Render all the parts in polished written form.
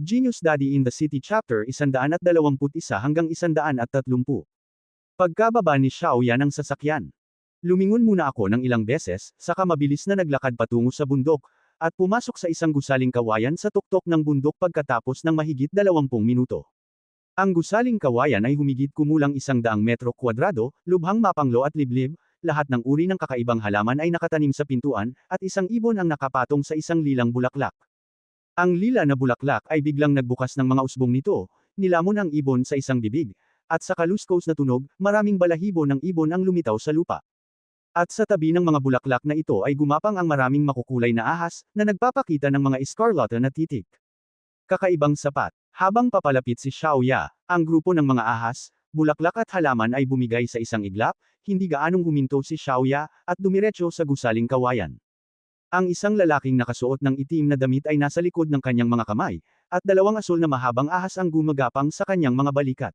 Genius Daddy in the City Chapter 121 hanggang 130. Pagkababa ni Xiaoya ng sasakyan. Lumingon muna ako ng ilang beses, saka mabilis na naglakad patungo sa bundok, at pumasok sa isang gusaling kawayan sa tuktok ng bundok pagkatapos ng mahigit 20 minuto. Ang gusaling kawayan ay humigit kumulang 100 metro kwadrado, lubhang mapanglo at liblib, lahat ng uri ng kakaibang halaman ay nakatanim sa pintuan, at isang ibon ang nakapatong sa isang lilang bulaklak. Ang lila na bulaklak ay biglang nagbukas ng mga usbong nito, nilamon ang ibon sa isang bibig, at sa kaluskos na tunog, maraming balahibo ng ibon ang lumitaw sa lupa. At sa tabi ng mga bulaklak na ito ay gumapang ang maraming makukulay na ahas, na nagpapakita ng mga escarlata na titik. Kakaibang sapat. Habang papalapit si Xiaoya, ang grupo ng mga ahas, bulaklak at halaman ay bumigay sa isang iglap, hindi gaanong huminto si Xiaoya, at dumiretso sa gusaling kawayan. Ang isang lalaking nakasuot ng itim na damit ay nasa likod ng kanyang mga kamay, at dalawang asul na mahabang ahas ang gumagapang sa kanyang mga balikat.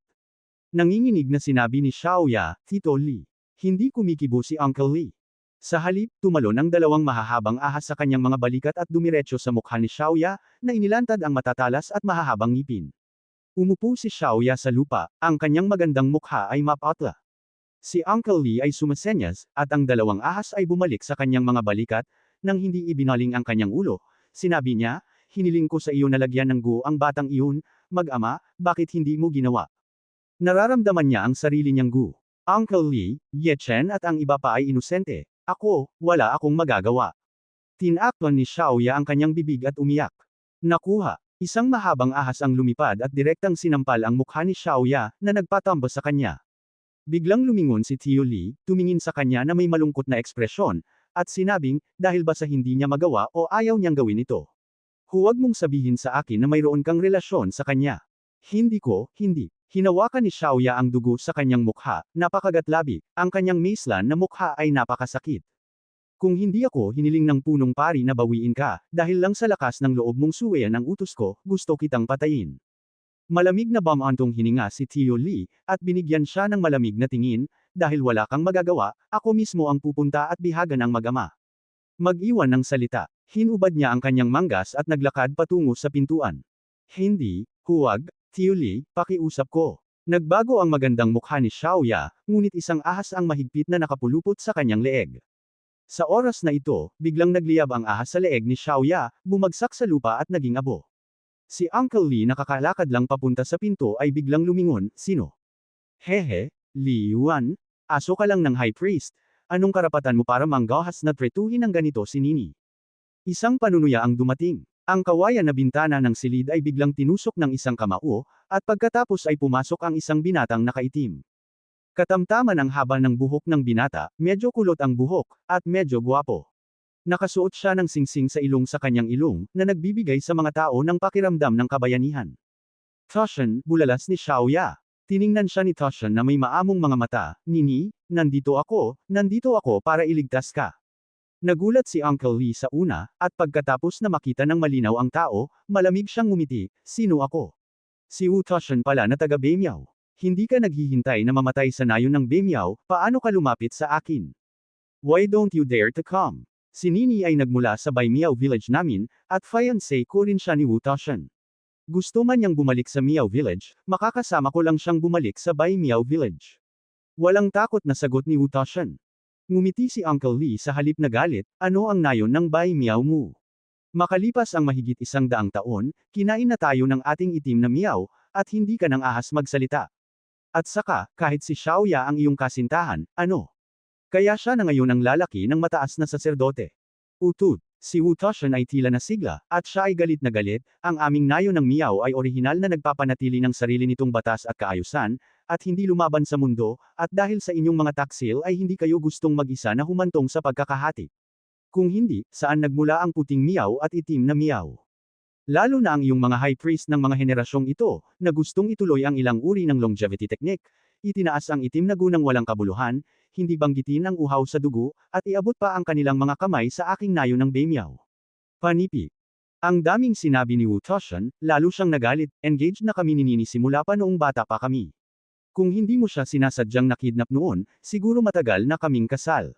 Nanginginig na sinabi ni Xiaoya, Tito Li. Hindi kumikibo si Uncle Li. Sa halip, tumalon ang dalawang mahahabang ahas sa kanyang mga balikat at dumiretso sa mukha ni Xiaoya, na inilantad ang matatalas at mahahabang ngipin. Umupo si Xiaoya sa lupa, ang kanyang magandang mukha ay mapatla. Si Uncle Li ay sumasenyas, at ang dalawang ahas ay bumalik sa kanyang mga balikat, nang hindi ibinaling ang kanyang ulo. Sinabi niya, hiniling ko sa iyo na lagyan ng guo ang batang iyon, mag-ama, bakit hindi mo ginawa? Nararamdaman niya ang sarili niyang guo. Uncle Li, Ye Chen at ang iba pa ay inosente. Ako, wala akong magagawa. Tinakpan ni Xiaoya ang kanyang bibig at umiyak. Nakuha. Isang mahabang ahas ang lumipad at direktang sinampal ang mukha ni Xiaoya, na nagpatamba sa kanya. Biglang lumingon si Tio Li, tumingin sa kanya na may malungkot na ekspresyon, at sinabing, dahil ba sa hindi niya magawa o ayaw niyang gawin ito? Huwag mong sabihin sa akin na mayroon kang relasyon sa kanya. Hindi. Hinawakan ni Xiaoya ang dugo sa kanyang mukha, napakagatlabi, ang kanyang maislan na mukha ay napakasakit. Kung hindi ako hiniling ng punong pari na bawiin ka, dahil lang sa lakas ng loob mong suwayan ang utos ko, gusto kitang patayin. Malamig na bamantong hininga si Tio Li, at binigyan siya ng malamig na tingin, dahil wala kang magagawa, ako mismo ang pupunta at bihagan ang mag-ama. Mag-iwan ng salita. Hinubad niya ang kanyang manggas at naglakad patungo sa pintuan. Hindi, huwag, Tio Li, pakiusap ko. Nagbago ang magandang mukha ni Xiaoya, ngunit isang ahas ang mahigpit na nakapulupot sa kanyang leeg. Sa oras na ito, biglang nagliyab ang ahas sa leeg ni Xiaoya, bumagsak sa lupa at naging abo. Si Uncle Li nakakalakad lang papunta sa pinto ay biglang lumingon, sino? Hehe, Li Yuan, aso ka lang ng High Priest, anong karapatan mo para manggahas na tretuhin ng ganito si Nini? Isang panunuya ang dumating. Ang kawayan na bintana ng silid ay biglang tinusok ng isang kamao, at pagkatapos ay pumasok ang isang binatang nakaitim. Katamtaman ang haba ng buhok ng binata, medyo kulot ang buhok, at medyo gwapo. Nakasuot siya ng singsing sa ilong sa kanyang ilong, na nagbibigay sa mga tao ng pakiramdam ng kabayanihan. Toshan, bulalas ni Xiaoya. Tiningnan siya ni Toshan na may maamong mga mata, Nini, nandito ako para iligtas ka. Nagulat si Uncle Li sa una, at pagkatapos na makita ng malinaw ang tao, malamig siyang ngumiti, sino ako? Si Wu Toshan pala na taga Beimiao. Hindi ka naghihintay na mamatay sa nayon ng Beimiao, paano ka lumapit sa akin? Why don't you dare to come? Si Nini ay nagmula sa Beimiao village namin, at fiancé ko rin siya ni Wu Toshan. Gusto man niyang bumalik sa Miao village, makakasama ko lang siyang bumalik sa Beimiao village. Walang takot na sagot ni Wu Toshan. Ngumiti si Uncle Li sa halip na galit, ano ang nayon ng Beimiao mo? Makalipas ang mahigit 100 taon, kinain na tayo ng ating itim na miao, at hindi ka ng ahas magsalita. At saka, kahit si Xiaoya ang iyong kasintahan, ano? Kaya siya na ngayon ang lalaki ng mataas na saserdote. Utud, si Wu Toshan ay tila na sigla, at siya ay galit na galit, ang aming nayo ng Miao ay orihinal na nagpapanatili ng sarili nitong batas at kaayusan, at hindi lumaban sa mundo, at dahil sa inyong mga taksil ay hindi kayo gustong mag-isa na humantong sa pagkakahati. Kung hindi, saan nagmula ang puting Miao at itim na Miao? Lalo na ang iyong mga high priest ng mga henerasyong ito, na gustong ituloy ang ilang uri ng longevity technique, itinaas ang itim na gunang walang kabuluhan, hindi banggitin ang uhaw sa dugo, at iabot pa ang kanilang mga kamay sa aking nayo ng Beimiao. Panipi. Ang daming sinabi ni Wu Toshan, lalo siyang nagalit, engaged na kami ni Nini simula pa noong bata pa kami. Kung hindi mo siya sinasadyang nakidnap noon, siguro matagal na kaming kasal.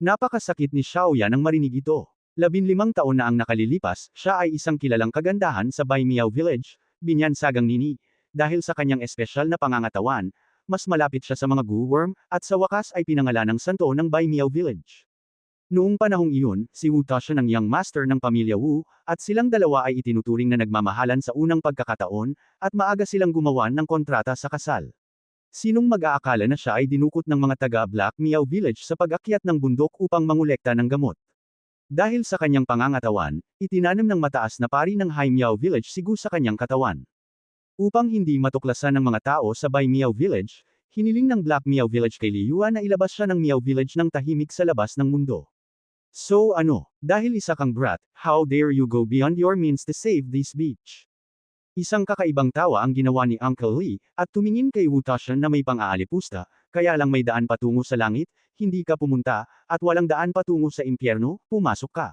Napakasakit ni Xiaoya nang marinig ito. 15 taon na ang nakalilipas, siya ay isang kilalang kagandahan sa Baimiao Village, binyansagang Nini. Dahil sa kanyang espesyal na pangangatawan, mas malapit siya sa mga Gu-worm, at sa wakas ay pinangalan ng santo ng Baimiao Village. Noong panahong iyon, si Wu Tuxian ang young master ng pamilya Wu, at silang dalawa ay itinuturing na nagmamahalan sa unang pagkakataon, at maaga silang gumawa ng kontrata sa kasal. Sinong mag-aakala na siya ay dinukot ng mga taga Black Miao Village sa pag-akyat ng bundok upang mangolekta ng gamot. Dahil sa kanyang pangangatawan, itinanim ng mataas na pari ng Hai Miao Village si Gu sa kanyang katawan. Upang hindi matuklasan ng mga tao sa Bai Miao Village, hiniling ng Black Miao Village kay Li Yuan na ilabas siya ng Miao Village ng tahimik sa labas ng mundo. So ano, dahil isa kang brat, how dare you go beyond your means to save this beach? Isang kakaibang tawa ang ginawa ni Uncle Lee, at tumingin kay Wu Tuxian na may pang-aalipusta, kaya lang may daan patungo sa langit, hindi ka pumunta, at walang daan patungo sa impyerno, pumasok ka.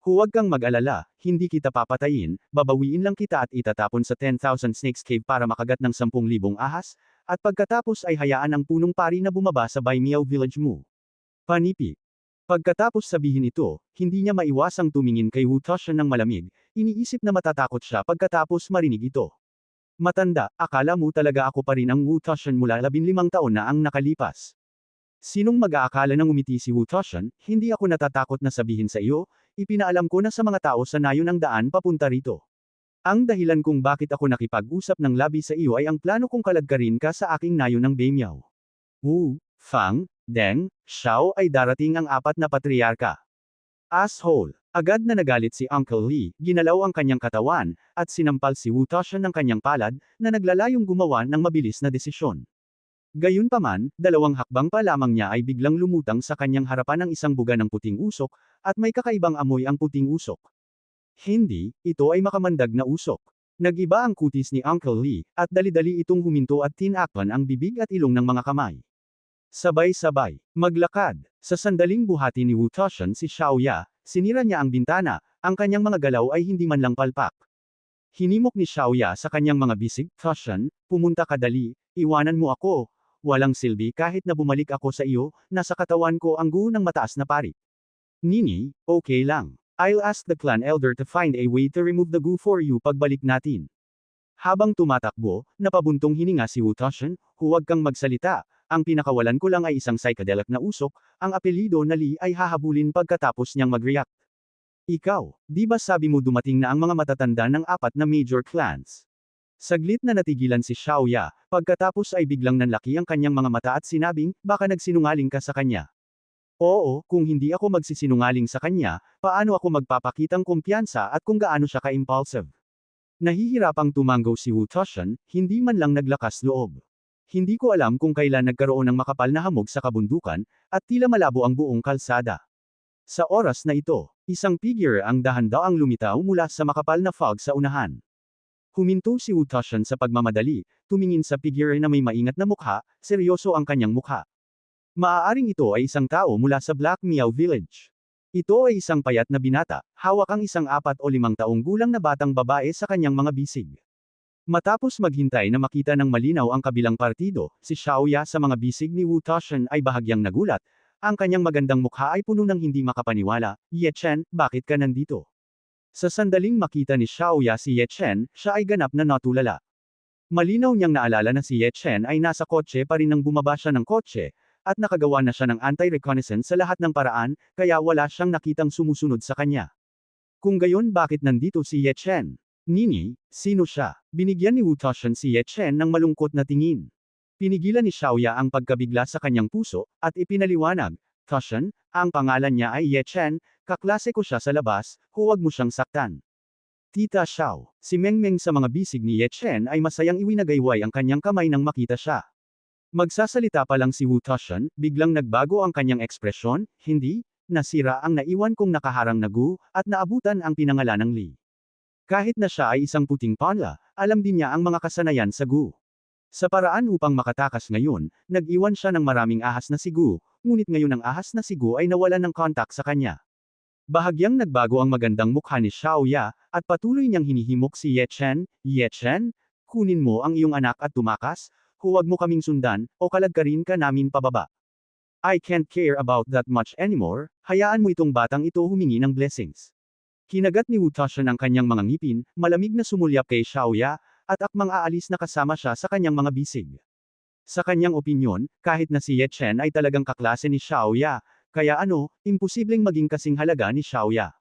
Huwag kang mag-alala, hindi kita papatayin, babawiin lang kita at itatapon sa 10,000 Snakes Cave para makagat ng 10,000 ahas, at pagkatapos ay hayaan ang punong pari na bumaba sa Bai Miao Village mo. Panipi. Pagkatapos sabihin ito, hindi niya maiwasang tumingin kay Wu Tuxian ng malamig, iniisip na matatakot siya pagkatapos marinig ito. Matanda, akala mo talaga ako pa rin ang Wu Tuxian mula 15 taon na ang nakalipas. Sinong mag-aakala nang umiti si Wu Tuxian, hindi ako natatakot na sabihin sa iyo, ipinaalam ko na sa mga tao sa nayon ang daan papunta rito. Ang dahilan kung bakit ako nakipag-usap ng labi sa iyo ay ang plano kong kaladkarin ka sa aking nayon ng Baimiao. Wu, Fang, Deng, Xiao ay darating ang 4 na patriarka. Asshole! Agad na nagalit si Uncle Lee, ginalaw ang kanyang katawan, at sinampal si Wu Tuxian ng kanyang palad, na naglalayong gumawa ng mabilis na desisyon. Gayunpaman, 2 hakbang pa lamang niya ay biglang lumutang sa kanyang harapan ang isang buga ng puting usok, at may kakaibang amoy ang puting usok. Hindi, ito ay makamandag na usok. Nag-iba ang kutis ni Uncle Lee, at dali-dali itong huminto at tinakpan ang bibig at ilong ng mga kamay. Sabay-sabay, maglakad. Sa sandaling buhati ni Wu Tuxian si Xiaoya, sinira niya ang bintana, ang kanyang mga galaw ay hindi man lang palpak. Hinimok ni Xiaoya sa kanyang mga bisig, Tuxian, pumunta ka dali, iwanan mo ako. Walang silbi kahit na bumalik ako sa iyo, nasa katawan ko ang Gu ng mataas na pari. Nini, okay lang. I'll ask the clan elder to find a way to remove the Gu for you pagbalik natin. Habang tumatakbo, napabuntong hininga si Wu Tuxian, huwag kang magsalita, ang pinakawalan ko lang ay isang psychedelic na usok, ang apelido na Li ay hahabulin pagkatapos niyang mag-react. Ikaw, di ba sabi mo dumating na ang mga matatanda ng 4 na major clans? Saglit na natigilan si Xiaoya, pagkatapos ay biglang nanlaki ang kanyang mga mata at sinabing, baka nagsinungaling ka sa kanya. Oo, kung hindi ako magsisinungaling sa kanya, paano ako magpapakitang kumpiyansa at kung gaano siya ka-impulsive? Nahihirapang tumango si Wu Tuxian, hindi man lang naglakas loob. Hindi ko alam kung kailan nagkaroon ng makapal na hamog sa kabundukan, at tila malabo ang buong kalsada. Sa oras na ito, isang figure ang dahan-daang lumitaw mula sa makapal na fog sa unahan. Huminto si Wu Tuxian sa pagmamadali, tumingin sa figure na may maingat na mukha, seryoso ang kanyang mukha. Maaaring ito ay isang tao mula sa Black Miao Village. Ito ay isang payat na binata, hawak ang isang 4 o 5 taong gulang na batang babae sa kanyang mga bisig. Matapos maghintay na makita ng malinaw ang kabilang partido, si Xiaoya sa mga bisig ni Wu Tuxian ay bahagyang nagulat, ang kanyang magandang mukha ay puno ng hindi makapaniwala, Ye Chen, bakit ka nandito? Sa sandaling makita ni Xiaoya si Ye Chen, siya ay ganap na natulala. Malinaw niyang naalala na si Ye Chen ay nasa kotse pa rin nang bumaba siya ng kotse, at nakagawa na siya ng anti-reconnaissance sa lahat ng paraan, kaya wala siyang nakitang sumusunod sa kanya. Kung gayon bakit nandito si Ye Chen? Nini, sino siya? Binigyan ni Wu Tuxian si Ye Chen ng malungkot na tingin. Pinigilan ni Xiaoya ang pagkabigla sa kanyang puso, at ipinaliwanag, Tuxian, ang pangalan niya ay Ye Chen, kaklase ko siya sa labas, huwag mo siyang saktan. Tita Xiao, si Mengmeng sa mga bisig ni Ye Chen ay masayang iwinagayway ang kanyang kamay nang makita siya. Magsasalita pa lang si Wu Tuxian, biglang nagbago ang kanyang ekspresyon, hindi, nasira ang naiwan kong nakaharang na Gu, at naabutan ang pinangalanang Li. Kahit na siya ay isang puting panla, alam din niya ang mga kasanayan sa Gu. Sa paraan upang makatakas ngayon, nag-iwan siya ng maraming ahas na si Gu, ngunit ngayon ang ahas na si Gu ay nawalan ng kontak sa kanya. Bahagyang nagbago ang magandang mukha ni Xiaoya, at patuloy niyang hinihimok si Ye Chen, Ye Chen, kunin mo ang iyong anak at tumakas, huwag mo kaming sundan, o kaladkarin ka namin pababa. I can't care about that much anymore, hayaan mo itong batang ito humingi ng blessings. Kinagat ni Wu Tushun ang kanyang mga ngipin, malamig na sumulyap kay Xiaoya, at akmang aalis na kasama siya sa kanyang mga bisig. Sa kanyang opinyon, kahit na si Ye Chen ay talagang kaklase ni Xiaoya, kaya imposibleng maging kasing halaga ni Xiaoya.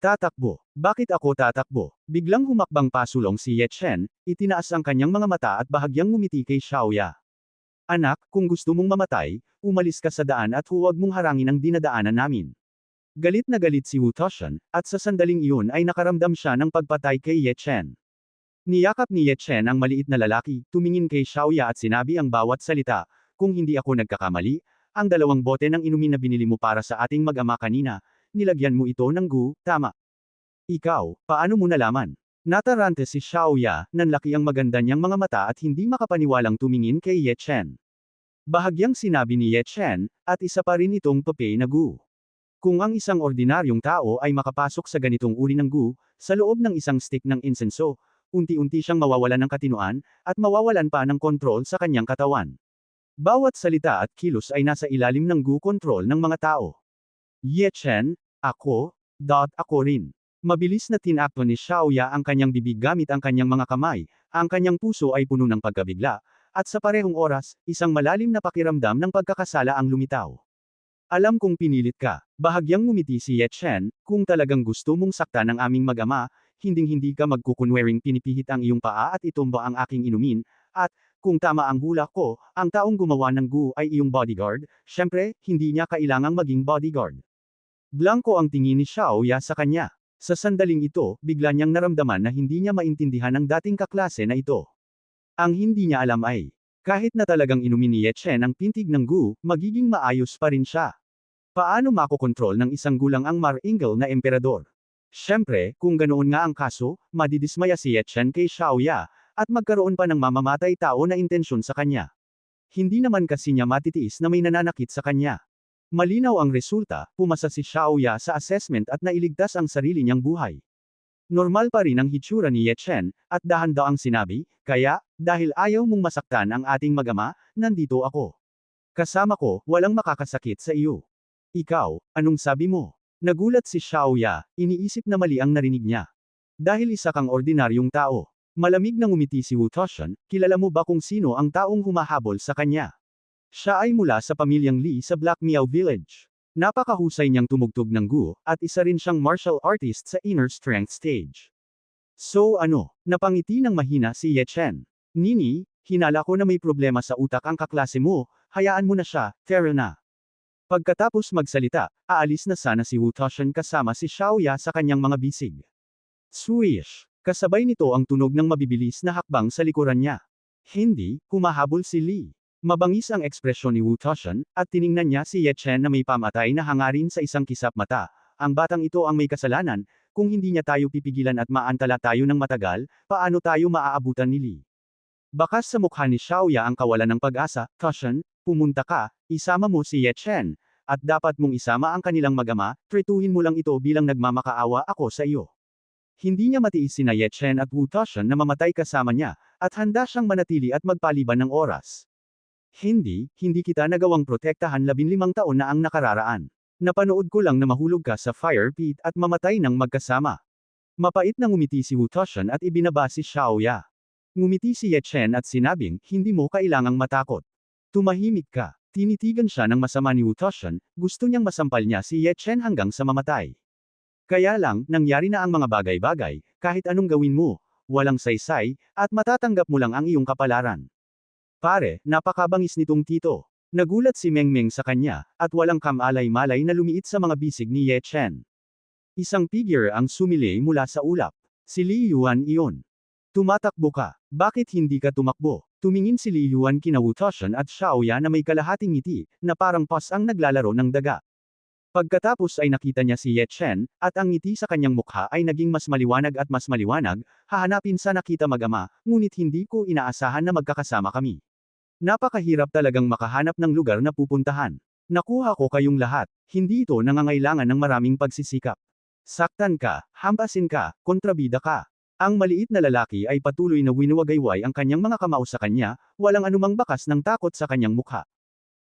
Tatakbo. Bakit ako tatakbo? Biglang humakbang pasulong si Ye Chen, itinaas ang kanyang mga mata at bahagyang ngumiti kay Xiaoya. Anak, kung gusto mong mamatay, umalis ka sa daan at huwag mong harangin ang dinadaanan namin. Galit na galit si Wu Tushun, at sa sandaling iyon ay nakaramdam siya ng pagpatay kay Ye Chen. Niyakap ni Ye Chen ang maliit na lalaki, tumingin kay Xiaoya at sinabi ang bawat salita, kung hindi ako nagkakamali, ang 2 bote ng inumin na binili mo para sa ating mag-ama kanina, nilagyan mo ito ng gu, tama. Ikaw, paano mo nalaman? Natarante si Xiaoya, nanlaki ang maganda niyang mga mata at hindi makapaniwalang tumingin kay Ye Chen. Bahagyang sinabi ni Ye Chen, at isa pa rin itong tope na gu. Kung ang isang ordinaryong tao ay makapasok sa ganitong uri ng gu, sa loob ng isang stick ng insenso, unti-unti siyang mawawalan ng katinuan, at mawawalan pa ng kontrol sa kanyang katawan. Bawat salita at kilos ay nasa ilalim ng gu control ng mga tao. Ye Chen, ako rin. Mabilis na tinakto ni Xiaoya ang kanyang bibig gamit ang kanyang mga kamay, ang kanyang puso ay puno ng pagkabigla, at sa parehong oras, isang malalim na pakiramdam ng pagkakasala ang lumitaw. Alam kong pinilit ka, bahagyang ngumiti si Ye Chen, kung talagang gusto mong saktan ang aming mag-ama, hinding-hindi ka magkukunwering pinipihit ang iyong paa at itumba ang aking inumin, at, kung tama ang hula ko, ang taong gumawa ng gu ay iyong bodyguard, syempre, hindi niya kailangang maging bodyguard. Blanko ang tingin ni Xiaoya sa kanya. Sa sandaling ito, bigla niyang naramdaman na hindi niya maintindihan ang dating kaklase na ito. Ang hindi niya alam ay, kahit na talagang inumin ni Ye Chen ang pintig ng gu, magiging maayos pa rin siya. Paano makokontrol ng isang gulang ang maringal na emperador? Syempre, kung ganoon nga ang kaso, madidismaya si Ye Chen kay Xiaoya, at magkaroon pa ng mamamatay tao na intensyon sa kanya. Hindi naman kasi niya matitiis na may nananakit sa kanya. Malinaw ang resulta, pumasa si Xiaoya sa assessment at nailigtas ang sarili niyang buhay. Normal pa rin ang hitsura ni Ye Chen, at dahan-daang sinabi, kaya, dahil ayaw mong masaktan ang ating mag-ama, nandito ako. Kasama ko, walang makakasakit sa iyo. Ikaw, anong sabi mo? Nagulat si Xiaoya, iniisip na mali ang narinig niya. Dahil isa kang ordinaryong tao. Malamig na ngumiti si Wu Tushun, kilala mo ba kung sino ang taong humahabol sa kanya? Siya ay mula sa pamilyang Li sa Black Miao Village. Napakahusay niyang tumugtog ng gu, at isa rin siyang martial artist sa Inner Strength Stage. So napangiti ng mahina si Ye Chen. Nini, hinala ko na may problema sa utak ang kaklase mo, hayaan mo na siya, tara na. Pagkatapos magsalita, aalis na sana si Wu Tushun kasama si Xiaoya sa kanyang mga bisig. Swish! Kasabay nito ang tunog ng mabibilis na hakbang sa likuran niya. Hindi, humahabol si Li. Mabangis ang ekspresyon ni Wu Tushun, at tiningnan niya si Ye Chen na may pamatay na hangarin sa isang kisap mata. Ang batang ito ang may kasalanan, kung hindi niya tayo pipigilan at maantala tayo ng matagal, paano tayo maaabutan ni Li? Bakas sa mukha ni Xiaoya ang kawalan ng pag-asa, Tushun, pumunta ka, isama mo si Ye Chen, at dapat mong isama ang kanilang mag-ama, trituhin mo lang ito bilang nagmamakaawa ako sa iyo. Hindi niya matiis sina Ye Chen at Wu Tushun na mamatay kasama niya, at handa siyang manatili at magpaliban ng oras. Hindi kita nagawang protektahan 15 taon na ang nakararaan. Napanood ko lang na mahulog ka sa fire pit at mamatay ng magkasama. Mapait na ngumiti si Wu Tushun at ibinaba si Xiaoya. Ngumiti si Ye Chen at sinabing, hindi mo kailangang matakot. Tumahimik ka. Tinitigan siya ng masama ni Wu Tushun, gusto niyang masampal niya si Ye Chen hanggang sa mamatay. Kaya lang, nangyari na ang mga bagay-bagay, kahit anong gawin mo, walang saysay, at matatanggap mo lang ang iyong kapalaran. Pare, napakabangis nitong tito. Nagulat si Meng Meng sa kanya, at walang kamalay-malay na lumiit sa mga bisig ni Ye Chen. Isang figure ang sumilay mula sa ulap. Si Li Yuan iyon. Tumatakbo ka. Bakit hindi ka tumakbo? Tumingin si Li Yuan kina Wu Tushun at Xiaoya na may kalahating ngiti, na parang pas ang naglalaro ng daga. Pagkatapos ay nakita niya si Ye Chen, at ang ngiti sa kanyang mukha ay naging mas maliwanag at mas maliwanag, hahanapin sa nakita mag-ama, ngunit hindi ko inaasahan na magkakasama kami. Napakahirap talagang makahanap ng lugar na pupuntahan. Nakuha ko kayong lahat, hindi ito nangangailangan ng maraming pagsisikap. Saktan ka, hampasin ka, kontrabida ka. Ang maliit na lalaki ay patuloy na winuwagayway ang kanyang mga kamao sa kanya, walang anumang bakas ng takot sa kanyang mukha.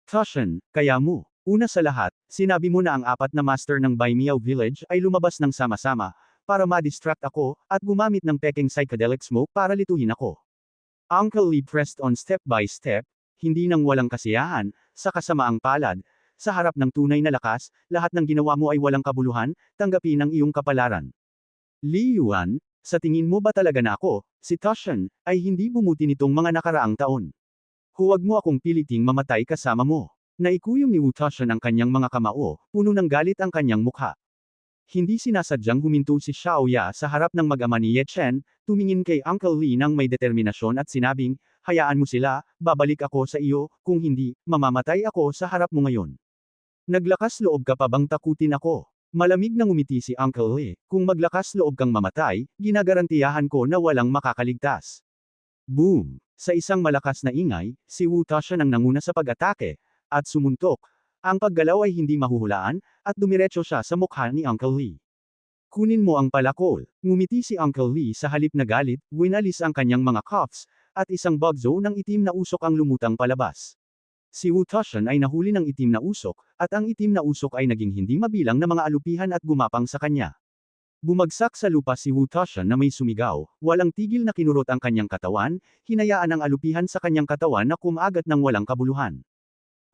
Toshin, kaya mo. Una sa lahat, sinabi mo na ang apat na master ng Baimeow Village ay lumabas ng sama-sama, para ma-distract ako, at gumamit ng peking psychedelic smoke para lituhin ako. Uncle Lee pressed on step by step, hindi nang walang kasiyahan, sa kasamaang palad, sa harap ng tunay na lakas, lahat ng ginawa mo ay walang kabuluhan, tanggapin ang iyong kapalaran. Li Yuan, sa tingin mo ba talaga na ako, si Toshin, ay hindi bumuti nitong mga nakaraang taon? Huwag mo akong piliting mamatay kasama mo. Naikuyom ni Wu Toshin ang kanyang mga kamao, puno ng galit ang kanyang mukha. Hindi sinasadyang huminto si Xiaoya sa harap ng mag-ama ni Ye Chen, tumingin kay Uncle Lee nang may determinasyon at sinabing, hayaan mo sila, babalik ako sa iyo, kung hindi, mamamatay ako sa harap mo ngayon. Naglakas loob ka pa bang takutin ako? Malamig na ngumiti si Uncle Lee, kung maglakas loob kang mamatay, ginagarantiyahan ko na walang makakaligtas. Boom! Sa isang malakas na ingay, si Wu Toshin ang nanguna sa pag-atake, at sumuntok. Ang paggalaw ay hindi mahuhulaan, at dumiretso siya sa mukha ni Uncle Lee. Kunin mo ang palakol. Ngumiti si Uncle Lee sa halip na galit, winalis ang kanyang mga cuffs, at isang bugzo ng itim na usok ang lumutang palabas. Si Wu Toshin ay nahuli ng itim na usok, at ang itim na usok ay naging hindi mabilang na mga alupihan at gumapang sa kanya. Bumagsak sa lupa si Wu Toshin na may sumigaw, walang tigil na kinurot ang kanyang katawan, hinayaan ang alupihan sa kanyang katawan na kumagat ng walang kabuluhan.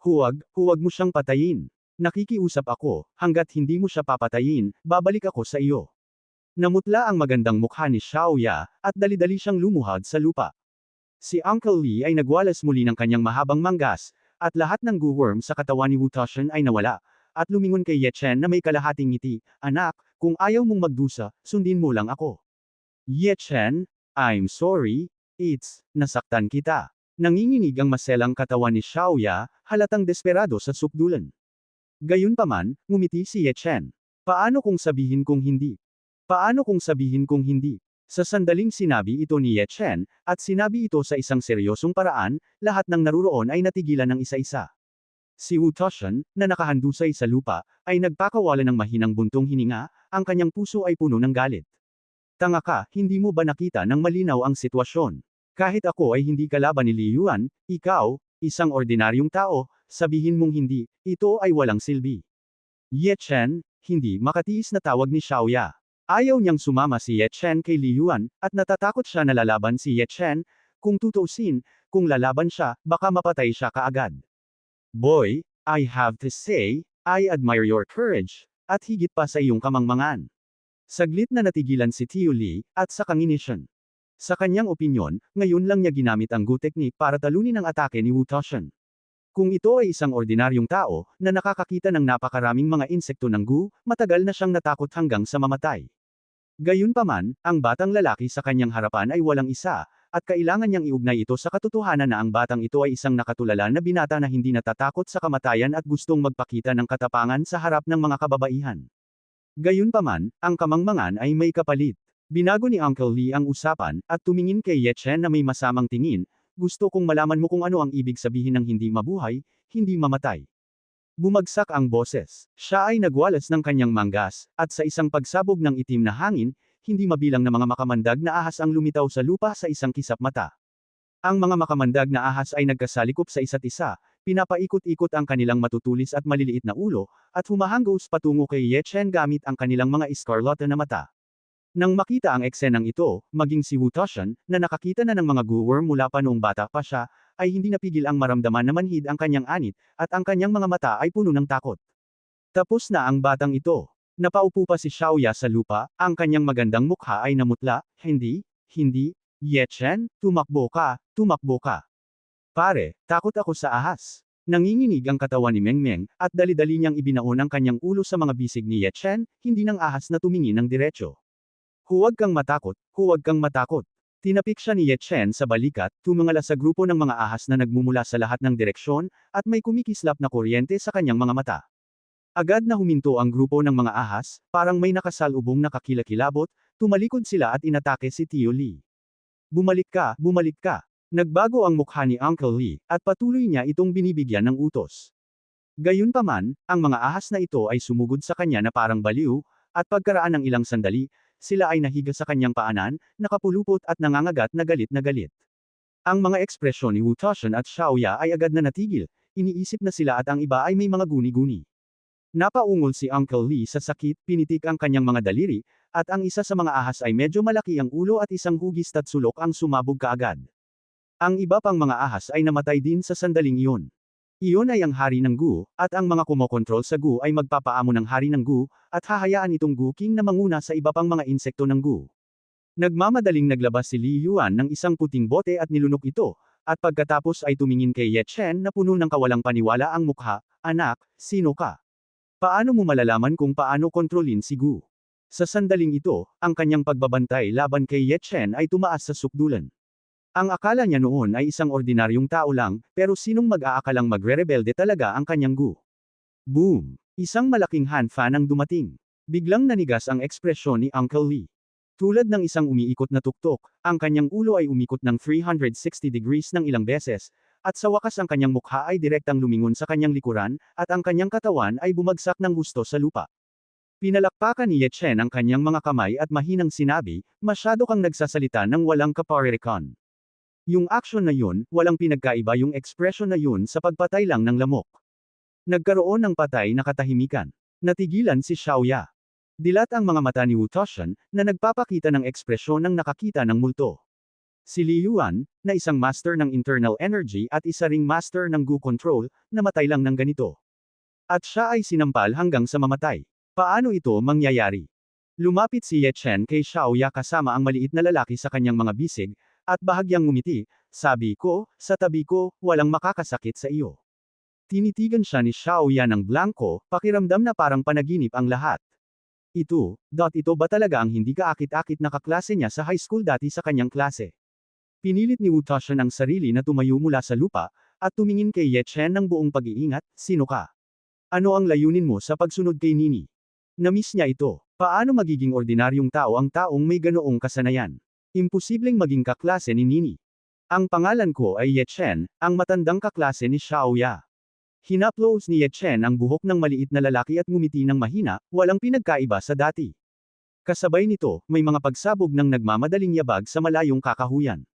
Huwag mo siyang patayin. Nakikiusap ako, hanggat hindi mo siya papatayin, babalik ako sa iyo. Namutla ang magandang mukha ni Xiaoya, at dali-dali siyang lumuhad sa lupa. Si Uncle Lee ay nagwalas muli ng kanyang mahabang manggas, at lahat ng goo-worm sa katawan ni Wu Toshin ay nawala, at lumingon kay Ye Chen na may kalahating ngiti, anak, kung ayaw mong magdusa, sundin mo lang ako. Ye Chen, I'm sorry, nasaktan kita. Nanginginig ang maselang katawan ni Xiaoya, halatang desperado sa sukdulan. Gayunpaman, ngumiti si Ye Chen. Paano kung sabihin kong hindi? Paano kung sabihin kong hindi? Sa sandaling sinabi ito ni Ye Chen, at sinabi ito sa isang seryosong paraan, lahat ng naruroon ay natigilan ng isa-isa. Si Wu Toshin, na nakahandusay sa lupa, ay nagpakawala ng mahinang buntong hininga, ang kanyang puso ay puno ng galit. Tanga ka, hindi mo ba nakita ng malinaw ang sitwasyon? Kahit ako ay hindi kalaban ni Li Yuan, ikaw, isang ordinaryong tao, sabihin mong hindi, ito ay walang silbi. Ye Chen, hindi makatiis na tawag ni Xiaoya. Ayaw niyang sumama si Ye Chen kay Li Yuan, at natatakot siya na lalaban si Ye Chen, kung tutuusin, kung lalaban siya, baka mapatay siya kaagad. Boy, I have to say, I admire your courage, at higit pa sa iyong kamangmangan. Saglit na natigilan si Tio Li, at sa kanginisyon. Sa kanyang opinyon, ngayon lang niya ginamit ang Gu technique para talunin ang atake ni Wu Toshin. Kung ito ay isang ordinaryong tao, na nakakakita ng napakaraming mga insekto ng Gu, matagal na siyang natakot hanggang sa mamatay. Gayunpaman, ang batang lalaki sa kanyang harapan ay walang isa, at kailangan niyang iugnay ito sa katotohanan na ang batang ito ay isang nakatulala na binata na hindi natatakot sa kamatayan at gustong magpakita ng katapangan sa harap ng mga kababaihan. Gayunpaman, ang kamangmangan ay may kapalit. Binago ni Uncle Lee ang usapan, at tumingin kay Ye Chen na may masamang tingin, gusto kong malaman mo kung ano ang ibig sabihin ng hindi mabuhay, hindi mamatay. Bumagsak ang boses. Siya ay nagwalas ng kanyang manggas, at sa isang pagsabog ng itim na hangin, hindi mabilang na mga makamandag na ahas ang lumitaw sa lupa sa isang kisap mata. Ang mga makamandag na ahas ay nagkasalikop sa isa't isa, pinapaikot-ikot ang kanilang matutulis at maliliit na ulo, at humahanggos patungo kay Ye Chen gamit ang kanilang mga iskarlata na mata. Nang makita ang eksenang ito, maging si Wu Toshin, na nakakita na ng mga goo-worm mula pa noong bata pa siya, ay hindi napigil ang maramdaman na manhid ang kanyang anit, at ang kanyang mga mata ay puno ng takot. Tapos na ang batang ito. Napaupo pa si Xiaoya sa lupa, ang kanyang magandang mukha ay namutla, hindi, Ye Chen, tumakbo ka, tumakbo ka. Pare, takot ako sa ahas. Nanginginig ang katawan ni Meng Meng, at dali-dali niyang ibinaon ang kanyang ulo sa mga bisig ni Ye Chen, hindi ng ahas na tumingin ng diretso. Huwag kang matakot, huwag kang matakot. Tinapik siya ni Ye Chen sa balikat, tumingala sa grupo ng mga ahas na nagmumula sa lahat ng direksyon, at may kumikislap na kuryente sa kanyang mga mata. Agad na huminto ang grupo ng mga ahas, parang may nakasalubong na kakilakilabot, tumalikod sila at inatake si Tio Li. Bumalik ka, bumalik ka. Nagbago ang mukha ni Uncle Lee, at patuloy niya itong binibigyan ng utos. Gayunpaman, ang mga ahas na ito ay sumugod sa kanya na parang baliw, at pagkaraan ng ilang sandali, sila ay nahiga sa kanyang paanan, nakapulupot at nangangagat na galit na galit. Ang mga ekspresyon ni Wu Toshin at Xiaoya ay agad na natigil, iniisip na sila at ang iba ay may mga guni-guni. Napaungol si Uncle Lee sa sakit, pinitik ang kanyang mga daliri, at ang isa sa mga ahas ay medyo malaki ang ulo at isang hugis at sulok ang sumabog kaagad. Ang iba pang mga ahas ay namatay din sa sandaling iyon. Iyon ay ang hari ng Gu, at ang mga kumokontrol sa Gu ay magpapaamo ng hari ng Gu, at hahayaan itong Gu King na manguna sa iba pang mga insekto ng Gu. Nagmamadaling naglabas si Li Yuan ng isang puting bote at nilunok ito, at pagkatapos ay tumingin kay Ye Chen na puno ng kawalang paniwala ang mukha, "Anak, sino ka? Paano mo malalaman kung paano kontrolin si Gu?" Sa sandaling ito, ang kanyang pagbabantay laban kay Ye Chen ay tumaas sa sukdulan. Ang akala niya noon ay isang ordinaryong tao lang, pero sinong mag-aakalang magre-rebelde talaga ang kanyang Gu? Boom! Isang malaking hand fan ang dumating. Biglang nanigas ang ekspresyon ni Uncle Lee. Tulad ng isang umiikot na tuktok, ang kanyang ulo ay umikot ng 360 degrees ng ilang beses, at sa wakas ang kanyang mukha ay direktang lumingon sa kanyang likuran, at ang kanyang katawan ay bumagsak ng husto sa lupa. Pinalakpakan ni Ye Chen ang kanyang mga kamay at mahinang sinabi, "Masyado kang nagsasalita ng walang kaparirikon." Yung aksyon na yun, walang pinagkaiba yung ekspresyon na yun sa pagpatay lang ng lamok. Nagkaroon ng patay na katahimikan. Natigilan si Xiaoya. Dilat ang mga mata ni Wu Toshan, na nagpapakita ng ekspresyon ng nakakita ng multo. Si Li Yuan, na isang master ng internal energy at isa ring master ng Gu control, namatay lang ng ganito. At siya ay sinampal hanggang sa mamatay. Paano ito mangyayari? Lumapit si Ye Chen kay Xiaoya kasama ang maliit na lalaki sa kanyang mga bisig, at bahagyang ngumiti, "Sabi ko, sa tabi ko, walang makakasakit sa iyo." Tinitigan siya ni Xiaoya ng blanko, pakiramdam na parang panaginip ang lahat. Ito ba talaga ang hindi kaakit-akit na kaklase niya sa high school dati sa kanyang klase? Pinilit ni Wu Toshan ang sarili na tumayo mula sa lupa, at tumingin kay Ye Chen ng buong pag-iingat, "Sino ka? Ano ang layunin mo sa pagsunod kay Nini?" Namiss niya ito. Paano magiging ordinaryong tao ang taong may ganoong kasanayan? Imposibleng maging kaklase ni Nini. "Ang pangalan ko ay Ye Chen, ang matandang kaklase ni Xiaoya." Hinaplos ni Ye Chen ang buhok ng maliit na lalaki at ngumiti ng mahina, walang pinagkaiba sa dati. Kasabay nito, may mga pagsabog ng nagmamadaling yabag sa malayong kakahuyan.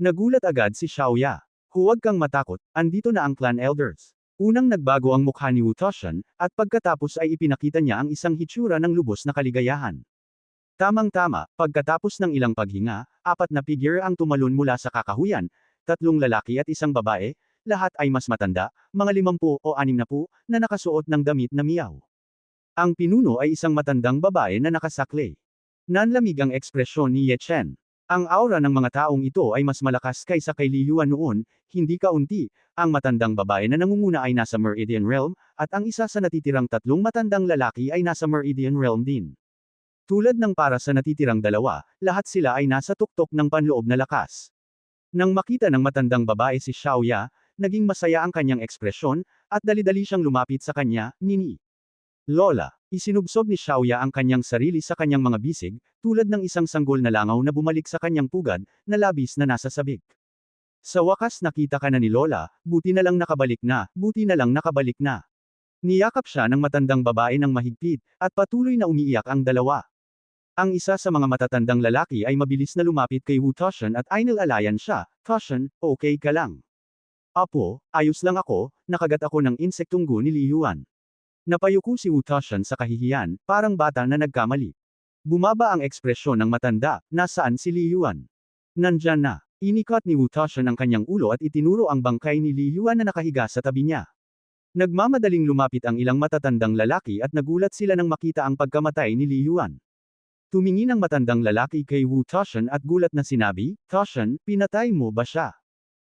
Nagulat agad si Xiaoya. "Huwag kang matakot, andito na ang clan elders." Unang nagbago ang mukha ni Wu Toshan, at pagkatapos ay ipinakita niya ang isang hitsura ng lubos na kaligayahan. Tamang-tama, pagkatapos ng ilang paghinga, 4 na figure ang tumalon mula sa kakahuyan, 3 lalaki at isang babae, lahat ay mas matanda, mga 50 o 60, na nakasuot ng damit na miyaw. Ang pinuno ay isang matandang babae na nakasakle. Nanlamig ang ekspresyon ni Ye Chen. Ang aura ng mga taong ito ay mas malakas kaysa kay Li Yuan noon, hindi kaunti. Ang matandang babae na nangunguna ay nasa Meridian Realm, at ang isa sa natitirang 3 matandang lalaki ay nasa Meridian Realm din. Tulad ng para sa natitirang 2, lahat sila ay nasa tuktok ng panloob na lakas. Nang makita ng matandang babae si Xiaoya, naging masaya ang kanyang ekspresyon, at dali-dali siyang lumapit sa kanya, "Nini." "Lola." Isinubsob ni Xiaoya ang kanyang sarili sa kanyang mga bisig, tulad ng isang sanggol na langaw na bumalik sa kanyang pugad, na labis na nasa sabik. "Sa wakas nakita ka na ni Lola, buti na lang nakabalik na, buti na lang nakabalik na." Niyakap siya ng matandang babae ng mahigpit, at patuloy na umiiyak ang dalawa. Ang isa sa mga matatandang lalaki ay mabilis na lumapit kay Wu Toshan at inilalayan siya, "Toshan, okay ka lang?" "Apo, ayos lang ako, nakagat ako ng insektong Gu ni Li Yuan." Napayuko si Wu Toshan sa kahihiyan, parang bata na nagkamali. Bumaba ang ekspresyon ng matanda, "Nasaan si Li Yuan?" "Nandyan na." Inikat ni Wu Toshan ang kanyang ulo at itinuro ang bangkay ni Li Yuan na nakahiga sa tabi niya. Nagmamadaling lumapit ang ilang matatandang lalaki at nagulat sila nang makita ang pagkamatay ni Li Yuan. Tumingin ang matandang lalaki kay Wu Toshan at gulat na sinabi, "Toshan, pinatay mo ba siya?"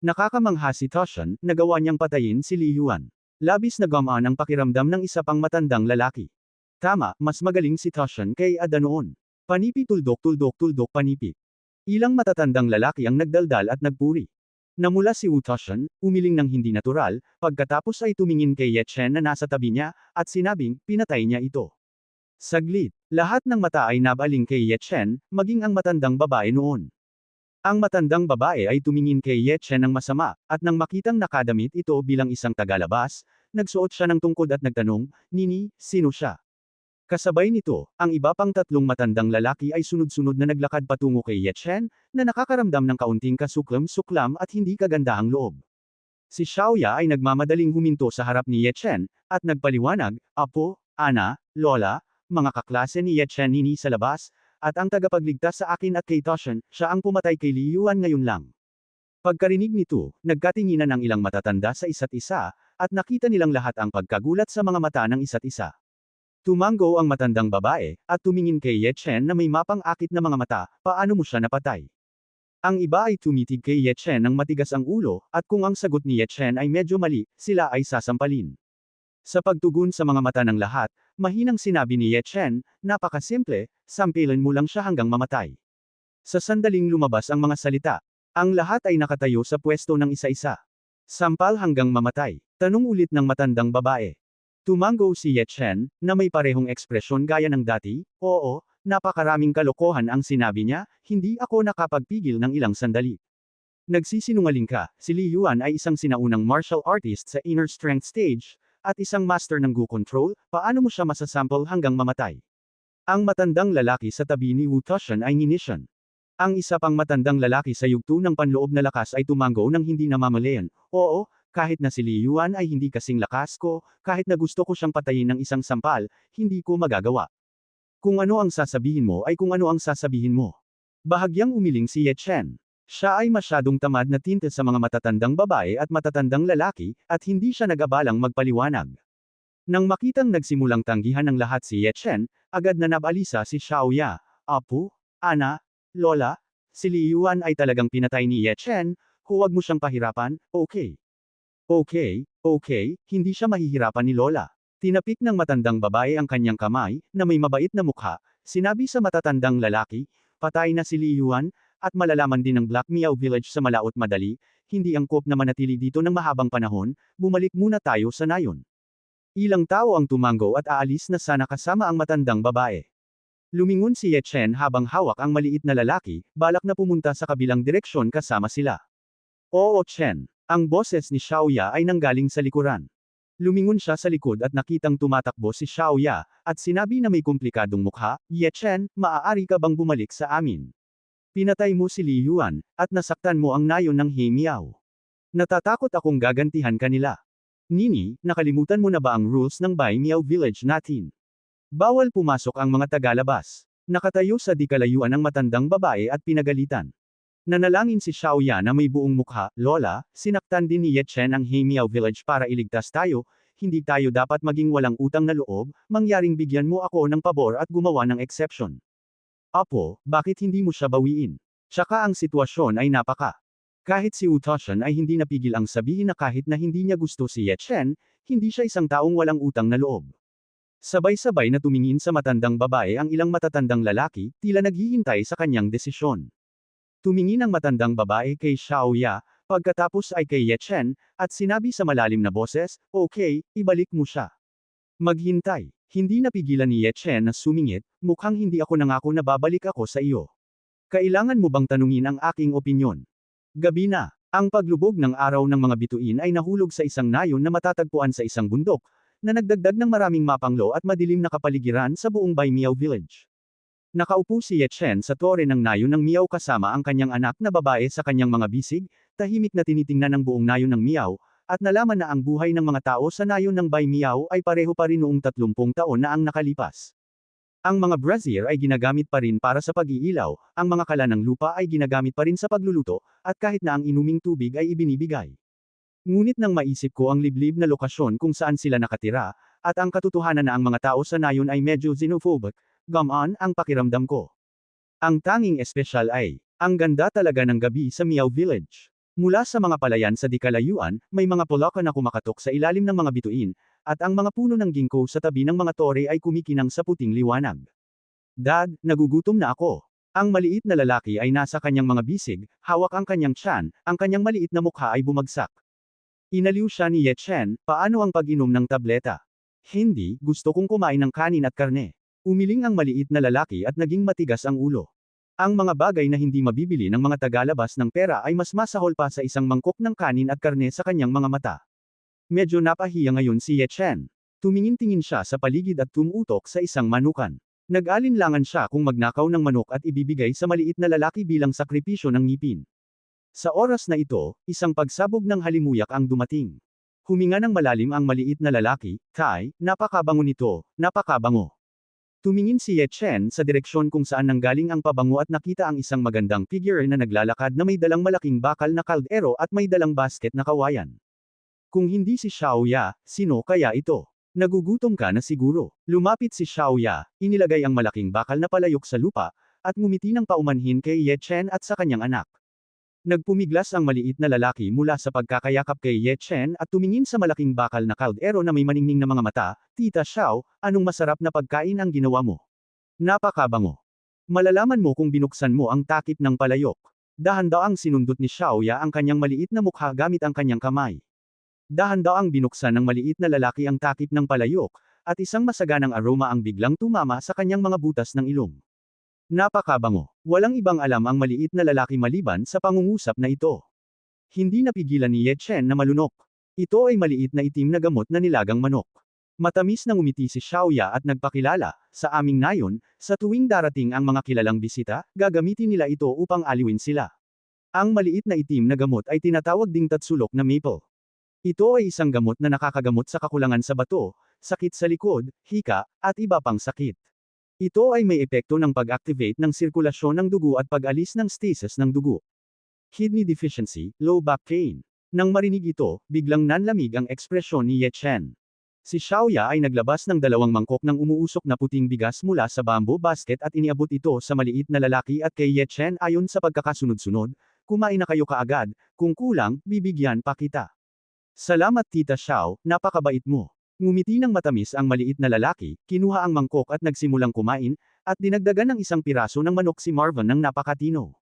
Nakakamangha si Toshan, nagawa niyang patayin si Li Yuan. Labis na gumaan ang pakiramdam ng isa pang matandang lalaki. Tama, mas magaling si Toshan kay Ada noon. Panipi tuldok tuldok tuldok panipi. Ilang matatandang lalaki ang nagdaldal at nagpuri. Namula si Wu Toshan, umiling ng hindi natural, pagkatapos ay tumingin kay Ye Chen na nasa tabi niya, at sinabing, "Pinatay niya ito." Saglit, lahat ng mata ay nabaling kay Ye Chen, maging ang matandang babae noon. Ang matandang babae ay tumingin kay Ye Chen ng masama, at nang makitang nakadamit ito bilang isang tagalabas, nagsuot siya ng tungkod at nagtanong, "Nini, sino siya?" Kasabay nito, ang iba pang 3 matandang lalaki ay sunod-sunod na naglakad patungo kay Ye Chen, na nakakaramdam ng kaunting kasuklam-suklam at hindi kagandahang loob. Si Xiaoya ay nagmamadaling huminto sa harap ni Ye Chen, at nagpaliwanag, Apo, Ana, Lola, mga kaklase ni Ye Chen nini sa labas, at ang tagapagligtas sa akin at kay Toshan, siya ang pumatay kay Li Yuan ngayon lang. Pagkarinig nito, nagkatinginan ang ilang matatanda sa isa't isa, at nakita nilang lahat ang pagkagulat sa mga mata ng isa't isa. Tumango ang matandang babae, at tumingin kay Ye Chen na may mapang akit na mga mata, paano mo siya napatay? Ang iba ay tumitig kay Ye Chen ng matigas ang ulo, at kung ang sagot ni Ye Chen ay medyo mali, sila ay sasampalin. Sa pagtugon sa mga mata ng lahat, mahinang sinabi ni Ye Chen, napakasimple, sampilin mo lang siya hanggang mamatay. Sa sandaling lumabas ang mga salita. Ang lahat ay nakatayo sa pwesto ng isa-isa. Sampal hanggang mamatay. Tanong ulit ng matandang babae. Tumango si Ye Chen, na may parehong ekspresyon gaya ng dati, oo, napakaraming kalokohan ang sinabi niya, hindi ako nakapagpigil ng ilang sandali. Nagsisinungaling ka, si Li Yuan ay isang sinaunang martial artist sa inner strength stage, at isang master ng Gu control, paano mo siya masasample hanggang mamatay? Ang matandang lalaki sa tabi ni Wu Toshan ay nginisyon. Ang isa pang matandang lalaki sa yugto ng panloob na lakas ay tumango ng hindi namamalayan, oo, kahit na si Li Yuan ay hindi kasing lakas ko, kahit na gusto ko siyang patayin ng isang sampal, hindi ko magagawa. Kung ano ang sasabihin mo ay kung ano ang sasabihin mo. Bahagyang umiling si Ye Chen. Siya ay masyadong tamad na tinte sa mga matatandang babae at matatandang lalaki, at hindi siya nag-abalang magpaliwanag. Nang makitang nagsimulang tanggihan ng lahat si Ye Chen, agad na nabalisa si Xiaoya, Apo, Ana, Lola, si Li Yuan ay talagang pinatay ni Ye Chen, huwag mo siyang pahirapan, okay. Okay, hindi siya mahihirapan ni Lola. Tinapik ng matandang babae ang kanyang kamay, na may mabait na mukha, sinabi sa matatandang lalaki, patay na si Li Yuan, at malalaman din ng Black Miao Village sa malaot madali, hindi angkop na manatili dito ng mahabang panahon, bumalik muna tayo sa nayon. Ilang tao ang tumango at aalis na sana kasama ang matandang babae. Lumingon si Ye Chen habang hawak ang maliit na lalaki, balak na pumunta sa kabilang direksyon kasama sila. Oo Chen, ang boses ni Xiaoya ay nanggaling sa likuran. Lumingon siya sa likod at nakitang tumatakbo si Xiaoya, at sinabi na may komplikadong mukha, Ye Chen, maaari ka bang bumalik sa amin? Pinatay mo si Li Yuan, at nasaktan mo ang nayon ng He Miao. Natatakot akong gagantihan kanila. Nini, nakalimutan mo na ba ang rules ng Bai Miao Village natin? Bawal pumasok ang mga tagalabas. Nakatayo sa di kalayuan ang matandang babae at pinagalitan. Nanalangin si Xiaoya na may buong mukha, Lola, sinaktan din ni Ye Chen ang He Miao Village para iligtas tayo, hindi tayo dapat maging walang utang na loob, mangyaring bigyan mo ako ng pabor at gumawa ng exception. Apo, bakit hindi mo siya bawiin? Tsaka ang sitwasyon ay napaka. Kahit si Wu Toshan ay hindi napigil ang sabihin na kahit na hindi niya gusto si Ye Chen, hindi siya isang taong walang utang na loob. Sabay-sabay na tumingin sa matandang babae ang ilang matatandang lalaki, tila naghihintay sa kanyang desisyon. Tumingin ang matandang babae kay Xiaoya, pagkatapos ay kay Ye Chen, at sinabi sa malalim na boses, okay, ibalik mo siya. Maghintay. Hindi napigilan ni Ye Chen na sumingit, mukhang hindi ako nangako na babalik ako sa iyo. Kailangan mo bang tanungin ang aking opinyon? Gabi na. Ang paglubog ng araw ng mga bituin ay nahulog sa isang nayon na matatagpuan sa isang bundok, na nagdagdag ng maraming mapanglo at madilim na kapaligiran sa buong Bai Miao Village. Nakaupo si Ye Chen sa tore ng nayon ng Miao kasama ang kanyang anak na babae sa kanyang mga bisig, tahimik na tinitingnan ng buong nayon ng Miao, at nalaman na ang buhay ng mga tao sa nayon ng Bai Miao ay pareho pa rin noong 30 taon na ang nakalipas. Ang mga brazier ay ginagamit pa rin para sa pag-iilaw, ang mga kala ng lupa ay ginagamit pa rin sa pagluluto, at kahit na ang inuming tubig ay ibinibigay. Ngunit nang maisip ko ang liblib na lokasyon kung saan sila nakatira, at ang katotohanan na ang mga tao sa nayon ay medyo xenophobic, gamaan ang pakiramdam ko. Ang tanging espesyal ay, ang ganda talaga ng gabi sa Miao Village. Mula sa mga palayan sa di kalayuan, may mga pulaka na kumakatok sa ilalim ng mga bituin, at ang mga puno ng ginkgo sa tabi ng mga tore ay kumikinang sa puting liwanag. Dad, nagugutom na ako. Ang maliit na lalaki ay nasa kanyang mga bisig, hawak ang kanyang tiyan, ang kanyang maliit na mukha ay bumagsak. Inaliw siya ni Ye Chen, paano ang pag-inom ng tableta? Hindi, gusto kong kumain ng kanin at karne. Umiling ang maliit na lalaki at naging matigas ang ulo. Ang mga bagay na hindi mabibili ng mga tagalabas ng pera ay mas masahol pa sa isang mangkok ng kanin at karne sa kanyang mga mata. Medyo napahiya ngayon si Ye Chen. Tumingin-tingin siya sa paligid at tumutok sa isang manukan. Nag-alinlangan siya kung magnakaw ng manok at ibibigay sa maliit na lalaki bilang sakripisyo ng ngipin. Sa oras na ito, isang pagsabog ng halimuyak ang dumating. Huminga ng malalim ang maliit na lalaki, Kai, napakabango nito, napakabango. Tumingin si Ye Chen sa direksyon kung saan nanggaling ang pabango at nakita ang isang magandang figure na naglalakad na may dalang malaking bakal na kaldero at may dalang basket na kawayan. Kung hindi si Xiaoya, sino kaya ito? Nagugutom ka na siguro. Lumapit si Xiaoya, inilagay ang malaking bakal na palayok sa lupa, at ngumiti ng paumanhin kay Ye Chen at sa kanyang anak. Nagpumiglas ang maliit na lalaki mula sa pagkakayakap kay Ye Chen at tumingin sa malaking bakal na kaldero na may maningning na mga mata. Tita Xiao, anong masarap na pagkain ang ginawa mo? Napakabango. Malalaman mo kung binuksan mo ang takip ng palayok. Dahan-daang sinundot ni Xiaoya ang kanyang maliit na mukha gamit ang kanyang kamay. Dahan-daang binuksan ng maliit na lalaki ang takip ng palayok, at isang masaganang aroma ang biglang tumama sa kanyang mga butas ng ilong. Napakabango. Walang ibang alam ang maliit na lalaki maliban sa pangungusap na ito. Hindi napigilan ni Ye Chen na malunok. Ito ay maliit na itim na gamot na nilagang manok. Matamis na ngumiti si Xiaoya at nagpakilala, sa aming nayon, sa tuwing darating ang mga kilalang bisita, gagamitin nila ito upang aliwin sila. Ang maliit na itim na gamot ay tinatawag ding tatsulok na maple. Ito ay isang gamot na nakakagamot sa kakulangan sa bato, sakit sa likod, hika, at iba pang sakit. Ito ay may epekto ng pag-activate ng sirkulasyon ng dugo at pag-alis ng stasis ng dugo. Kidney deficiency, low back pain. Nang marinig ito, biglang nanlamig ang ekspresyon ni Ye Chen. Si Xiaoya ay naglabas ng 2 mangkok ng umuusok na puting bigas mula sa bamboo basket at iniabot ito sa maliit na lalaki at kay Ye Chen ayon sa pagkakasunod-sunod, kumain na kayo kaagad, kung kulang, bibigyan pa kita. Salamat Tita Xiao, napakabait mo. Ngumiti ng matamis ang maliit na lalaki, kinuha ang mangkok at nagsimulang kumain, at dinagdagan ng isang piraso ng manok si Marvin ng napakatino.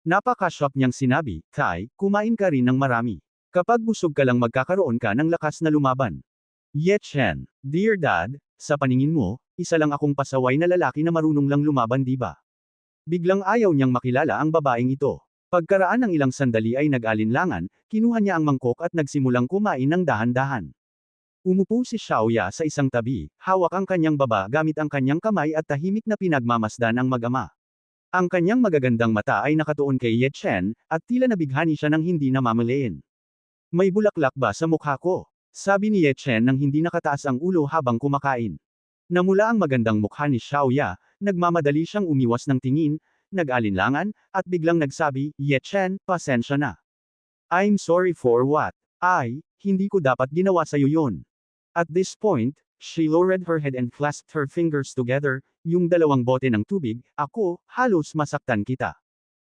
Napaka-shock niyang sinabi, Kai, kumain ka rin ng marami. Kapag busog ka lang magkakaroon ka ng lakas na lumaban. Ye Chen, Dear Dad, sa paningin mo, isa lang akong pasaway na lalaki na marunong lang lumaban diba? Biglang ayaw niyang makilala ang babaeng ito. Pagkaraan ng ilang sandali ay nag-alinlangan, kinuha niya ang mangkok at nagsimulang kumain ng dahan-dahan. Umupo si Xiaoya sa isang tabi, hawak ang kanyang baba gamit ang kanyang kamay at tahimik na pinagmamasdan ang mag-ama. Ang kanyang magagandang mata ay nakatuon kay Ye Chen, at tila nabighani siya ng hindi namamalayan. May bulaklak ba sa mukha ko? Sabi ni Ye Chen nang hindi nakataas ang ulo habang kumakain. Namula ang magandang mukha ni Xiaoya, nagmamadali siyang umiwas ng tingin, nag-alinlangan, at biglang nagsabi, Ye Chen, pasensya na. I'm sorry for what? Hindi ko dapat ginawa sa'yo yon. At this point, she lowered her head and clasped her fingers together, yung 2 bote ng tubig, ako, halos masaktan kita.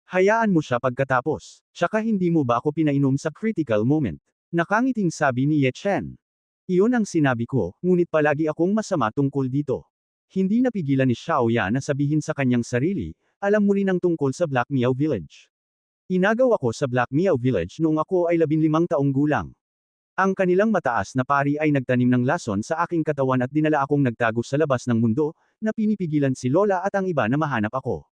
Hayaan mo siya pagkatapos. Tsaka hindi mo ba ako pinainom sa critical moment? Nakangiting sabi ni Ye Chen. Iyon ang sinabi ko, ngunit palagi akong masama tungkol dito. Hindi napigilan ni Xiaoya na sabihin sa kanyang sarili, alam mo rin ang tungkol sa Black Miao Village. Inagaw ako sa Black Miao Village noong ako ay 15 taong gulang. Ang kanilang mataas na pari ay nagtanim ng lason sa aking katawan at dinala akong nagtago sa labas ng mundo, na pinipigilan si Lola at ang iba na mahanap ako.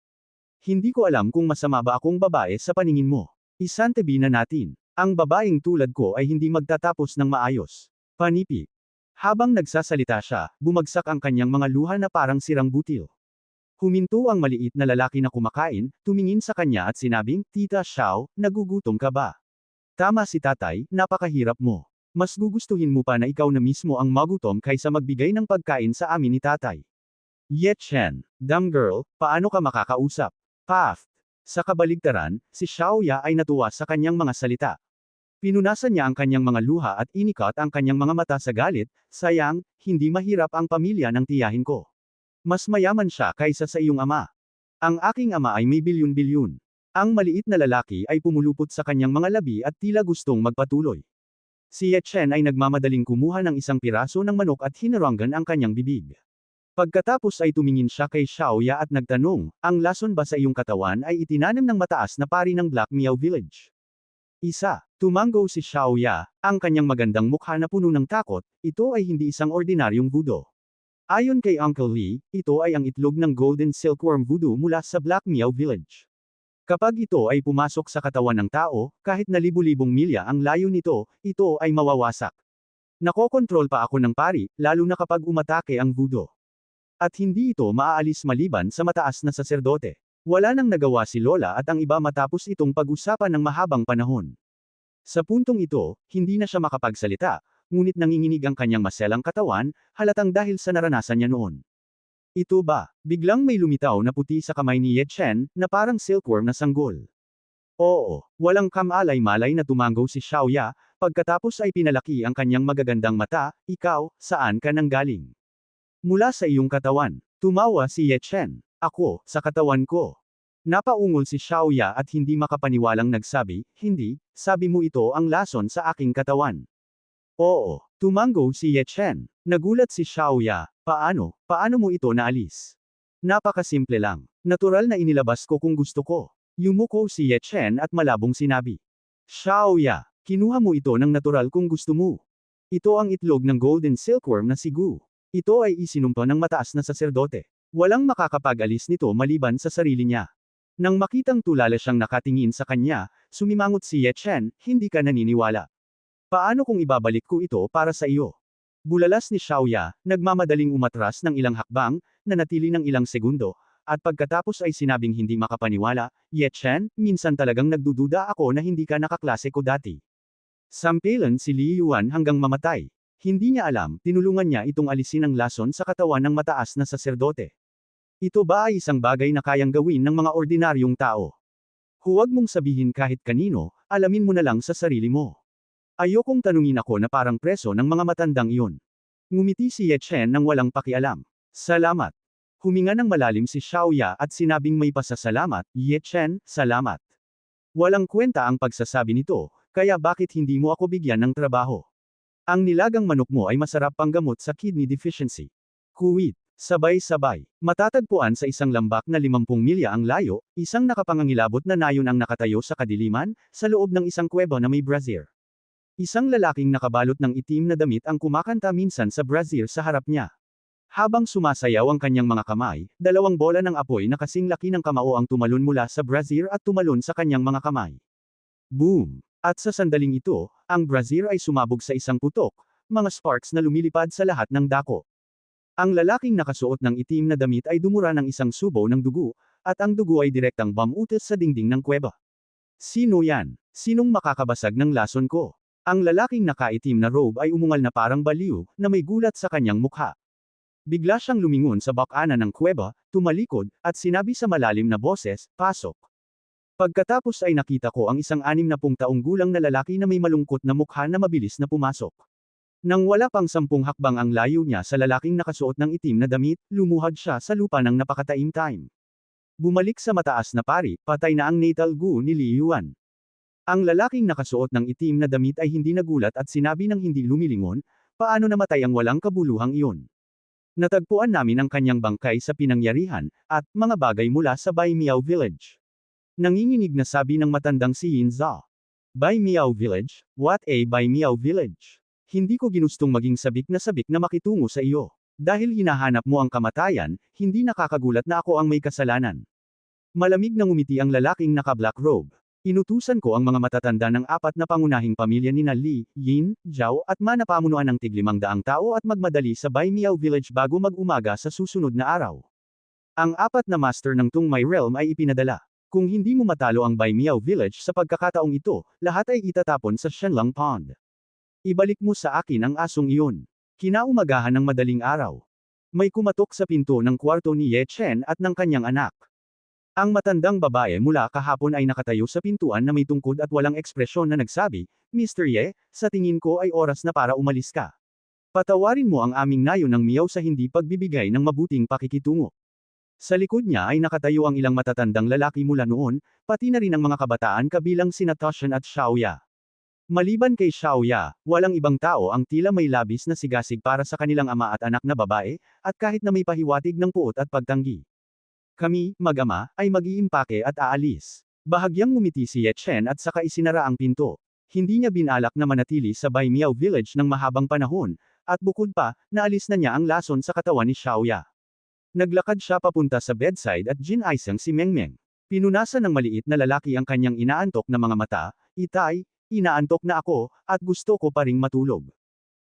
Hindi ko alam kung masama ba akong babae sa paningin mo. Isantabi na natin. Ang babaeng tulad ko ay hindi magtatapos ng maayos. Panipi. Habang nagsasalita siya, bumagsak ang kanyang mga luha na parang sirang butil. Huminto ang maliit na lalaki na kumakain, tumingin sa kanya at sinabing, Tita Xiao, nagugutom ka ba? Tama si tatay, napakahirap mo. Mas gugustuhin mo pa na ikaw na mismo ang magutom kaysa magbigay ng pagkain sa amin ni tatay. Ye Chen, dumb girl, paano ka makakausap? Paft. Sa kabaligtaran, si Xiaoya ay natuwa sa kanyang mga salita. Pinunasan niya ang kanyang mga luha at inikat ang kanyang mga mata sa galit, sayang, hindi mahirap ang pamilya ng tiyahin ko. Mas mayaman siya kaysa sa iyong ama. Ang aking ama ay may bilyon-bilyon. Ang maliit na lalaki ay pumulupot sa kanyang mga labi at tila gustong magpatuloy. Si Ye Chen ay nagmamadaling kumuha ng isang piraso ng manok at hinaranggan ang kanyang bibig. Pagkatapos ay tumingin siya kay Xiaoya at nagtanong, ang lason ba sa iyong katawan ay itinanim ng mataas na pari ng Black Miao Village? Isa. Tumango si Xiaoya, ang kanyang magandang mukha na puno ng takot, ito ay hindi isang ordinaryong voodoo. Ayon kay Uncle Lee, ito ay ang itlog ng Golden Silkworm Voodoo mula sa Black Miao Village. Kapag ito ay pumasok sa katawan ng tao, kahit na libu-libong milya ang layo nito, ito ay mawawasak. Nakokontrol pa ako ng pari, lalo na kapag umatake ang voodoo. At hindi ito maaalis maliban sa mataas na saserdote. Wala nang nagawa si Lola at ang iba matapos itong pag-usapan ng mahabang panahon. Sa puntong ito, hindi na siya makapagsalita, ngunit nanginginig ang kanyang maselang katawan, halatang dahil sa naranasan niya noon. Ito ba? Biglang may lumitaw na puti sa kamay ni Ye Chen, na parang silkworm na sanggol. Oo, walang kamalay-malay na tumango si Xiaoya, pagkatapos ay pinalaki ang kanyang magagandang mata. Ikaw, saan ka nanggaling? Mula sa iyong katawan. Tumawa si Ye Chen. Ako, sa katawan ko. Napaungol si Xiaoya at hindi makapaniwalang nagsabi, hindi, sabi mo ito ang lason sa aking katawan. Oo, tumango si Ye Chen. Nagulat si Xiaoya, paano mo ito naalis? Napakasimple lang. Natural na inilabas ko kung gusto ko. Yumuko si Ye Chen at malabong sinabi. Xiaoya, kinuha mo ito ng natural kung gusto mo. Ito ang itlog ng golden silkworm na si Gu. Ito ay isinumpa ng mataas na saserdote. Walang makakapag-alis nito maliban sa sarili niya. Nang makitang tulala siyang nakatingin sa kanya, sumimangot si Ye Chen, hindi ka naniniwala. Paano kung ibabalik ko ito para sa iyo? Bulalas ni Xiaoya, nagmamadaling umatras ng ilang hakbang, nanatili ng ilang segundo, at pagkatapos ay sinabing hindi makapaniwala, Ye Chen, minsan talagang nagdududa ako na hindi ka nakaklase ko dati. Sampilan si Li Yuan hanggang mamatay. Hindi niya alam, tinulungan niya itong alisin ang lason sa katawan ng mataas na saserdote. Ito ba ay isang bagay na kayang gawin ng mga ordinaryong tao? Huwag mong sabihin kahit kanino, alamin mo na lang sa sarili mo. Ayokong tanungin ako na parang preso ng mga matandang iyon. Ngumiti si Ye Chen nang walang pakialam. Salamat. Huminga ng malalim si Xiaoya at sinabing may pasasalamat, Ye Chen, salamat. Walang kwenta ang pagsasabi nito, kaya bakit hindi mo ako bigyan ng trabaho? Ang nilagang manok mo ay masarap panggamot sa kidney deficiency. Kuwit. Sabay-sabay. Matatagpuan sa isang lambak na 50 milya ang layo, isang nakapangangilabot na nayon ang nakatayo sa kadiliman, sa loob ng isang kuweba na may brazier. Isang lalaking nakabalot ng itim na damit ang kumakanta minsan sa brazier sa harap niya. Habang sumasayaw ang kanyang mga kamay, 2 bola ng apoy na kasing laki ng kamao ang tumalon mula sa brazier at tumalon sa kanyang mga kamay. Boom! At sa sandaling ito, ang brazier ay sumabog sa isang putok, mga sparks na lumilipad sa lahat ng dako. Ang lalaking nakasuot ng itim na damit ay dumura ng isang subo ng dugo, at ang dugo ay direktang bumutis sa dingding ng kuweba. Sino yan? Sinong makakabasag ng lason ko? Ang lalaking nakaitim na robe ay umungal na parang baliw, na may gulat sa kanyang mukha. Bigla siyang lumingon sa bakana ng kuweba, tumalikod, at sinabi sa malalim na boses, pasok. Pagkatapos ay nakita ko ang isang 60 taong gulang na lalaki na may malungkot na mukha na mabilis na pumasok. Nang wala pang 10 hakbang ang layo niya sa lalaking nakasuot ng itim na damit, lumuhad siya sa lupa ng napakataim-time. Bumalik sa mataas na pari, patay na ang natal gu ni Li Yuan. Ang lalaking nakasuot ng itim na damit ay hindi nagulat at sinabi ng hindi lumilingon, paano namatay ang walang kabuluhang iyon? Natagpuan namin ang kanyang bangkay sa pinangyarihan, at mga bagay mula sa Bai Miao Village. Nanginginig na sabi ng matandang si Yin Zha. Bai Miao Village? What a Bai Miao Village? Hindi ko ginustong maging sabik na makitungo sa iyo. Dahil hinahanap mo ang kamatayan, hindi nakakagulat na ako ang may kasalanan. Malamig na ngumiti ang lalaking naka-black robe. Inutusan ko ang mga matatanda ng 4 na pangunahing pamilya nina Li, Yin, Zhao at Ma na pamunuan ng tig-500 tao at magmadali sa Bai Miao Village bago mag-umaga sa susunod na araw. Ang 4 na master ng Tungmay Realm ay ipinadala. Kung hindi mo matalo ang Bai Miao Village sa pagkakataong ito, lahat ay itatapon sa Shenlang Pond. Ibalik mo sa akin ang asong iyon. Kinaumagahan ng madaling araw. May kumatok sa pinto ng kwarto ni Ye Chen at ng kanyang anak. Ang matandang babae mula kahapon ay nakatayo sa pintuan na may tungkod at walang ekspresyon na nagsabi, Mr. Ye, sa tingin ko ay oras na para umalis ka. Patawarin mo ang aming nayon ng miyaw sa hindi pagbibigay ng mabuting pakikitungo. Sa likod niya ay nakatayo ang ilang matatandang lalaki mula noon, pati na rin ang mga kabataan kabilang sina Toshan at Xiaoya. Maliban kay Xiaoya, walang ibang tao ang tila may labis na sigasig para sa kanilang ama at anak na babae, at kahit na may pahiwatig ng puot at pagtanggi. Kami, mag-ama, ay mag-iimpake at aalis. Bahagyang ngumiti si Ye Chen at saka isinara ang pinto. Hindi niya binalak na manatili sa Bai Miao Village ng mahabang panahon, at bukod pa, naalis na niya ang lason sa katawan ni Xiaoya. Naglakad siya papunta sa bedside at ginaisang si Mengmeng. Pinunasan ng maliit na lalaki ang kanyang inaantok na mga mata, Itay, inaantok na ako, at gusto ko pa ring matulog.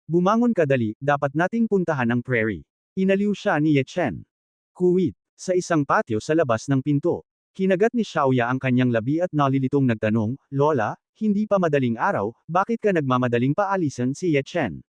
Bumangon ka dali, dapat nating puntahan ang prairie. Inaliw siya ni Ye Chen. Kuwit. Sa isang patio sa labas ng pinto. Kinagat ni Xiaoya ang kanyang labi at nalilitong nagtanong, Lola, hindi pa madaling araw, bakit ka nagmamadaling paalisan si Ye Chen?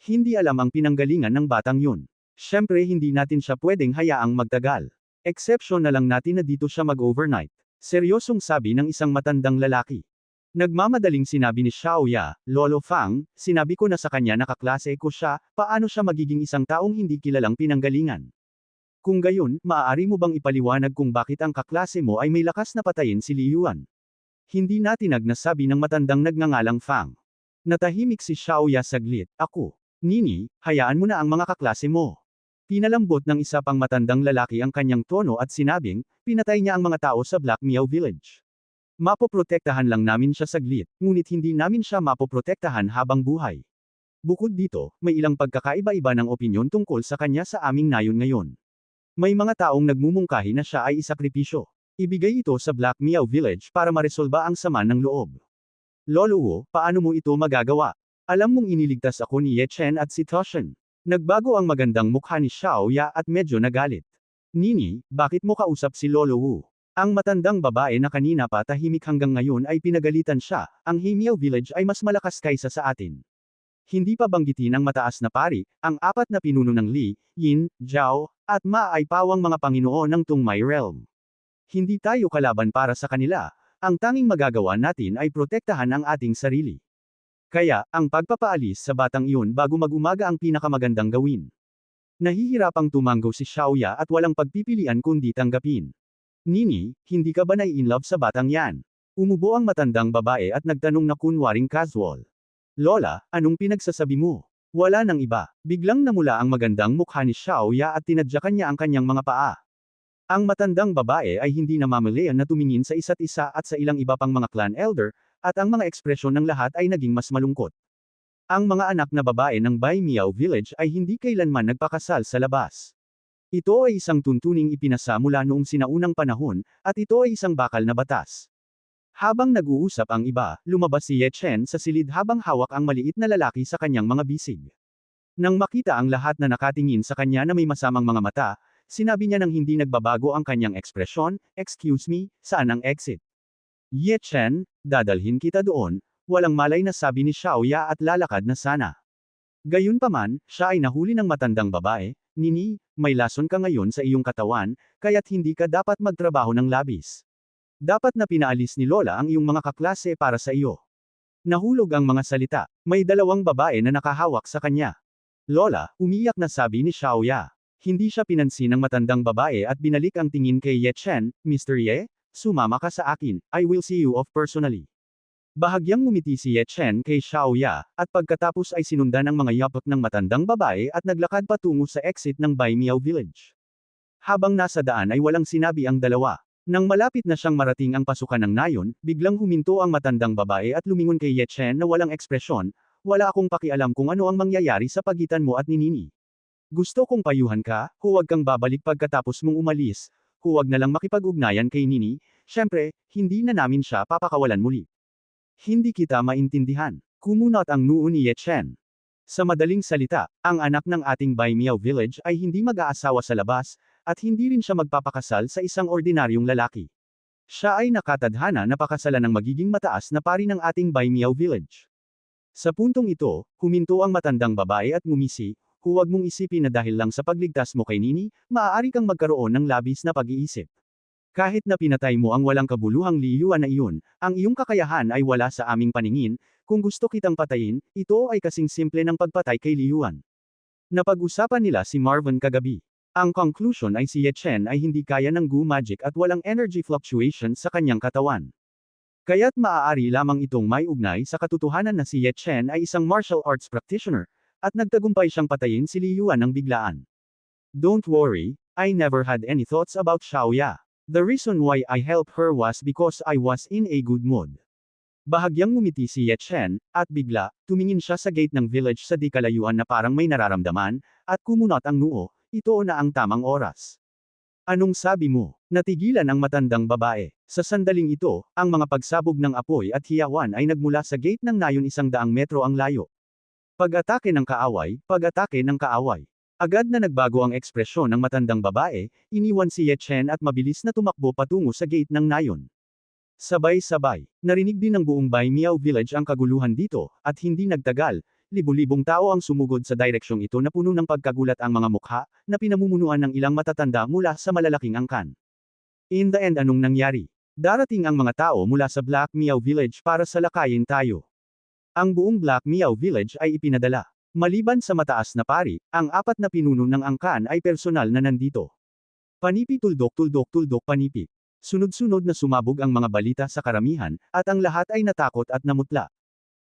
Hindi alam ang pinanggalingan ng batang yun. Siyempre hindi natin siya pwedeng hayaang magtagal. Exception na lang natin na dito siya mag-overnight. Seryosong sabi ng isang matandang lalaki. Nagmamadaling sinabi ni Xiaoya, Lolo Fang, sinabi ko na sa kanya na kaklase ko siya, paano siya magiging isang taong hindi kilalang pinanggalingan? Kung gayon, maaari mo bang ipaliwanag kung bakit ang kaklase mo ay may lakas na patayin si Li Yuan? Hindi natinag na sabi ng matandang nagngangalang Fang. Natahimik si Xiaoya saglit, ako. Nini, hayaan mo na ang mga kaklase mo. Pinalambot ng isa pang matandang lalaki ang kanyang tono at sinabing, pinatay niya ang mga tao sa Black Miao Village. Mapoprotektahan lang namin siya saglit, ngunit hindi namin siya mapoprotektahan habang buhay. Bukod dito, may ilang pagkakaiba-iba ng opinyon tungkol sa kanya sa aming nayon ngayon. May mga taong nagmumungkahi na siya ay isakripisyo. Ibigay ito sa Black Miao Village para maresolba ang sama ng loob. Lolo Wu, paano mo ito magagawa? Alam mong iniligtas ako ni Ye Chen at si Toshen. Nagbago ang magandang mukha ni Xiaoya at medyo nagalit. Nini, bakit mo kausap si Lolo Wu? Ang matandang babae na kanina pa tahimik hanggang ngayon ay pinagalitan siya, ang Hemiao Village ay mas malakas kaysa sa atin. Hindi pa banggitin ang mataas na pari, ang apat na pinuno ng Li, Yin, Zhao, at Ma ay pawang mga panginoon ng Tungmay Realm. Hindi tayo kalaban para sa kanila, ang tanging magagawa natin ay protektahan ang ating sarili. Kaya, ang pagpapaalis sa batang iyon bago mag-umaga ang pinakamagandang gawin. Nahihirapang tumanggo si Xiaoya at walang pagpipilian kundi tanggapin. Nini, hindi ka ba nai-inlove sa batang yan? Umubo ang matandang babae at nagtanong na kunwaring casual. Lola, anong pinagsasabi mo? Wala nang iba. Biglang namula ang magandang mukha ni Xiaoya at tinadyakan niya ang kanyang mga paa. Ang matandang babae ay hindi namamalayan na tumingin sa isa't isa at sa ilang iba pang mga clan elder, at ang mga ekspresyon ng lahat ay naging mas malungkot. Ang mga anak na babae ng Bai Miao Village ay hindi kailanman nagpakasal sa labas. Ito ay isang tuntuning ipinasa mula noong sinaunang panahon, at ito ay isang bakal na batas. Habang nag-uusap ang iba, lumabas si Ye Chen sa silid habang hawak ang maliit na lalaki sa kanyang mga bisig. Nang makita ang lahat na nakatingin sa kanya na may masamang mga mata, sinabi niya nang hindi nagbabago ang kanyang ekspresyon, excuse me, saan ang exit? Ye Chen, dadalhin kita doon, walang malay na sabi ni Xiaoya at lalakad na sana. Gayunpaman, siya ay nahuli ng matandang babae, Nini, may lason ka ngayon sa iyong katawan, kaya't hindi ka dapat magtrabaho ng labis. Dapat na pinaalis ni Lola ang iyong mga kaklase para sa iyo. Nahulog ang mga salita, may dalawang babae na nakahawak sa kanya. Lola, umiyak na sabi ni Xiaoya. Hindi siya pinansin ng matandang babae at binalik ang tingin kay Ye Chen, Mr. Ye, sumama ka sa akin, I will see you off personally. Bahagyang ngumiti si Ye Chen kay Xiaoya, at pagkatapos ay sinundan ang mga yapot ng matandang babae at naglakad patungo sa exit ng Bai Miao Village. Habang nasa daan ay walang sinabi ang dalawa. Nang malapit na siyang marating ang pasukan ng nayon, biglang huminto ang matandang babae at lumingon kay Ye Chen na walang ekspresyon, wala akong pakialam kung ano ang mangyayari sa pagitan mo at ni Nini. Gusto kong payuhan ka, huwag kang babalik pagkatapos mong umalis, huwag na lang makipag-ugnayan kay Nini, syempre, hindi na namin siya papakawalan muli. Hindi kita maintindihan. Kumunot ang noo ni Ye Chen. Sa madaling salita, ang anak ng ating Bai Miao Village ay hindi mag-aasawa sa labas, at hindi rin siya magpapakasal sa isang ordinaryong lalaki. Siya ay nakatadhana na pakasalan ng magiging mataas na pari ng ating Bai Miao Village. Sa puntong ito, huminto ang matandang babae at ngumisi, huwag mong isipin na dahil lang sa pagligtas mo kay Nini, maaari kang magkaroon ng labis na pag-iisip. Kahit na pinatay mo ang walang kabuluhang Li Yuan na iyon, ang iyong kakayahan ay wala sa aming paningin, kung gusto kitang patayin, ito ay kasing simple ng pagpatay kay Li Yuan. Napag-usapan nila si Marvin kagabi. Ang conclusion ay si Ye Chen ay hindi kaya ng goo magic at walang energy fluctuation sa kanyang katawan. Kaya't maaari lamang itong may ugnay sa katotohanan na si Ye Chen ay isang martial arts practitioner, at nagtagumpay siyang patayin si Li Yuan ng biglaan. Don't worry, I never had any thoughts about Xiaoya. The reason why I helped her was because I was in a good mood. Bahagyang ngumiti si Ye Chen, at bigla, tumingin siya sa gate ng village sa di kalayuan na parang may nararamdaman, at kumunot ang noo, ito na ang tamang oras. Anong sabi mo? Natigilan ang matandang babae. Sa sandaling ito, ang mga pagsabog ng apoy at hiyawan ay nagmula sa gate ng nayon 100 metro ang layo. Pag-atake ng kaaway, pag-atake ng kaaway. Agad na nagbago ang ekspresyon ng matandang babae, iniwan si Ye Chen at mabilis na tumakbo patungo sa gate ng nayon. Sabay-sabay, narinig din ng buong Bai Miao Village ang kaguluhan dito, at hindi nagtagal, libu-libong tao ang sumugod sa direksyong ito na puno ng pagkagulat ang mga mukha, na pinamumunuan ng ilang matatanda mula sa malalaking angkan. In the end, anong nangyari? Darating ang mga tao mula sa Black Miao Village para salakayin tayo. Ang buong Black Miao Village ay ipinadala. Maliban sa mataas na pari, ang apat na pinuno ng angkan ay personal na nandito. Panipi tuldok panipi. Sunod-sunod na sumabog ang mga balita sa karamihan, at ang lahat ay natakot at namutla.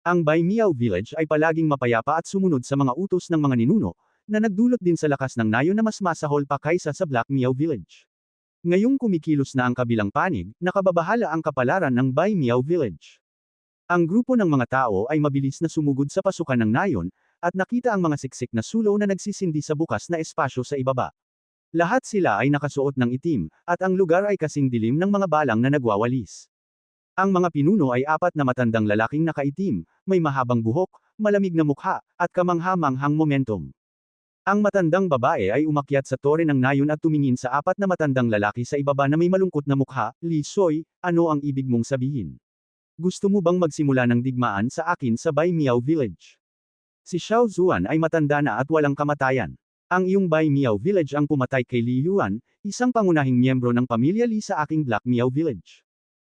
Ang Bai Miao Village ay palaging mapayapa at sumunod sa mga utos ng mga ninuno, na nagdulot din sa lakas ng nayon na mas masahol pa kaysa sa Black Miao Village. Ngayong kumikilos na ang kabilang panig, nakababahala ang kapalaran ng Bai Miao Village. Ang grupo ng mga tao ay mabilis na sumugod sa pasukan ng nayon, at nakita ang mga siksik na sulong na nagsisindi sa bukas na espasyo sa ibaba. Lahat sila ay nakasuot ng itim, at ang lugar ay kasing dilim ng mga balang na nagwawalis. Ang mga pinuno ay apat na matandang lalaking nakaitim, may mahabang buhok, malamig na mukha, at kamangha-manghang momentum. Ang matandang babae ay umakyat sa tore ng nayon at tumingin sa apat na matandang lalaki sa ibaba na may malungkot na mukha. Li Soy, ano ang ibig mong sabihin? Gusto mo bang magsimula ng digmaan sa akin sa Bai Miao Village? Si Xiao Zuan ay matanda na at walang kamatayan. Ang iyong Bai Miao Village ang pumatay kay Li Yuan, isang pangunahing miyembro ng pamilya Li sa aking Black Miao Village.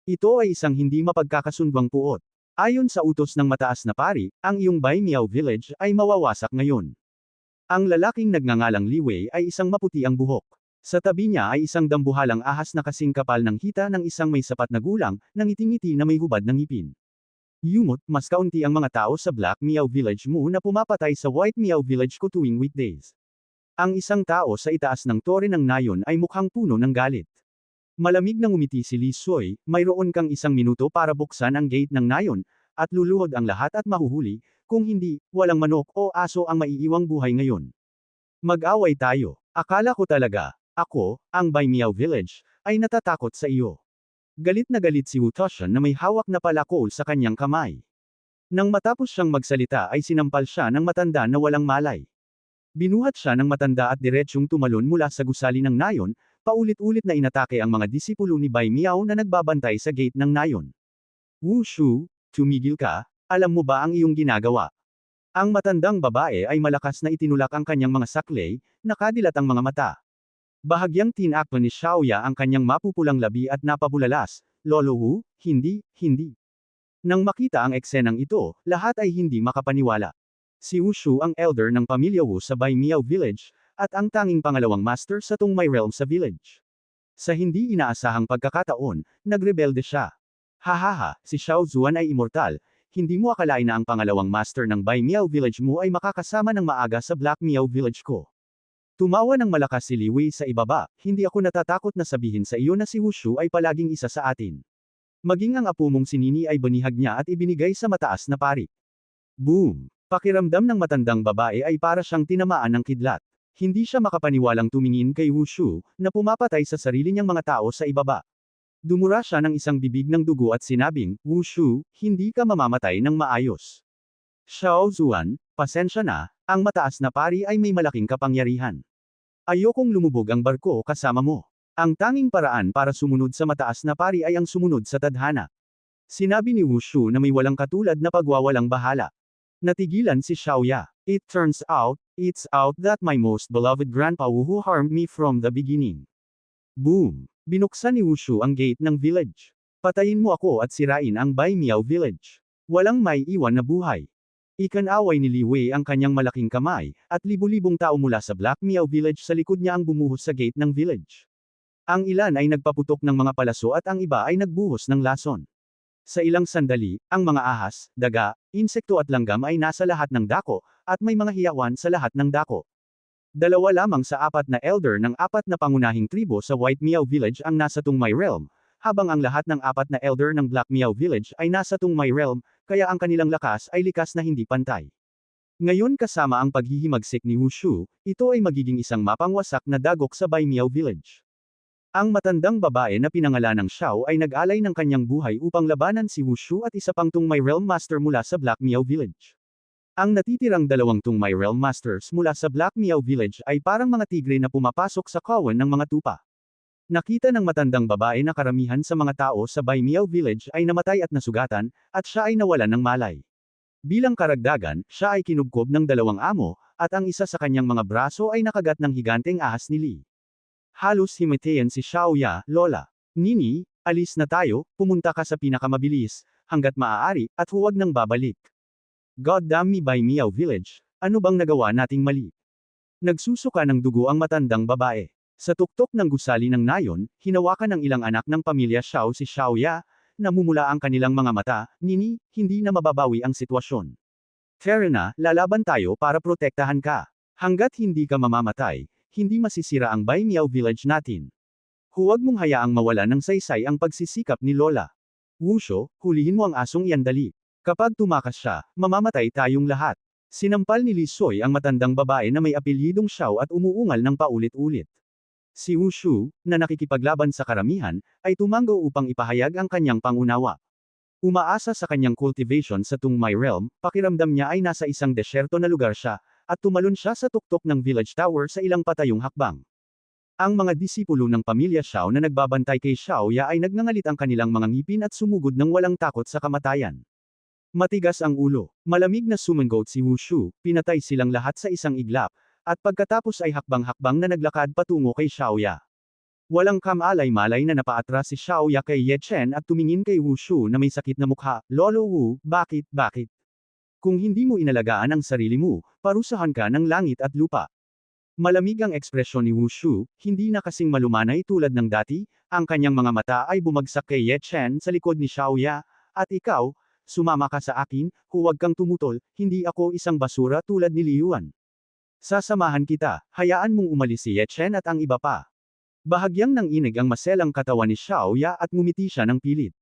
Ito ay isang hindi mapagkakasundwang puot. Ayon sa utos ng mataas na pari, ang iyong Bai Miao Village ay mawawasak ngayon. Ang lalaking nagngangalang Li Wei ay isang maputi ang buhok. Sa tabi niya ay isang dambuhalang ahas na kasing kapal ng hita ng isang may sapat na gulang, na ngiting-ngiti na may hubad ng ngipin. Yumot, mas kaunti ang mga tao sa Black Miao Village mo na pumapatay sa White Miao Village ko tuwing weekdays. Ang isang tao sa itaas ng tore ng nayon ay mukhang puno ng galit. Malamig na ngumiti si Li Soy, mayroon kang 1 minuto para buksan ang gate ng nayon, at luluhod ang lahat at mahuhuli, kung hindi, walang manok o aso ang maiiwang buhay ngayon. Mag-away tayo. Akala ko talaga, ako, ang Bai Miao Village, ay natatakot sa iyo. Galit na galit si Wu Toshan na may hawak na palakol sa kanyang kamay. Nang matapos siyang magsalita ay sinampal siya ng matanda na walang malay. Binuhat siya ng matanda at diretsyong tumalon mula sa gusali ng nayon, paulit-ulit na inatake ang mga disipulo ni Bai Miao na nagbabantay sa gate ng nayon. Wu Shu, tumigil ka, alam mo ba ang iyong ginagawa? Ang matandang babae ay malakas na itinulak ang kanyang mga saklay, nakadilat ang mga mata. Bahagyang tinakpan ni Xiaoya ang kanyang mapupulang labi at napabulalas, Lolo Wu, hindi. Nang makita ang eksenang ito, lahat ay hindi makapaniwala. Si Wu Shu ang elder ng pamilya Wu sa Bai Miao Village, at ang tanging pangalawang master sa Tongmai Realm sa village. Sa hindi inaasahang pagkakataon, nagrebelde siya. Hahaha, si Xiao Zuan ay immortal, hindi mo akalain na ang pangalawang master ng Bai Miao Village mo ay makakasama ng maaga sa Black Miao Village ko. Tumawa ng malakas si Li Wei sa ibaba, hindi ako natatakot na sabihin sa iyo na si Wu Shu ay palaging isa sa atin. Maging ang apo mong si Nini ay banihag niya at ibinigay sa mataas na pari. Boom! Pakiramdam ng matandang babae ay para siyang tinamaan ng kidlat. Hindi siya makapaniwalang tumingin kay Wu Shu, na pumapatay sa sarili niyang mga tao sa ibaba. Dumura siya ng isang bibig ng dugo at sinabing, Wu Shu, hindi ka mamamatay ng maayos. Xiao Zuan, pasensya na, ang mataas na pari ay may malaking kapangyarihan. Ayokong lumubog ang barko kasama mo. Ang tanging paraan para sumunod sa mataas na pari ay ang sumunod sa tadhana. Sinabi ni Wu Shu na may walang katulad na pagwawalang bahala. Natigilan si Xiaoya. It turns out, it's out that my most beloved grandpa who harmed me from the beginning. Boom! Binuksan ni Wu Shu ang gate ng village. Patayin mo ako at sirain ang Bai Miao Village. Walang may iwan na buhay. Ikanaway ni Li Wei ang kanyang malaking kamay, at libu-libong tao mula sa Black Miao Village sa likod niya ang bumuhos sa gate ng village. Ang ilan ay nagpaputok ng mga palaso at ang iba ay nagbuhos ng lason. Sa ilang sandali, ang mga ahas, daga, insekto at langgam ay nasa lahat ng dako, at may mga hiyawan sa lahat ng dako. Dalawa lamang sa apat na elder ng apat na pangunahing tribo sa White Miao Village ang nasa Tongmai Realm, habang ang lahat ng apat na elder ng Black Miao Village ay nasa Tongmai Realm, kaya ang kanilang lakas ay likas na hindi pantay. Ngayon kasama ang paghihimagsik ni Wu Shu, ito ay magiging isang mapangwasak na dagok sa Bai Miao Village. Ang matandang babae na pinangalanang Xiao ay nag-alay ng kanyang buhay upang labanan si Wu Shu at isa pang Tongmai Realm Master mula sa Black Miao Village. Ang natitirang dalawang Tungmay Realm Masters mula sa Black Miao Village ay parang mga tigre na pumapasok sa kawan ng mga tupa. Nakita ng matandang babae na karamihan sa mga tao sa Bai Miao Village ay namatay at nasugatan, at siya ay nawalan ng malay. Bilang karagdagan, siya ay kinubkob ng dalawang amo, at ang isa sa kanyang mga braso ay nakagat ng higanteng ahas ni Li. Halos himatayan si Xiaoya, Lola. Nini, alis na tayo, pumunta ka sa pinakamabilis, hanggat maaari, at huwag nang babalik. God damn me Bai Miao Village, ano bang nagawa nating mali? Nagsusuka ng dugo ang matandang babae. Sa tuktok ng gusali ng nayon, hinawakan ng ilang anak ng pamilya Xiao si Xiaoya, namumula ang kanilang mga mata, Nini, hindi na mababawi ang sitwasyon. Fair na, lalaban tayo para protektahan ka. Hanggat hindi ka mamamatay, hindi masisira ang Bai Miao Village natin. Huwag mong hayaang mawala ng saysay ang pagsisikap ni Lola. Wusho, hulihin mo ang asong iyan dali. Kapag tumakas siya, mamamatay tayong lahat. Sinampal ni Li Soy ang matandang babae na may apelyidong Xiao at umuungal ng paulit-ulit. Si Wushu, na nakikipaglaban sa karamihan, ay tumanggo upang ipahayag ang kanyang pangunawa. Umaasa sa kanyang cultivation sa Tungmay Realm, pakiramdam niya ay nasa isang desyerto na lugar siya, at tumalon siya sa tuktok ng village tower sa ilang patayong hakbang. Ang mga disipulo ng pamilya Xiao na nagbabantay kay Xiaoya ay nagngangalit ang kanilang mga ngipin at sumugod ng walang takot sa kamatayan. Matigas ang ulo. Malamig na sumangot si Wushu, pinatay silang lahat sa isang iglap, at pagkatapos ay hakbang-hakbang na naglakad patungo kay Xiaoya. Walang kamalay-malay na napaatras si Xiaoya kay Ye Chen at tumingin kay Wushu na may sakit na mukha, Lolo Wu, bakit? Kung hindi mo inalagaan ang sarili mo, parusahan ka ng langit at lupa. Malamig ang ekspresyon ni Wushu, hindi na kasing malumanay tulad ng dati, ang kanyang mga mata ay bumagsak kay Ye Chen sa likod ni Xiaoya, at ikaw, sumama ka sa akin, huwag kang tumutol, hindi ako isang basura tulad ni Liyuan. Sasamahan kita, hayaan mong umalis si Ye Chen at ang iba pa. Bahagyang nanginig ang maselang katawan ni Xiaoya at ngumiti siya ng pilit.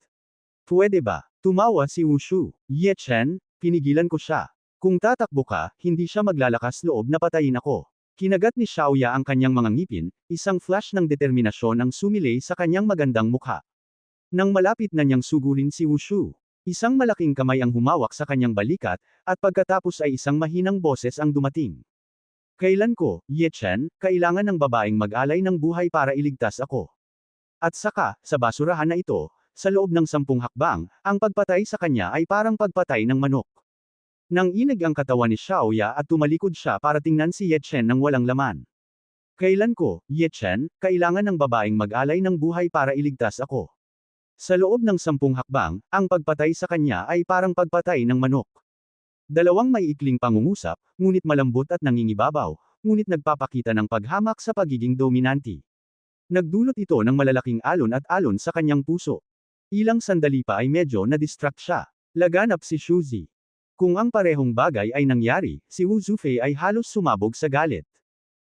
Pwede ba? Tumawa si Wushu. Ye Chen, pinigilan ko siya. Kung tatakbo ka, hindi siya maglalakas loob na patayin ako. Kinagat ni Xiaoya ang kanyang mga ngipin, isang flash ng determinasyon ang sumilay sa kanyang magandang mukha. Nang malapit na niyang sugulin si Wushu, isang malaking kamay ang humawak sa kanyang balikat, at pagkatapos ay isang mahinang boses ang dumating. Kailan ko, Ye Chen, kailangan ng babaeng mag-alay ng buhay para iligtas ako. At saka, sa basurahan na ito, sa loob ng 10 hakbang, ang pagpatay sa kanya ay parang pagpatay ng manok. Nang inig ang katawan ni Xiaoya at tumalikod siya para tingnan si Ye Chen ng walang laman. Kailan ko, Ye Chen, kailangan ng babaeng mag-alay ng buhay para iligtas ako. Sa loob ng 10 hakbang, ang pagpatay sa kanya ay parang pagpatay ng manok. Dalawang maiikling pangungusap, ngunit malambot at nangingibabaw, ngunit nagpapakita ng paghamak sa pagiging dominanti. Nagdulot ito ng malalaking alon at alon sa kanyang puso. Ilang sandali pa ay medyo na-distract siya. Laganap si Shuzi. Kung ang parehong bagay ay nangyari, si Wu Zufei ay halos sumabog sa galit.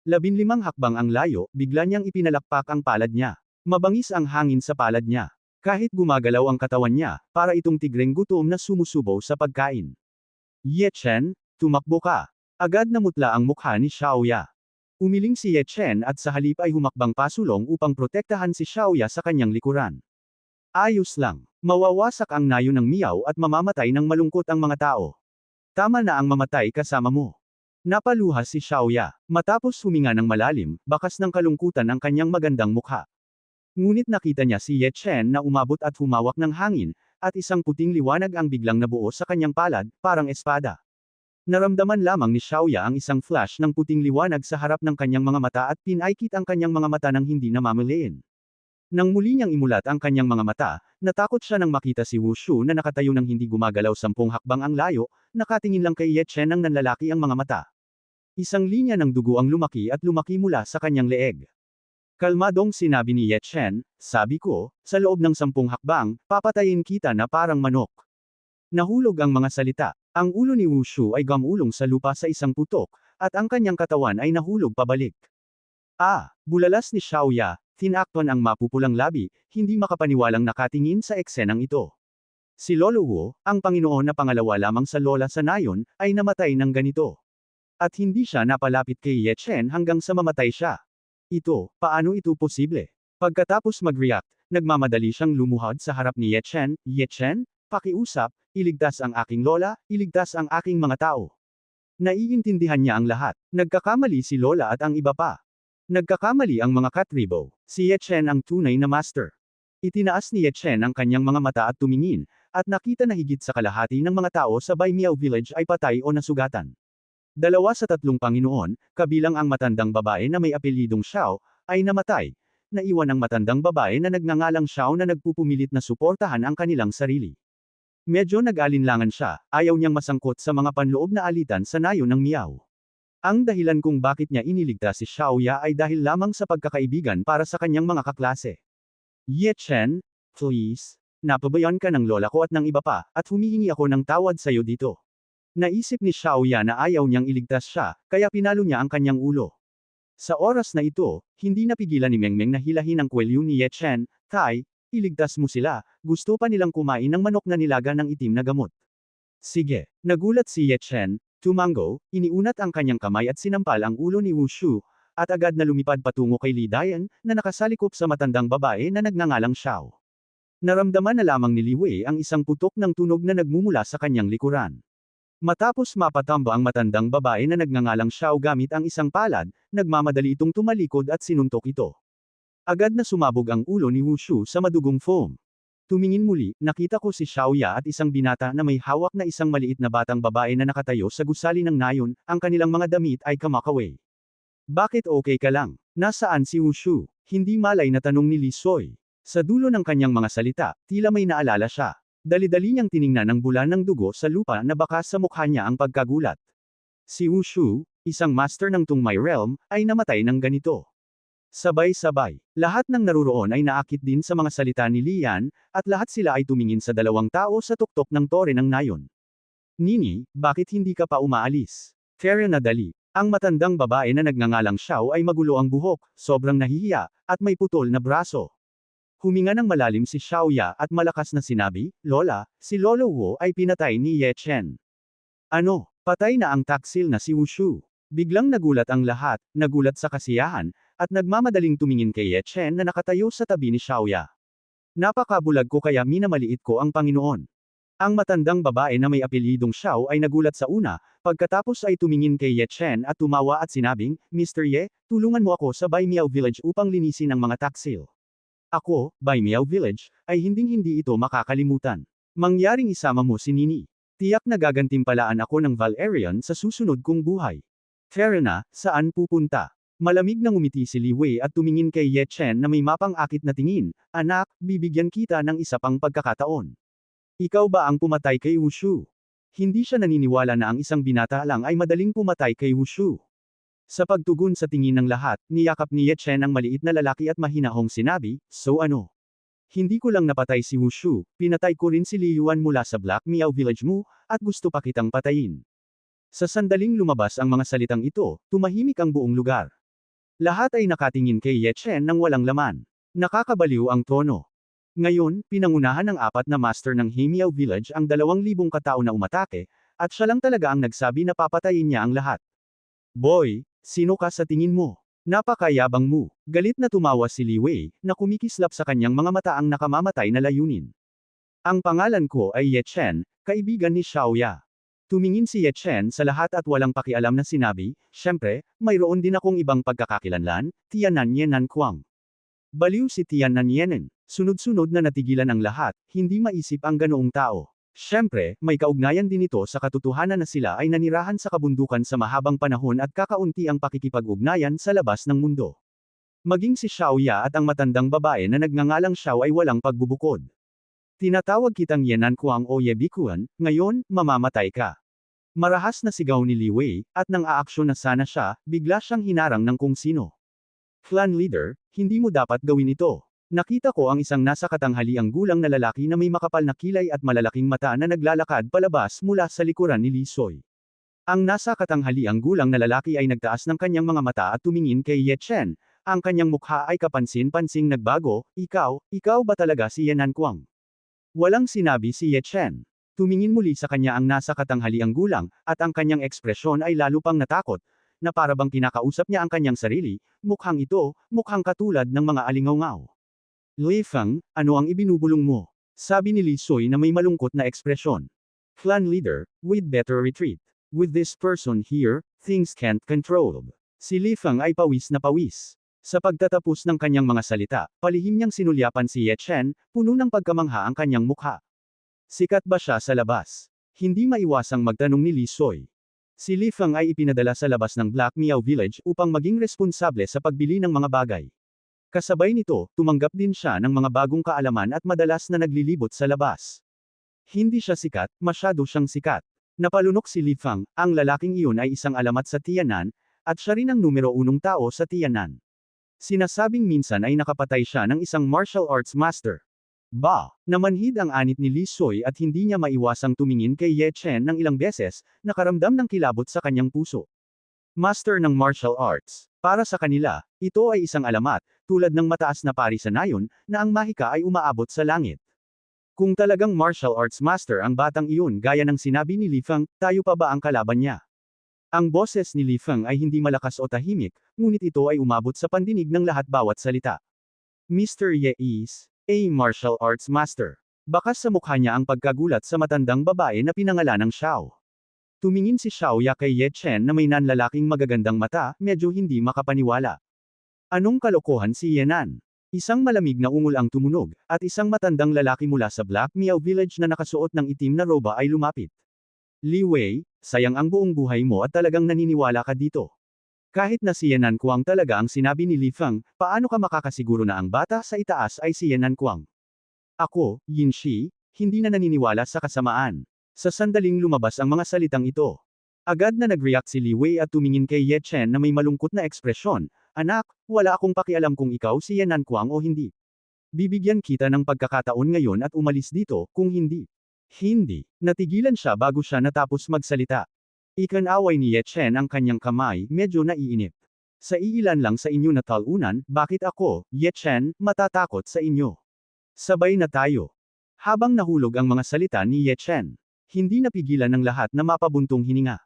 15 hakbang ang layo, bigla niyang ipinalakpak ang palad niya. Mabangis ang hangin sa palad niya. Kahit gumagalaw ang katawan niya, para itong tigreng gutom na sumusubaw sa pagkain. Ye Chen, tumakbo ka. Agad namutla ang mukha ni Xiaoya. Umiling si Ye Chen at sa halip ay humakbang pasulong upang protektahan si Xiaoya sa kanyang likuran. Ayos lang. Mawawasak ang nayo ng Miao at mamamatay ng malungkot ang mga tao. Tama na ang mamatay kasama mo. Napaluha si Xiaoya. Matapos huminga ng malalim, bakas ng kalungkutan ang kanyang magandang mukha. Ngunit nakita niya si Ye Chen na umabot at humawak ng hangin, at isang puting liwanag ang biglang nabuo sa kanyang palad, parang espada. Naramdaman lamang ni Xiaoya ang isang flash ng puting liwanag sa harap ng kanyang mga mata at pinaikit ang kanyang mga mata nang hindi namamalayan. Nang muli niyang imulat ang kanyang mga mata, natakot siya nang makita si Wushu na nakatayo ng hindi gumagalaw 10 hakbang ang layo, nakatingin lang kay Ye Chen ng nanlalaki ang mga mata. Isang linya ng dugo ang lumaki at lumaki mula sa kanyang leeg. Kalmadong sinabi ni Ye Chen, sabi ko, sa loob ng 10 hakbang, papatayin kita na parang manok. Nahulog ang mga salita. Ang ulo ni Wushu ay gamulong sa lupa sa isang putok, at ang kanyang katawan ay nahulog pabalik. Bulalas ni Xiaoya, tinakpan ang mapupulang labi, hindi makapaniwalang nakatingin sa eksenang ito. Si Lolo Wu, ang Panginoon na pangalawa lamang sa lola sa nayon, ay namatay ng ganito. At hindi siya napalapit kay Ye Chen hanggang sa mamatay siya. Paano ito posible? Pagkatapos mag-react, nagmamadali siyang lumuhod sa harap ni Ye Chen, Ye Chen, pakiusap, iligtas ang aking lola, iligtas ang aking mga tao. Naiintindihan niya ang lahat. Nagkakamali si Lola at ang iba pa. Nagkakamali ang mga katribo. Si Ye Chen ang tunay na master. Itinaas ni Ye Chen ang kanyang mga mata at tumingin, at nakita na higit sa kalahati ng mga tao sa Bai Miao Village ay patay o nasugatan. 2 sa 3 Panginoon, kabilang ang matandang babae na may apelyidong Xiao, ay namatay. Naiwan ang matandang babae na nagngangalang Xiao na nagpupumilit na suportahan ang kanilang sarili. Medyo nag-alinlangan siya, ayaw niyang masangkot sa mga panloob na alitan sa nayon ng Miao. Ang dahilan kung bakit niya iniligtas si Xiaoya ay dahil lamang sa pagkakaibigan para sa kanyang mga kaklase. Ye Chen, please, napabayan ka ng lola ko at ng iba pa, at humihingi ako ng tawad sa'yo dito. Naisip ni Xiaoya na ayaw niyang iligtas siya, kaya pinalo niya ang kanyang ulo. Sa oras na ito, hindi napigilan ni Mengmeng na hilahin ang kwelyo ni Ye Chen. Tai, iligtas mo sila, gusto pa nilang kumain ng manok na nilaga ng itim na gamot. Sige, nagulat si Ye Chen, tumango, iniunat ang kanyang kamay at sinampal ang ulo ni Wu Shu, at agad na lumipad patungo kay Li Dayan, na nakasalikop sa matandang babae na nagngangalang Xiao. Naramdaman na lamang ni Li Wei ang isang putok ng tunog na nagmumula sa kanyang likuran. Matapos mapatamba ang matandang babae na nagngangalang Xiao gamit ang isang palad, nagmamadali itong tumalikod at sinuntok ito. Agad na sumabog ang ulo ni Wu Shu sa madugong foam. Tumingin muli, nakita ko si Xiaoya at isang binata na may hawak na isang maliit na batang babae na nakatayo sa gusali ng nayon, ang kanilang mga damit ay kamakaway. Bakit okay ka lang? Nasaan si Wu Shu? Hindi malay na tanong ni Li Soy. Sa dulo ng kanyang mga salita, tila may naalala siya. Dali-dali niyang tiningnan ang bulan ng dugo sa lupa na baka sa mukha niya ang pagkagulat. Si Wu Shu, isang master ng Tungmay Realm, ay namatay ng ganito. Sabay-sabay, lahat ng naruroon ay naakit din sa mga salita ni Lian, at lahat sila ay tumingin sa dalawang tao sa tuktok ng tore ng nayon. Nini, bakit hindi ka pa umaalis? Kaya na dali. Ang matandang babae na nagngangalang Xiao ay magulo ang buhok, sobrang nahihiya, at may putol na braso. Huminga ng malalim si Xiaoya at malakas na sinabi, Lola, si Lolo Wu ay pinatay ni Ye Chen. Ano, patay na ang taksil na si Wu Shu. Biglang nagulat ang lahat, nagulat sa kasiyahan, at nagmamadaling tumingin kay Ye Chen na nakatayo sa tabi ni Xiaoya. Napakabulag ko kaya minamaliit ko ang Panginoon. Ang matandang babae na may apelyidong Xiao ay nagulat sa una, pagkatapos ay tumingin kay Ye Chen at tumawa at sinabing, Mr. Ye, tulungan mo ako sa Bai Miao Village upang linisin ang mga taksil. Ako, Bai Miao Village, ay hinding-hindi ito makakalimutan. Mangyaring isama mo si Nini. Tiyak na gagantimpalaan ako ng Valerian sa susunod kong buhay. Fair na, saan pupunta? Malamig na ngumiti si Li Wei at tumingin kay Ye Chen na may mapang-akit na tingin, anak, bibigyan kita ng isa pang pagkakataon. Ikaw ba ang pumatay kay Wu Shu? Hindi siya naniniwala na ang isang binata lang ay madaling pumatay kay Wu Shu. Sa pagtugon sa tingin ng lahat, niyakap ni Ye Chen ang maliit na lalaki at mahinahong sinabi, so ano? Hindi ko lang napatay si Wu Shu, pinatay ko rin si Li Yuan mula sa Black Miao Village mo, at gusto pa kitang patayin. Sa sandaling lumabas ang mga salitang ito, tumahimik ang buong lugar. Lahat ay nakatingin kay Ye Chen nang walang laman. Nakakabaliw ang tono. Ngayon, pinangunahan ng 4 na master ng Hemiao Village ang 2,000 katao na umatake, at siya lang talaga ang nagsabi na papatayin niya ang lahat. Boy, sino ka sa tingin mo? Napakayabang mo. Galit na tumawa si Li Wei, na kumikislap sa kanyang mga mata ang nakamamatay na layunin. Ang pangalan ko ay Ye Chen, kaibigan ni Xiaoya. Tumingin si Ye Chen sa lahat at walang pakialam na sinabi, syempre, mayroon din akong ibang pagkakakilanlan, Tianan Yenan Kuang. Baliw si Tianan Yenen. Sunod-sunod na natigilan ang lahat, hindi maisip ang ganoong tao. Syempre, may kaugnayan din ito sa katotohanan na sila ay nanirahan sa kabundukan sa mahabang panahon at kakaunti ang pakikipag-ugnayan sa labas ng mundo. Maging si Xiaoya at ang matandang babae na nagngangalang Xiao ay walang pagbubukod. Tinatawag kitang Yenan Kuang o Yebikuan, ngayon, mamamatay ka. Marahas na sigaw ni Li Wei, at nang aaksyon na sana siya, bigla siyang hinarang ng kung sino. Clan leader, hindi mo dapat gawin ito. Nakita ko ang isang nasa katanghaliang gulang na lalaki na may makapal na kilay at malalaking mata na naglalakad palabas mula sa likuran ni Li Soy. Ang nasa katanghaliang gulang na lalaki ay nagtaas ng kanyang mga mata at tumingin kay Ye Chen. Ang kanyang mukha ay kapansin-pansing nagbago, ikaw ba talaga si Yenan Kuang? Walang sinabi si Ye Chen. Tumingin muli sa kanya ang nasa katanghaliang gulang, at ang kanyang ekspresyon ay lalo pang natakot, na parabang kinakausap niya ang kanyang sarili, mukhang katulad ng mga alingawngaw. Lui Feng, ano ang ibinubulong mo? Sabi ni Li Soy na may malungkot na ekspresyon. Clan leader, we'd better retreat. With this person here, things can't control. Si Li Feng ay pawis na pawis. Sa pagtatapos ng kanyang mga salita, palihim niyang sinulyapan si Ye Chen, puno ng pagkamangha ang kanyang mukha. Sikat ba siya sa labas? Hindi maiwasang magtanong ni Li Soy. Si Li Feng ay ipinadala sa labas ng Black Miao Village upang maging responsable sa pagbili ng mga bagay. Kasabay nito, tumanggap din siya ng mga bagong kaalaman at madalas na naglilibot sa labas. Hindi siya sikat, masyado siyang sikat. Napalunok si Li Feng, ang lalaking iyon ay isang alamat sa Tianan, at siya rin ang numero 1 tao sa Tianan. Sinasabing minsan ay nakapatay siya ng isang martial arts master. Namanhid ang anit ni Li Soy at hindi niya maiwasang tumingin kay Ye Chen ng ilang beses, nakaramdam ng kilabot sa kanyang puso. Master ng martial arts. Para sa kanila, ito ay isang alamat, tulad ng mataas na pari sa nayon, na ang mahika ay umaabot sa langit. Kung talagang martial arts master ang batang iyon gaya ng sinabi ni Li Feng, tayo pa ba ang kalaban niya? Ang boses ni Li Feng ay hindi malakas o tahimik, ngunit ito ay umabot sa pandinig ng lahat bawat salita. Mr. Ye is a martial arts master. Bakas sa mukha niya ang pagkagulat sa matandang babae na pinangalanang Xiao. Tumingin si Xiao Ya kay Ye Chen na may nanlalaking magagandang mata, medyo hindi makapaniwala. Anong kalokohan si Yenan? Isang malamig na ungol ang tumunog, at isang matandang lalaki mula sa Black Miao Village na nakasuot ng itim na roba ay lumapit. Li Wei, sayang ang buong buhay mo at talagang naniniwala ka dito. Kahit na si Yenan Kuang talaga ang sinabi ni Li Feng, paano ka makakasiguro na ang bata sa itaas ay si Yenan Kuang? Ako, Yin Shi, hindi na naniniwala sa kasamaan. Sa sandaling lumabas ang mga salitang ito. Agad na nag-react si Li Wei at tumingin kay Ye Chen na may malungkot na ekspresyon. Anak, wala akong pakialam kung ikaw si Yenan Kuang o hindi. Bibigyan kita ng pagkakataon ngayon at umalis dito, kung hindi. Hindi. Natigilan siya bago siya natapos magsalita. Ikinaway ni Ye Chen ang kanyang kamay, medyo naiinip. Sa iilan lang sa inyo na talunan, bakit ako, Ye Chen, matatakot sa inyo? Sabay na tayo. Habang nahulog ang mga salita ni Ye Chen, hindi napigilan ng lahat na mapabuntong hininga.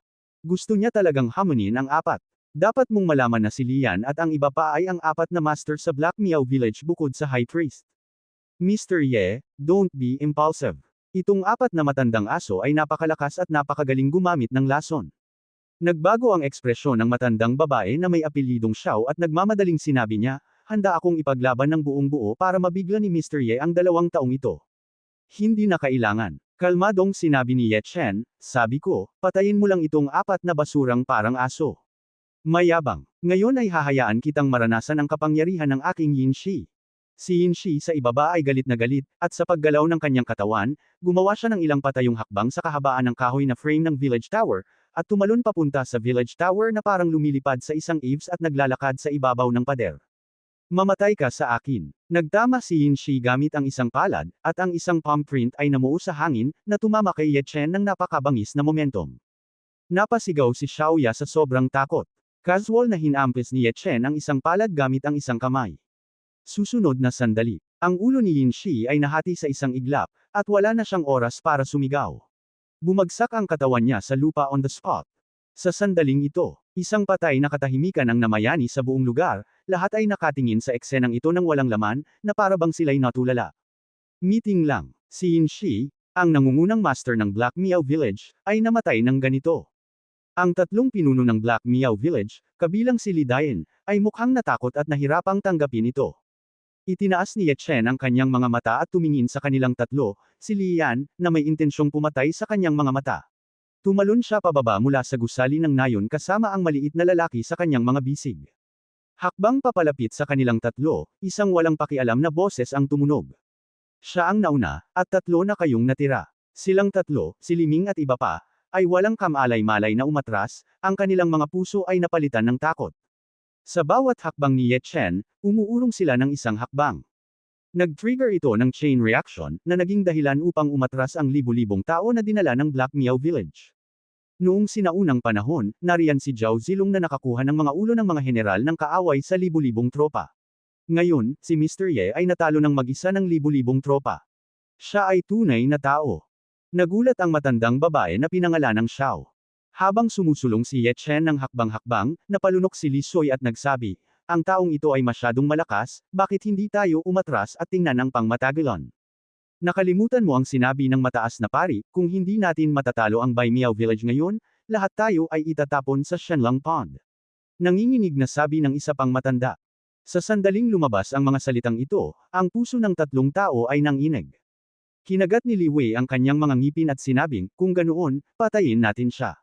Gusto niya talagang hamunin ang apat. Dapat mong malaman na si Lian at ang iba pa ay ang apat na master sa Black Miao Village bukod sa High Priest. Mr. Ye, don't be impulsive. Itong apat na matandang aso ay napakalakas at napakagaling gumamit ng lason. Nagbago ang ekspresyon ng matandang babae na may apelyidong Xiao at nagmamadaling sinabi niya, handa akong ipaglaban ng buong buo para mabigla ni Mr. Ye ang 2 taong ito. Hindi na kailangan. Kalmadong sinabi ni Ye Chen, sabi ko, patayin mo lang itong apat na basurang parang aso. Mayabang. Ngayon ay hahayaan kitang maranasan ang kapangyarihan ng aking Yin Shi. Si Yin Shi sa ibaba ay galit na galit, at sa paggalaw ng kanyang katawan, gumawa siya ng ilang patayong hakbang sa kahabaan ng kahoy na frame ng village tower, at tumalon papunta sa village tower na parang lumilipad sa isang eaves at naglalakad sa ibabaw ng pader. Mamatay ka sa akin. Nagtama si Yin Shi gamit ang isang palad, at ang isang palm print ay namuo sa hangin, na tumama kay Ye Chen ng napakabangis na momentum. Napasigaw si Xiao Ya sa sobrang takot. Casual na hinampis ni Ye Chen ang isang palad gamit ang isang kamay. Susunod na sandali, ang ulo ni Yin Shi ay nahati sa isang iglap, at wala na siyang oras para sumigaw. Bumagsak ang katawan niya sa lupa on the spot. Sa sandaling ito, isang patay na katahimikan ang namayani sa buong lugar, lahat ay nakatingin sa eksenang ito ng walang laman, na para bang sila'y natulala. Meeting lang, si Yin Shi, ang nangungunang master ng Black Miao Village, ay namatay ng ganito. Ang 3 pinuno ng Black Miao Village, kabilang si Li Dayan, ay mukhang natakot at nahirapang tanggapin ito. Itinaas ni Ye Chen ang kanyang mga mata at tumingin sa kanilang 3, si Lian, na may intensyong pumatay sa kanyang mga mata. Tumalon siya pababa mula sa gusali ng nayon kasama ang maliit na lalaki sa kanyang mga bisig. Hakbang papalapit sa kanilang 3, isang walang pakialam na boses ang tumunog. Siya ang nauna, at 3 na kayong natira. Silang 3, si Liming at iba pa, ay walang kamalay-malay na umatras, ang kanilang mga puso ay napalitan ng takot. Sa bawat hakbang ni Ye Chen, umuurong sila ng isang hakbang. Nag-trigger ito ng chain reaction, na naging dahilan upang umatras ang libu-libong tao na dinala ng Black Miao Village. Noong sinaunang panahon, nariyan si Zhao Zilong na nakakuha ng mga ulo ng mga general ng kaaway sa libu-libong tropa. Ngayon, si Mr. Ye ay natalo ng mag-isa ng libu-libong tropa. Siya ay tunay na tao. Nagulat ang matandang babae na pinangalanang Xiao. Habang sumusulong si Ye Chen ng hakbang-hakbang, napalunok si Li Soy at nagsabi, ang taong ito ay masyadong malakas, bakit hindi tayo umatras at tingnan ang pangmatagalan? Nakalimutan mo ang sinabi ng mataas na pari, kung hindi natin matatalo ang Bai Miao Village ngayon, lahat tayo ay itatapon sa Shenlong Pond. Nanginginig na sabi ng isa pang matanda. Sa sandaling lumabas ang mga salitang ito, ang puso ng tatlong tao ay nanginig. Kinagat ni Li Wei ang kanyang mga ngipin at sinabing, kung ganoon, patayin natin siya.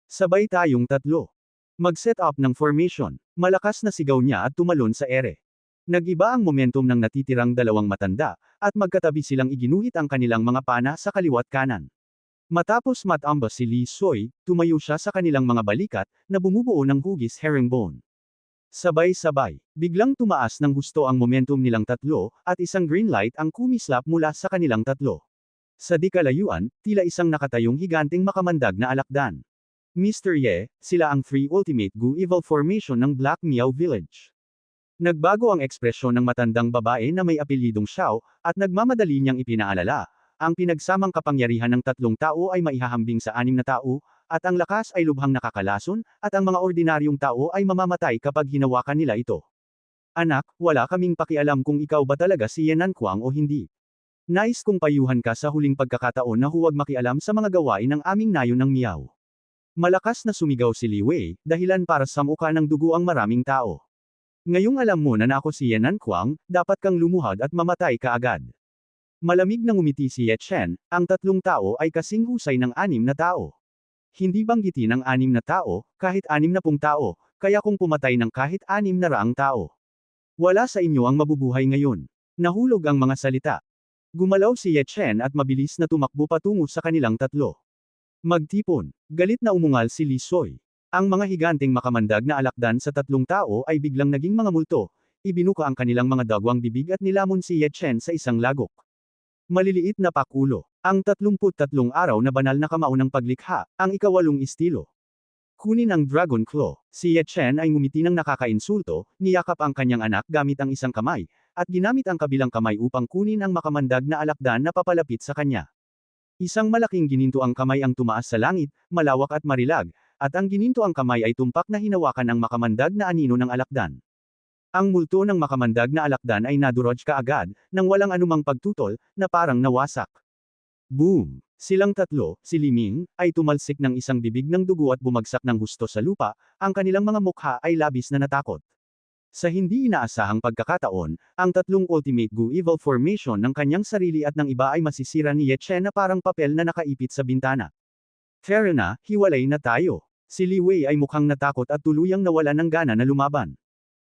Sabay tayong tatlo. Mag-set up ng formation. Malakas na sigaw niya at tumalon sa ere. Nag-iba ang momentum ng natitirang dalawang matanda, at magkatabi silang iginuhit ang kanilang mga pana sa kaliwat kanan. Matapos matambas si Lee Soy, tumayo siya sa kanilang mga balikat, na bumubuo ng hugis herringbone. Sabay-sabay, biglang tumaas ng husto ang momentum nilang tatlo, at isang green light ang kumislap mula sa kanilang tatlo. Sa di kalayuan, tila isang nakatayong higanting makamandag na alakdan. Mr. Ye, sila ang 3 Ultimate Gu Evil Formation ng Black Miao Village. Nagbago ang ekspresyon ng matandang babae na may apelyidong Xiao, at nagmamadali niyang ipinaalala, ang pinagsamang kapangyarihan ng tatlong tao ay maihahambing sa 6 na tao, at ang lakas ay lubhang nakakalason, at ang mga ordinaryong tao ay mamamatay kapag hinawakan nila ito. Anak, wala kaming pakialam kung ikaw ba talaga si Yenan Kuang o hindi. Nais kong payuhan ka sa huling pagkakataon na huwag makialam sa mga gawain ng aming nayon ng Miao. Malakas na sumigaw si Li Wei, dahilan para samuka ng dugo ang maraming tao. Ngayong alam mo na ako si Yenan Kuang, dapat kang lumuhad at mamatay kaagad. Malamig na ngumiti si Ye Chen, ang tatlong tao ay kasing husay ng 6 na tao. Hindi banggitin ang 6 na tao, kahit 60 tao, kaya kung pumatay ng kahit 600 tao. Wala sa inyo ang mabubuhay ngayon. Nahulog ang mga salita. Gumalaw si Ye Chen at mabilis na tumakbo patungo sa kanilang tatlo. Magtipon. Galit na umungal si Li Soy. Ang mga higanting makamandag na alakdan sa tatlong tao ay biglang naging mga multo, ibinuka ang kanilang mga dagwang bibig at nilamon si Ye Chen sa isang lagok. Maliliit na pakulo. Ang 33 araw na banal na kamao ng paglikha, ang ika-8 estilo. Kunin ang Dragon Claw. Si Ye Chen ay ngumiti ng nakakainsulto, niyakap ang kanyang anak gamit ang isang kamay, at ginamit ang kabilang kamay upang kunin ang makamandag na alakdan na papalapit sa kanya. Isang malaking gininto ang kamay ang tumaas sa langit, malawak at marilag, at ang gininto ang kamay ay tumpak na hinawakan ang makamandag na anino ng alakdan. Ang multo ng makamandag na alakdan ay nadurog kaagad, nang walang anumang pagtutol, na parang nawasak. Boom! Silang tatlo, si Li Ming, ay tumalsik ng isang bibig ng dugo at bumagsak ng husto sa lupa, ang kanilang mga mukha ay labis na natakot. Sa hindi inaasahang pagkakataon, ang tatlong Ultimate Gu Evil Formation ng kanyang sarili at ng iba ay masisira ni Ye Chen na parang papel na nakaipit sa bintana. Fair na, hiwalay na tayo. Si Li Wei ay mukhang natakot at tuluyang nawala ng gana na lumaban.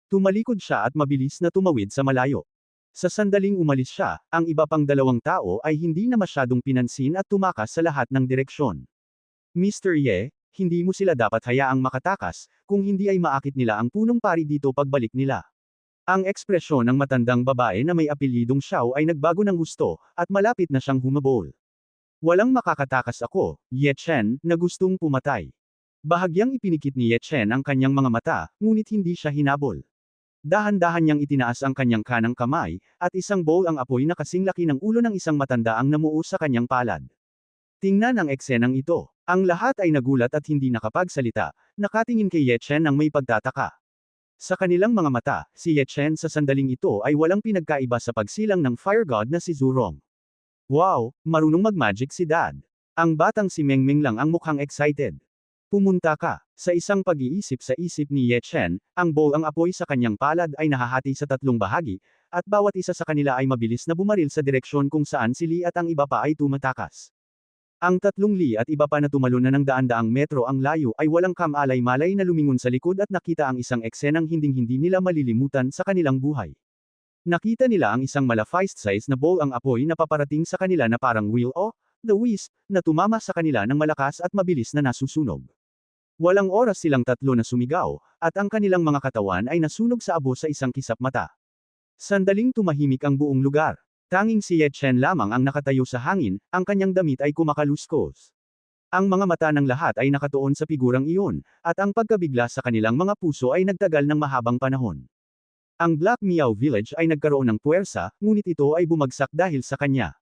Tumalikod siya at mabilis na tumawid sa malayo. Sa sandaling umalis siya, ang iba pang 2 tao ay hindi na masyadong pinansin at tumakas sa lahat ng direksyon. Mr. Ye, hindi mo sila dapat hayaang makatakas, kung hindi ay maakit nila ang punong pari dito pagbalik nila. Ang ekspresyon ng matandang babae na may apelyidong Xiao ay nagbago ng husto, at malapit na siyang humabol. Walang makakatakas ako, Ye Chen, na gustong pumatay. Bahagyang ipinikit ni Ye Chen ang kanyang mga mata, ngunit hindi siya hinabol. Dahan-dahan niyang itinaas ang kanyang kanang kamay, at isang bowl ang apoy na kasing laki ng ulo ng isang matanda ang namuo sa kanyang palad. Tingnan ang eksenang ito. Ang lahat ay nagulat at hindi nakapagsalita, nakatingin kay Ye Chen ng may pagtataka. Sa kanilang mga mata, si Ye Chen sa sandaling ito ay walang pinagkaiba sa pagsilang ng fire god na si Zurong. Wow, marunong mag-magic si Dad. Ang batang si Mengmeng lang ang mukhang excited. Pumunta ka. Sa isang pag-iisip sa isip ni Ye Chen, ang bowl ang apoy sa kanyang palad ay nahahati sa 3 bahagi, at bawat isa sa kanila ay mabilis na bumaril sa direksyon kung saan si Li at ang iba pa ay tumatakas. Ang 3 Li at iba pa na tumalon na ng daan-daang metro ang layo ay walang kamalay-malay na lumingon sa likod at nakita ang isang eksenang hinding-hindi nila malilimutan sa kanilang buhay. Nakita nila ang isang mala-fist-size na bowl ang apoy na paparating sa kanila na parang will o the wisp, na tumama sa kanila ng malakas at mabilis na nasusunog. Walang oras silang tatlo na sumigaw, at ang kanilang mga katawan ay nasunog sa abo sa isang kisap mata. Sandaling tumahimik ang buong lugar. Tanging si Ye Chen lamang ang nakatayo sa hangin, ang kanyang damit ay kumakaluskos. Ang mga mata ng lahat ay nakatuon sa figurang iyon, at ang pagkabigla sa kanilang mga puso ay nagtagal ng mahabang panahon. Ang Black Miao Village ay nagkaroon ng puwersa, ngunit ito ay bumagsak dahil sa kanya.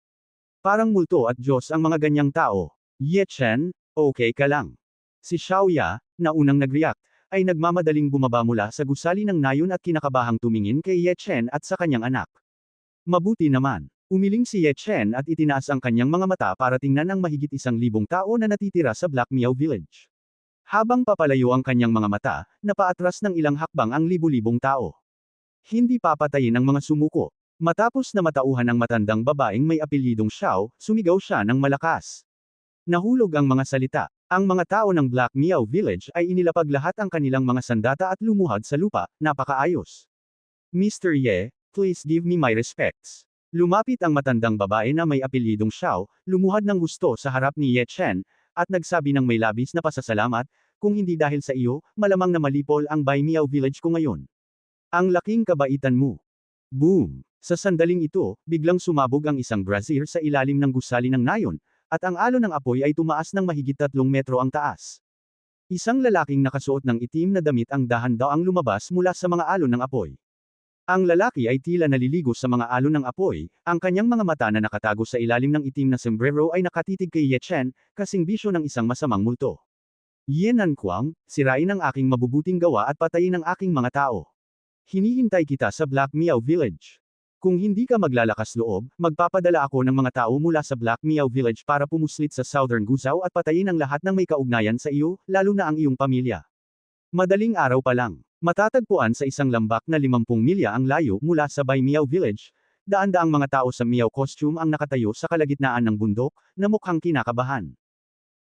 Parang multo at Diyos ang mga ganyang tao. Ye Chen, okay ka lang. Si Xiaoya, na unang nag-react, ay nagmamadaling bumaba mula sa gusali ng nayon at kinakabahang tumingin kay Ye Chen at sa kanyang anak. Mabuti naman. Umiling si Ye Chen at itinaas ang kanyang mga mata para tingnan ang mahigit 1,000 tao na natitira sa Black Miao Village. Habang papalayo ang kanyang mga mata, napaatras ng ilang hakbang ang libu-libong tao. Hindi papatayin ang mga sumuko. Matapos na matauhan ang matandang babaeng may apelyidong Xiao, sumigaw siya ng malakas. Nahulog ang mga salita. Ang mga tao ng Black Miao Village ay inilapag lahat ang kanilang mga sandata at lumuhad sa lupa, napakaayos. Mr. Ye, please give me my respects. Lumapit ang matandang babae na may apelyidong Xiao, lumuhad ng gusto sa harap ni Ye Chen, at nagsabi ng may labis na pasasalamat, kung hindi dahil sa iyo, malamang na malipol ang Bai Miao Village ko ngayon. Ang laking kabaitan mo. Boom! Sa sandaling ito, biglang sumabog ang isang brazier sa ilalim ng gusali ng nayon, at ang alon ng apoy ay tumaas ng mahigit 3 metro ang taas. Isang lalaking nakasuot ng itim na damit ang dahan-daang lumabas mula sa mga alon ng apoy. Ang lalaki ay tila naliligo sa mga alon ng apoy, ang kanyang mga mata na nakatago sa ilalim ng itim na sombrero ay nakatitig kay Ye Chen, kasing bisyo ng isang masamang multo. Ye Nanquang, sirain ang aking mabubuting gawa at patayin ang aking mga tao. Hinihintay kita sa Black Miao Village. Kung hindi ka maglalakas loob, magpapadala ako ng mga tao mula sa Black Miao Village para pumuslit sa Southern Guzhou at patayin ang lahat ng may kaugnayan sa iyo, lalo na ang iyong pamilya. Madaling araw pa lang. Matatagpuan sa isang lambak na 50 milya ang layo mula sa Bai Miao Village, daan-daang mga tao sa Miao costume ang nakatayo sa kalagitnaan ng bundok, na mukhang kinakabahan.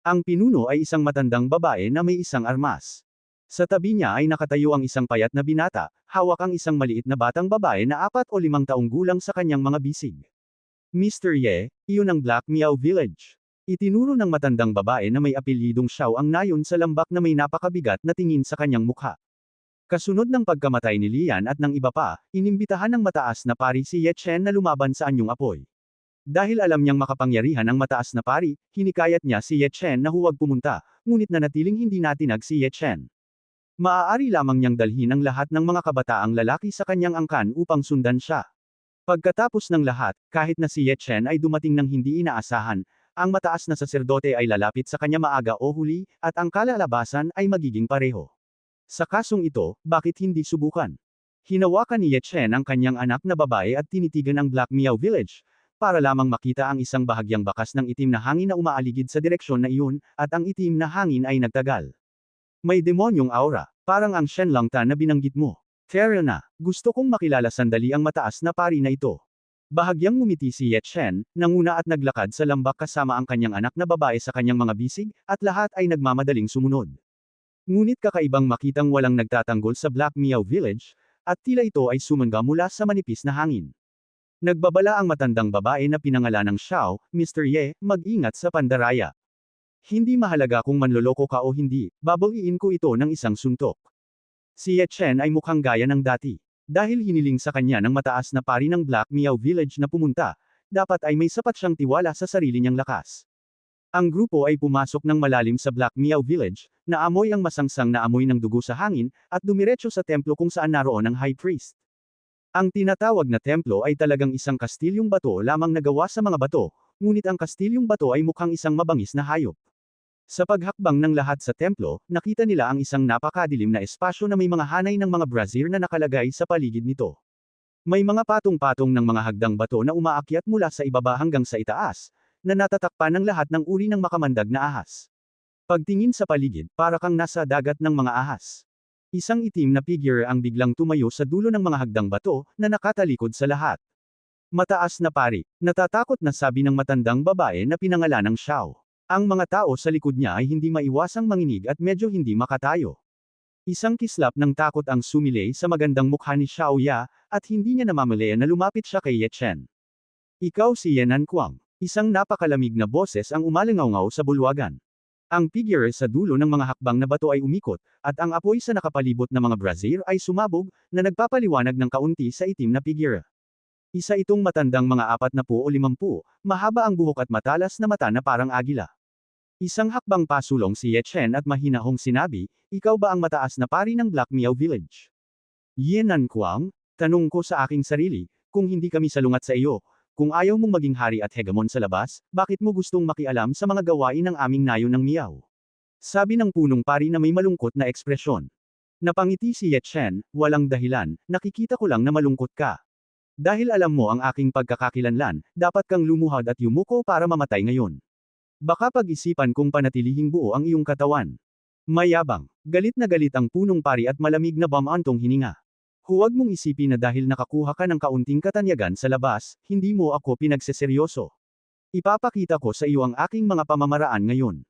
Ang pinuno ay isang matandang babae na may isang armas. Sa tabi niya ay nakatayo ang isang payat na binata, hawak ang isang maliit na batang babae na 4 o 5 taong gulang sa kanyang mga bisig. Mr. Ye, iyon ang Black Miao Village. Itinuro ng matandang babae na may apelyidong Xiao ang nayon sa lambak na may napakabigat na tingin sa kanyang mukha. Kasunod ng pagkamatay ni Lian at ng iba pa, inimbitahan ng mataas na pari si Ye Chen na lumaban sa anyong apoy. Dahil alam niyang makapangyarihan ang mataas na pari, hinikayat niya si Ye Chen na huwag pumunta, ngunit nanatiling hindi natinag si Ye Chen. Maaari lamang niyang dalhin ang lahat ng mga kabataang lalaki sa kanyang angkan upang sundan siya. Pagkatapos ng lahat, kahit na si Ye Chen ay dumating ng hindi inaasahan, ang mataas na saserdote ay lalapit sa kanya maaga o huli, at ang kalalabasan ay magiging pareho. Sa kasong ito, bakit hindi subukan? Hinawakan ni Ye Chen ang kanyang anak na babae at tinitigan ang Black Miao Village, para lamang makita ang isang bahagyang bakas ng itim na hangin na umaaligid sa direksyon na iyon, at ang itim na hangin ay nagtagal. May demonyong aura, parang ang Shenlong Tan na binanggit mo. Fair na, gusto kong makilala sandali ang mataas na pari na ito. Bahagyang ngumiti si Ye Chen, nanguna at naglakad sa lambak kasama ang kanyang anak na babae sa kanyang mga bisig, at lahat ay nagmamadaling sumunod. Ngunit kakaibang makitang walang nagtatanggol sa Black Miao Village, at tila ito ay sumangga mula sa manipis na hangin. Nagbabala ang matandang babae na pinangalan ng Xiao, Mr. Ye, mag-ingat sa pandaraya. Hindi mahalaga kung manloloko ka o hindi, babaliin ko ito ng isang suntok. Si Ye Chen ay mukhang gaya ng dati. Dahil hiniling sa kanya ng mataas na pari ng Black Miao Village na pumunta, dapat ay may sapat siyang tiwala sa sarili niyang lakas. Ang grupo ay pumasok ng malalim sa Black Miao Village, naamoy ang masangsang na amoy ng dugo sa hangin, at dumiretso sa templo kung saan naroon ang High Priest. Ang tinatawag na templo ay talagang isang kastilyong bato lamang na gawa sa mga bato, ngunit ang kastilyong bato ay mukhang isang mabangis na hayop. Sa paghakbang ng lahat sa templo, nakita nila ang isang napakadilim na espasyo na may mga hanay ng mga brazier na nakalagay sa paligid nito. May mga patong-patong ng mga hagdang bato na umaakyat mula sa ibaba hanggang sa itaas, na natatakpan ng lahat ng uri ng makamandag na ahas. Pagtingin sa paligid, para kang nasa dagat ng mga ahas. Isang itim na figure ang biglang tumayo sa dulo ng mga hagdang bato, na nakatalikod sa lahat. Mataas na pari, natatakot na sabi ng matandang babae na pinangalan ng Xiao. Ang mga tao sa likod niya ay hindi maiwasang manginig at medyo hindi makatayo. Isang kislap ng takot ang sumilay sa magandang mukha ni Xiao Ya, at hindi niya namamalayan na lumapit siya kay Ye Chen. Ikaw si Ye Nanquang. Isang napakalamig na boses ang umalingaw-ngaw sa bulwagan. Ang figure sa dulo ng mga hakbang na bato ay umikot, at ang apoy sa nakapalibot na mga brazier ay sumabog, na nagpapaliwanag ng kaunti sa itim na figure. Isa itong matandang mga 40 o 50, mahaba ang buhok at matalas na mata na parang agila. Isang hakbang pasulong si Ye Chen at mahinahong sinabi, ikaw ba ang mataas na pari ng Black Miao Village? Ye Nanquang, tanong ko sa aking sarili, kung hindi kami salungat sa iyo, kung ayaw mong maging hari at hegemon sa labas, bakit mo gustong makialam sa mga gawain ng aming nayon ng Miao? Sabi ng punong pari na may malungkot na ekspresyon. Napangiti si Ye Chen, walang dahilan, nakikita ko lang na malungkot ka. Dahil alam mo ang aking pagkakakilanlan, dapat kang lumuhad at yumuko para mamatay ngayon. Baka pag-isipan kung panatilihing buo ang iyong katawan. Mayabang. Galit na galit ang punong pari at malamig na bamantong hininga. Huwag mong isipin na dahil nakakuha ka ng kaunting katanyagan sa labas, hindi mo ako pinagseseryoso. Ipapakita ko sa iyo ang aking mga pamamaraan ngayon.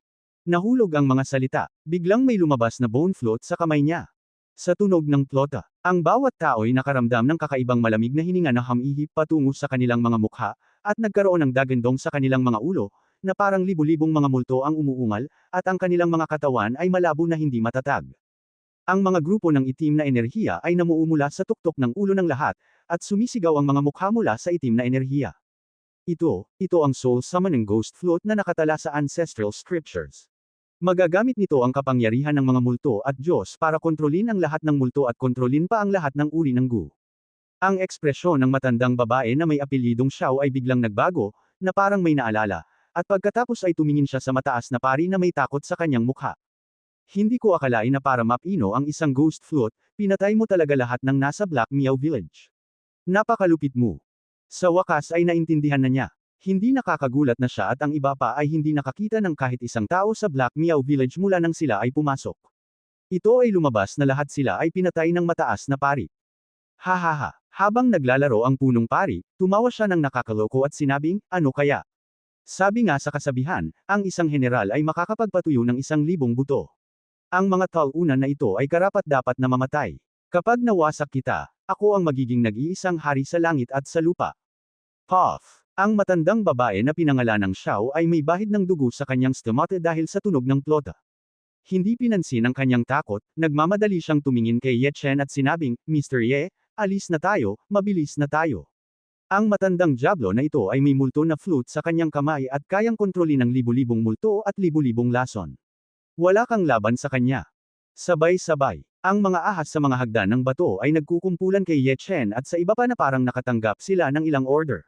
Nahulog ang mga salita. Biglang may lumabas na bone float sa kamay niya. Sa tunog ng plota, ang bawat tao'y nakaramdam ng kakaibang malamig na hininga na hamihip patungo sa kanilang mga mukha, at nagkaroon ng dagandong sa kanilang mga ulo, na parang libu-libong mga multo ang umuungal, at ang kanilang mga katawan ay malabo na hindi matatag. Ang mga grupo ng itim na enerhiya ay namuumula sa tuktok ng ulo ng lahat, at sumisigaw ang mga mukha mula sa itim na enerhiya. Ito ang soul summoning ghost float na nakatala sa ancestral scriptures. Magagamit nito ang kapangyarihan ng mga multo at Diyos para kontrolin ang lahat ng multo at kontrolin pa ang lahat ng uri ng gu. Ang ekspresyon ng matandang babae na may apelyidong Xiao ay biglang nagbago, na parang may naalala, at pagkatapos ay tumingin siya sa mataas na pari na may takot sa kanyang mukha. Hindi ko akalain na para mapino ang isang ghost float, pinatay mo talaga lahat ng nasa Black Meow Village. Napakalupit mo. Sa wakas ay naintindihan na niya. Hindi nakakagulat na siya at ang iba pa ay hindi nakakita ng kahit isang tao sa Black Meow Village mula nang sila ay pumasok. Ito ay lumabas na lahat sila ay pinatay ng mataas na pari. Hahaha. Habang naglalaro ang punong pari, tumawa siya ng nakakaloko at sinabing, ano kaya? Sabi nga sa kasabihan, ang isang general ay makakapagpatuyo ng 1,000 buto. Ang mga talunan na ito ay karapat-dapat na mamatay. Kapag nawasak kita, ako ang magiging nag-iisang hari sa langit at sa lupa. Puff! Ang matandang babae na pinangalanang Xiao ay may bahid ng dugo sa kanyang stomata dahil sa tunog ng plota. Hindi pinansin ang kanyang takot, nagmamadali siyang tumingin kay Ye Chen at sinabing, Mr. Ye, alis na tayo, mabilis na tayo. Ang matandang diablo na ito ay may multo na flute sa kanyang kamay at kayang kontrolin ng libu-libong multo at libu-libong lason. Wala kang laban sa kanya. Sabay-sabay. Ang mga ahas sa mga hagdan ng bato ay nagkukumpulan kay Ye Chen at sa iba pa na parang nakatanggap sila ng ilang order.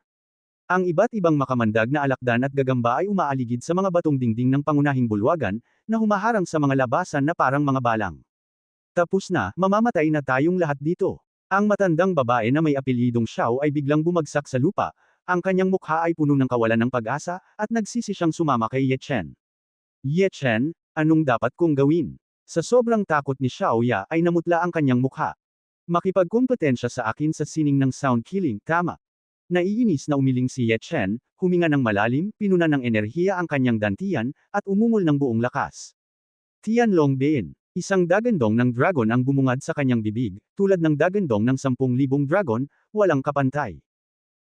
Ang iba't ibang makamandag na alakdan at gagamba ay umaaligid sa mga batong dingding ng pangunahing bulwagan, na humaharang sa mga labasan na parang mga balang. Tapos na, mamamatay na tayong lahat dito. Ang matandang babae na may apelyidong Xiao ay biglang bumagsak sa lupa, ang kanyang mukha ay puno ng kawalan ng pag-asa, at nagsisi siyang sumama kay Ye Chen. Ye Chen, anong dapat kong gawin? Sa sobrang takot ni Xiao Ya ay namutla ang kanyang mukha. Makipagkumpetensya sa akin sa sining ng sound killing, tama. Naiinis na umiling si Ye Chen, huminga ng malalim, pinuna ng enerhiya ang kanyang dantian, at umungol ng buong lakas. Tianlong Bin. Isang dagandong ng dragon ang bumungad sa kanyang bibig, tulad ng dagandong ng 10,000 dragon, walang kapantay.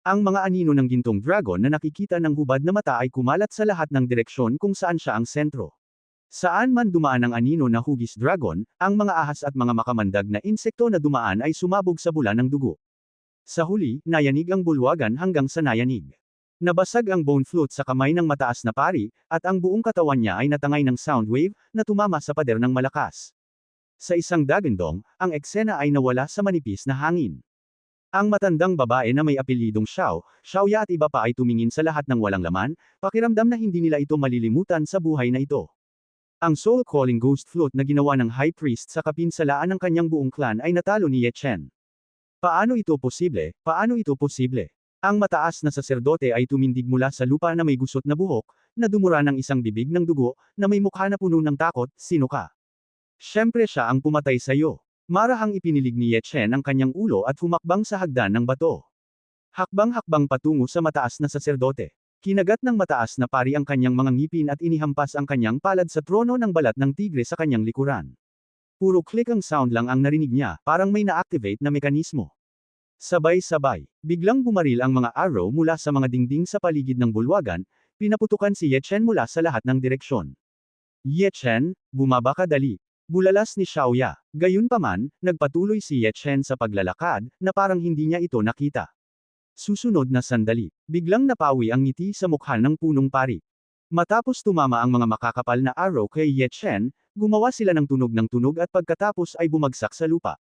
Ang mga anino ng gintong dragon na nakikita ng hubad na mata ay kumalat sa lahat ng direksyon kung saan siya ang sentro. Saan man dumaan ang anino na hugis dragon, ang mga ahas at mga makamandag na insekto na dumaan ay sumabog sa bula ng dugo. Sa huli, nayanig ang bulwagan hanggang sa nayanig. Nabasag ang bone flute sa kamay ng mataas na pari, at ang buong katawan niya ay natangay ng sound wave, na tumama sa pader ng malakas. Sa isang dagandong, ang eksena ay nawala sa manipis na hangin. Ang matandang babae na may apelyidong Xiao, Xiao Ya at iba pa ay tumingin sa lahat ng walang laman, pakiramdam na hindi nila ito malilimutan sa buhay na ito. Ang soul-calling ghost flute na ginawa ng high priest sa kapinsalaan ng kanyang buong clan ay natalo ni Ye Chen. Paano ito posible? Paano ito posible? Ang mataas na saserdote ay tumindig mula sa lupa na may gusot na buhok, na dumura ng isang bibig ng dugo, na may mukha na puno ng takot, sino ka? Siyempre siya ang pumatay sa iyo. Marahang ipinilig ni Ye Chen ang kanyang ulo at humakbang sa hagdan ng bato. Hakbang-hakbang patungo sa mataas na saserdote. Kinagat ng mataas na pari ang kanyang mga ngipin at inihampas ang kanyang palad sa trono ng balat ng tigre sa kanyang likuran. Puro click ang sound lang ang narinig niya, parang may na-activate na mekanismo. Sabay-sabay, biglang bumaril ang mga arrow mula sa mga dingding sa paligid ng bulwagan, pinaputukan si Ye Chen mula sa lahat ng direksyon. Ye Chen, bumaba ka dali. Bulalas ni Xiao Ya. Gayunpaman, nagpatuloy si Ye Chen sa paglalakad, na parang hindi niya ito nakita. Susunod na sandali, biglang napawi ang ngiti sa mukha ng punong pari. Matapos tumama ang mga makakapal na arrow kay Ye Chen, gumawa sila ng tunog at pagkatapos ay bumagsak sa lupa.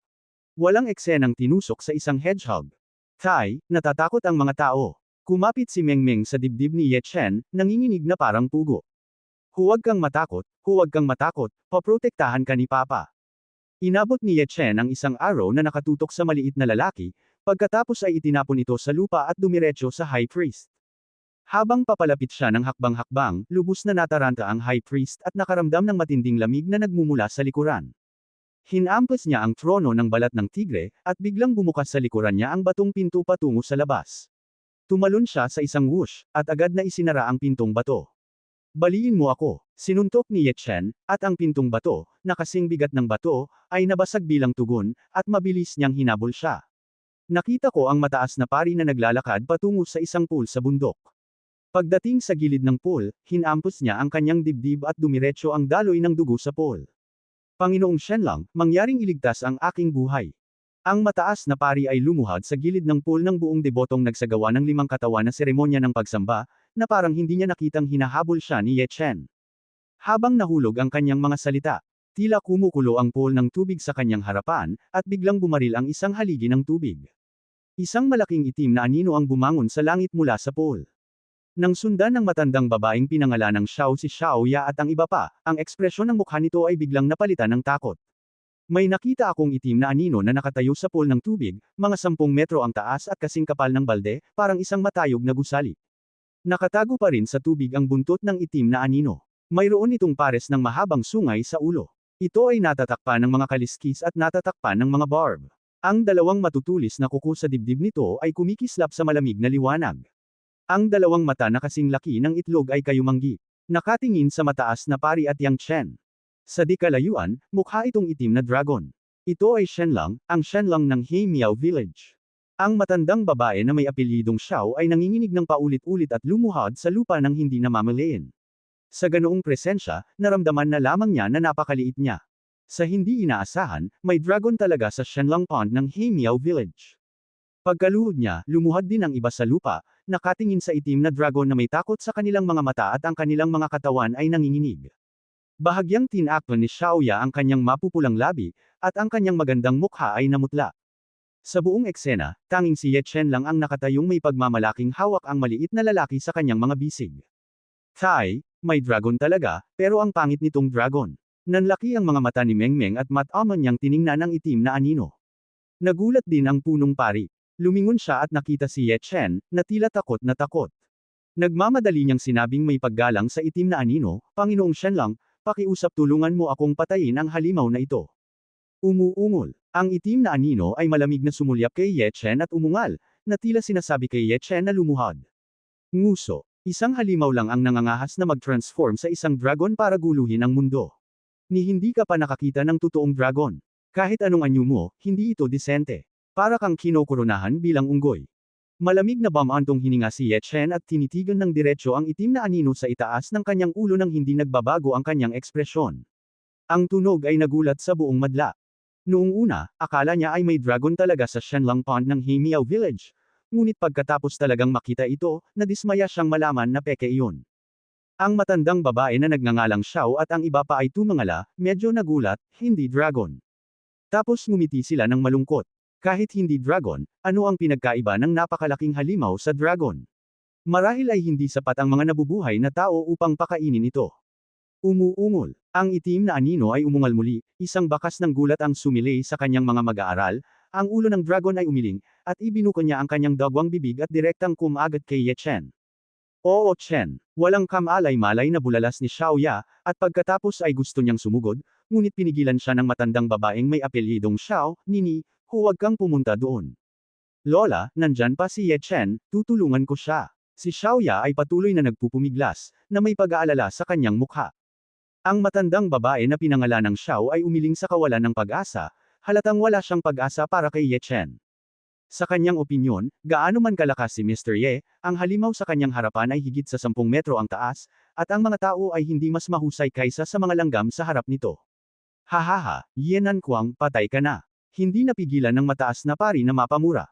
Walang eksenang tinusok sa isang hedgehog. Tai, natatakot ang mga tao. Kumapit si Meng Meng sa dibdib ni Ye Chen, nanginginig na parang pugo. Huwag kang matakot, paprotektahan ka ni Papa. Inabot ni Ye Chen ang isang arrow na nakatutok sa maliit na lalaki, pagkatapos ay itinapon ito sa lupa at dumiretso sa high priest. Habang papalapit siya ng hakbang-hakbang, lubos na nataranta ang high priest at nakaramdam ng matinding lamig na nagmumula sa likuran. Hinampas niya ang trono ng balat ng tigre, at biglang bumukas sa likuran niya ang batong pinto patungo sa labas. Tumalon siya sa isang whoosh, at agad na isinara ang pintong bato. Baliin mo ako, sinuntok ni Ye Chen, at ang pintong bato, na kasing bigat ng bato, ay nabasag bilang tugon, at mabilis niyang hinabol siya. Nakita ko ang mataas na pari na naglalakad patungo sa isang pool sa bundok. Pagdating sa gilid ng pool, hinampos niya ang kanyang dibdib at dumiretso ang daloy ng dugo sa pool. Panginoong Shenlang, mangyaring iligtas ang aking buhay. Ang mataas na pari ay lumuhad sa gilid ng pool ng buong debotong nagsagawa ng 5 katawan na seremonya ng pagsamba, na parang hindi niya nakitang hinahabol siya ni Ye Chen. Habang nahulog ang kanyang mga salita, tila kumukulo ang pool ng tubig sa kanyang harapan, at biglang bumaril ang isang haligi ng tubig. Isang malaking itim na anino ang bumangon sa langit mula sa pool. Nang sundan ng matandang babaeng pinangalanang Xiao si Xiao Ya at ang iba pa, ang ekspresyon ng mukha nito ay biglang napalitan ng takot. May nakita akong itim na anino na nakatayo sa pool ng tubig, mga 10 metro ang taas at kasing kapal ng balde, parang isang matayog na gusali. Nakatago pa rin sa tubig ang buntot ng itim na anino. Mayroon itong pares ng mahabang sungay sa ulo. Ito ay natatakpan ng mga kaliskis at natatakpan ng mga barb. Ang dalawang matutulis na kuko sa dibdib nito ay kumikislap sa malamig na liwanag. Ang dalawang mata na kasing laki ng itlog ay kayumanggi. Nakatingin sa mataas na pari at Yang Chen. Sa di kalayuan, mukha itong itim na dragon. Ito ay Shenlang, ang Shenlang ng Heimiao Village. Ang matandang babae na may apelyidong Xiao ay nanginginig ng paulit-ulit at lumuhad sa lupa nang hindi namamalayan. Sa ganoong presensya, naramdaman na lamang niya na napakaliit niya. Sa hindi inaasahan, may dragon talaga sa Shenlang Pond ng Heimiao Village. Pagkaluhod niya, lumuhad din ang iba sa lupa, nakatingin sa itim na dragon na may takot sa kanilang mga mata at ang kanilang mga katawan ay nanginginig. Bahagyang tinakpan ni Xiaoya ang kanyang mapupulang labi, at ang kanyang magandang mukha ay namutla. Sa buong eksena, tanging si Ye Chen lang ang nakatayong may pagmamalaking hawak ang maliit na lalaki sa kanyang mga bisig. Tai, may dragon talaga, pero ang pangit nitong dragon. Nanlaki ang mga mata ni Mengmeng at mataman niyang tiningnan ang itim na anino. Nagulat din ang punong pari. Lumingon siya at nakita si Ye Chen, na tila takot na takot. Nagmamadali niyang sinabing may paggalang sa itim na anino, Panginoong Shenlang, pakiusap tulungan mo akong patayin ang halimaw na ito. Umuungol. Ang itim na anino ay malamig na sumulyap kay Ye Chen at umungal, na tila sinasabi kay Ye Chen na lumuhad. Nguso. Isang halimaw lang ang nangangahas na mag-transform sa isang dragon para guluhin ang mundo. Ni hindi ka pa nakakita ng totoong dragon. Kahit anong anyo mo, hindi ito disente. Para kang kinokoronahan bilang unggoy. Malamig na bamantong hininga si Ye Chen at tinitigan ng diretsyo ang itim na anino sa itaas ng kanyang ulo nang hindi nagbabago ang kanyang ekspresyon. Ang tunog ay nagulat sa buong madla. Noong una, akala niya ay may dragon talaga sa Shenlang Pond ng Heimiao Village. Ngunit pagkatapos talagang makita ito, nadismaya siyang malaman na peke iyon. Ang matandang babae na nagngangalang Xiao at ang iba pa ay tumangala, medyo nagulat, hindi dragon. Tapos ngumiti sila ng malungkot. Kahit hindi dragon, ano ang pinagkaiba ng napakalaking halimaw sa dragon? Marahil ay hindi sapat ang mga nabubuhay na tao upang pakainin ito. Umuungol. Ang itim na anino ay umungal muli, isang bakas ng gulat ang sumilay sa kanyang mga mag-aaral, ang ulo ng dragon ay umiling, at ibinuko niya ang kanyang dagwang bibig at direktang kumagat kay Ye Chen. Oo Chen, walang kamalay-malay na bulalas ni Xiaoya, at pagkatapos ay gusto niyang sumugod, ngunit pinigilan siya ng matandang babaeng may apelyidong Xiao, Nini, huwag kang pumunta doon. Lola, nandyan pa si Ye Chen, tutulungan ko siya. Si Xiaoya ay patuloy na nagpupumiglas, na may pag-aalala sa kanyang mukha. Ang matandang babae na pinangalanang Xiao ay umiling sa kawalan ng pag-asa, halatang wala siyang pag-asa para kay Ye Chen. Sa kanyang opinyon, gaano man kalakas si Mr. Ye, ang halimaw sa kanyang harapan ay higit sa 10 metro ang taas, at ang mga tao ay hindi mas mahusay kaysa sa mga langgam sa harap nito. Hahaha, Yenan Kuang, patay ka na. Hindi napigilan ng mataas na pari na mapamura.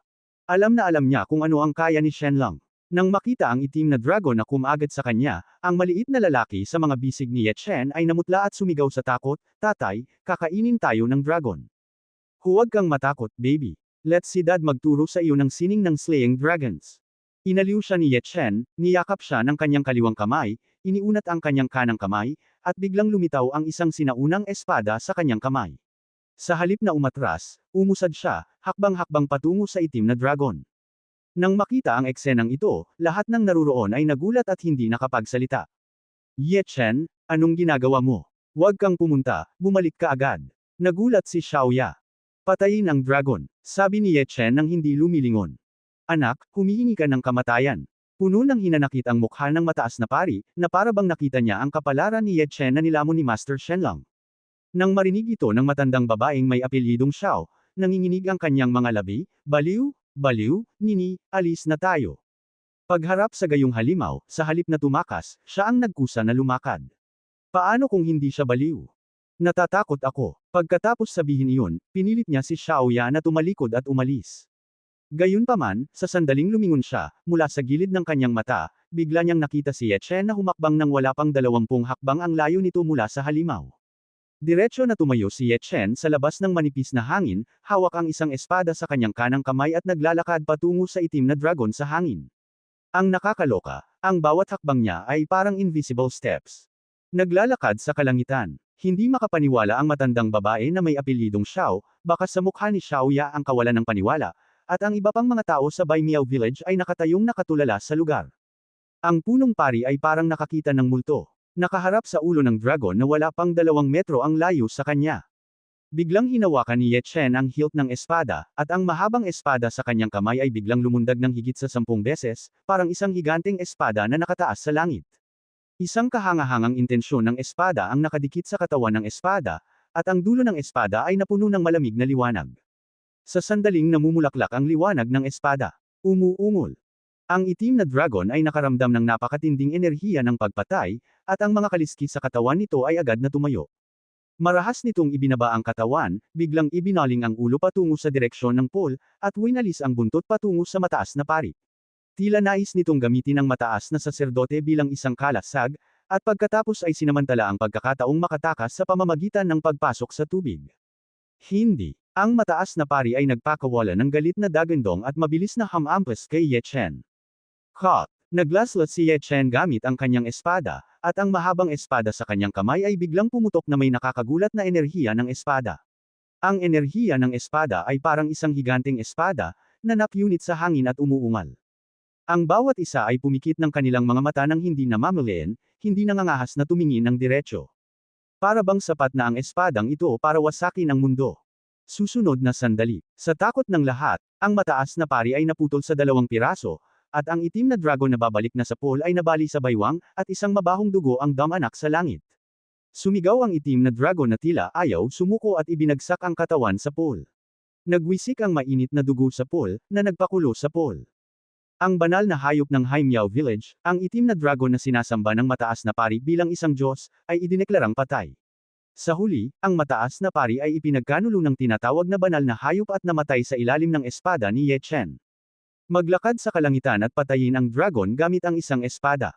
Alam na alam niya kung ano ang kaya ni Shenlang. Nang makita ang itim na dragon na kumaagad sa kanya, ang maliit na lalaki sa mga bisig ni Ye Chen ay namutla at sumigaw sa takot, Tatay, kakainin tayo ng dragon. Huwag kang matakot, baby. Let's si Dad magturo sa iyo ng sining ng slaying dragons. Inaliw siya ni Ye Chen, niyakap siya ng kanyang kaliwang kamay, iniunat ang kanyang kanang kamay, at biglang lumitaw ang isang sinaunang espada sa kanyang kamay. Sa halip na umatras, umusad siya, hakbang-hakbang patungo sa itim na dragon. Nang makita ang eksenang ito, lahat ng naruroon ay nagulat at hindi nakapagsalita. Ye Chen, anong ginagawa mo? Huwag kang pumunta, bumalik ka agad. Nagulat si Xiaoya. Patayin ang dragon, sabi ni Ye Chen nang hindi lumilingon. Anak, humihingi ka ng kamatayan. Puno ng hinanakit ang mukha ng mataas na pari, na para bang nakita niya ang kapalaran ni Ye Chen na nilamon ni Master Shenlong. Nang marinig ito ng matandang babaeng may apelyidong Xiao, nanginginig ang kanyang mga labi, baliw, baliw, nini, alis na tayo. Pagharap sa gayong halimaw, sa halip na tumakas, siya ang nagkusa na lumakad. Paano kung hindi siya baliw? Natatakot ako. Pagkatapos sabihin iyon, pinilit niya si Xiaoya na tumalikod at umalis. Gayunpaman, sa sandaling lumingon siya, mula sa gilid ng kanyang mata, bigla niyang nakita si Ye Chen na humakbang ng wala pang 20 hakbang ang layo nito mula sa halimaw. Diretso na tumayo si Ye Chen sa labas ng manipis na hangin, hawak ang isang espada sa kanyang kanang kamay at naglalakad patungo sa itim na dragon sa hangin. Ang nakakaloka, ang bawat hakbang niya ay parang invisible steps. Naglalakad sa kalangitan. Hindi makapaniwala ang matandang babae na may apelyidong Xiao, baka sa mukha ni Xiaoya ang kawalan ng paniwala, at ang iba pang mga tao sa Baimiao Village ay nakatayong nakatulala sa lugar. Ang punong pari ay parang nakakita ng multo. Nakaharap sa ulo ng dragon na wala pang 2 metro ang layo sa kanya. Biglang hinawakan ni Ye Chen ang hilt ng espada, at ang mahabang espada sa kanyang kamay ay biglang lumundag ng higit sa 10 beses, parang isang higanteng espada na nakataas sa langit. Isang kahangahangang intensyon ng espada ang nakadikit sa katawan ng espada, at ang dulo ng espada ay napuno ng malamig na liwanag. Sa sandaling namumulaklak ang liwanag ng espada. Umuungol. Ang itim na dragon ay nakaramdam ng napakatinding enerhiya ng pagpatay, at ang mga kaliskis sa katawan nito ay agad na tumayo. Marahas nitong ibinaba ang katawan, biglang ibinaling ang ulo patungo sa direksyon ng pole, at winalis ang buntot patungo sa mataas na pari. Tila nais nitong gamitin ang mataas na saserdote bilang isang kalasag, at pagkatapos ay sinamantala ang pagkakataong makatakas sa pamamagitan ng pagpasok sa tubig. Hindi. Ang mataas na pari ay nagpakawala ng galit na dagandong at mabilis na hamampas kay Ye Chen. Cut! Naglaslat si Ye Chen gamit ang kanyang espada, at ang mahabang espada sa kanyang kamay ay biglang pumutok na may nakakagulat na enerhiya ng espada. Ang enerhiya ng espada ay parang isang higanteng espada, na napunit sa hangin at umuungal. Ang bawat isa ay pumikit ng kanilang mga mata nang hindi namamalayan, hindi nangangahas na tumingin ng diretsyo. Para bang sapat na ang espadang ito para wasakin ang mundo. Susunod na sandali. Sa takot ng lahat, ang mataas na pari ay naputol sa 2 piraso, at ang itim na dragon na babalik na sa pole ay nabali sa baywang, at isang mabahong dugo ang damanak sa langit. Sumigaw ang itim na dragon na tila ayaw sumuko at ibinagsak ang katawan sa pole. Nagwisik ang mainit na dugo sa pole, na nagpakulo sa pole. Ang banal na hayop ng Haimiao Village, ang itim na dragon na sinasamba ng mataas na pari bilang isang Diyos, ay idineklarang patay. Sa huli, ang mataas na pari ay ipinagkanulo ng tinatawag na banal na hayop at namatay sa ilalim ng espada ni Ye Chen. Maglakad sa kalangitan at patayin ang dragon gamit ang isang espada.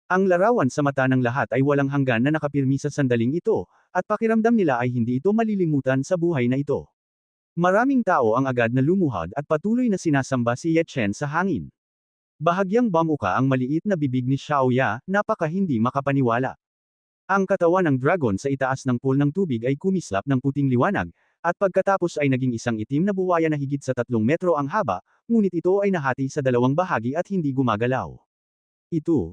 Ang larawan sa mata ng lahat ay walang hanggan na nakapirmi sa sandaling ito, at pakiramdam nila ay hindi ito malilimutan sa buhay na ito. Maraming tao ang agad na lumuhad at patuloy na sinasamba si Ye Chen sa hangin. Bahagyang bamuka ang maliit na bibig ni Xiaoya, napaka hindi makapaniwala. Ang katawan ng dragon sa itaas ng pool ng tubig ay kumislap ng puting liwanag, at pagkatapos ay naging isang itim na buwaya na higit sa 3 metro ang haba, ngunit ito ay nahati sa 2 bahagi at hindi gumagalaw. Ito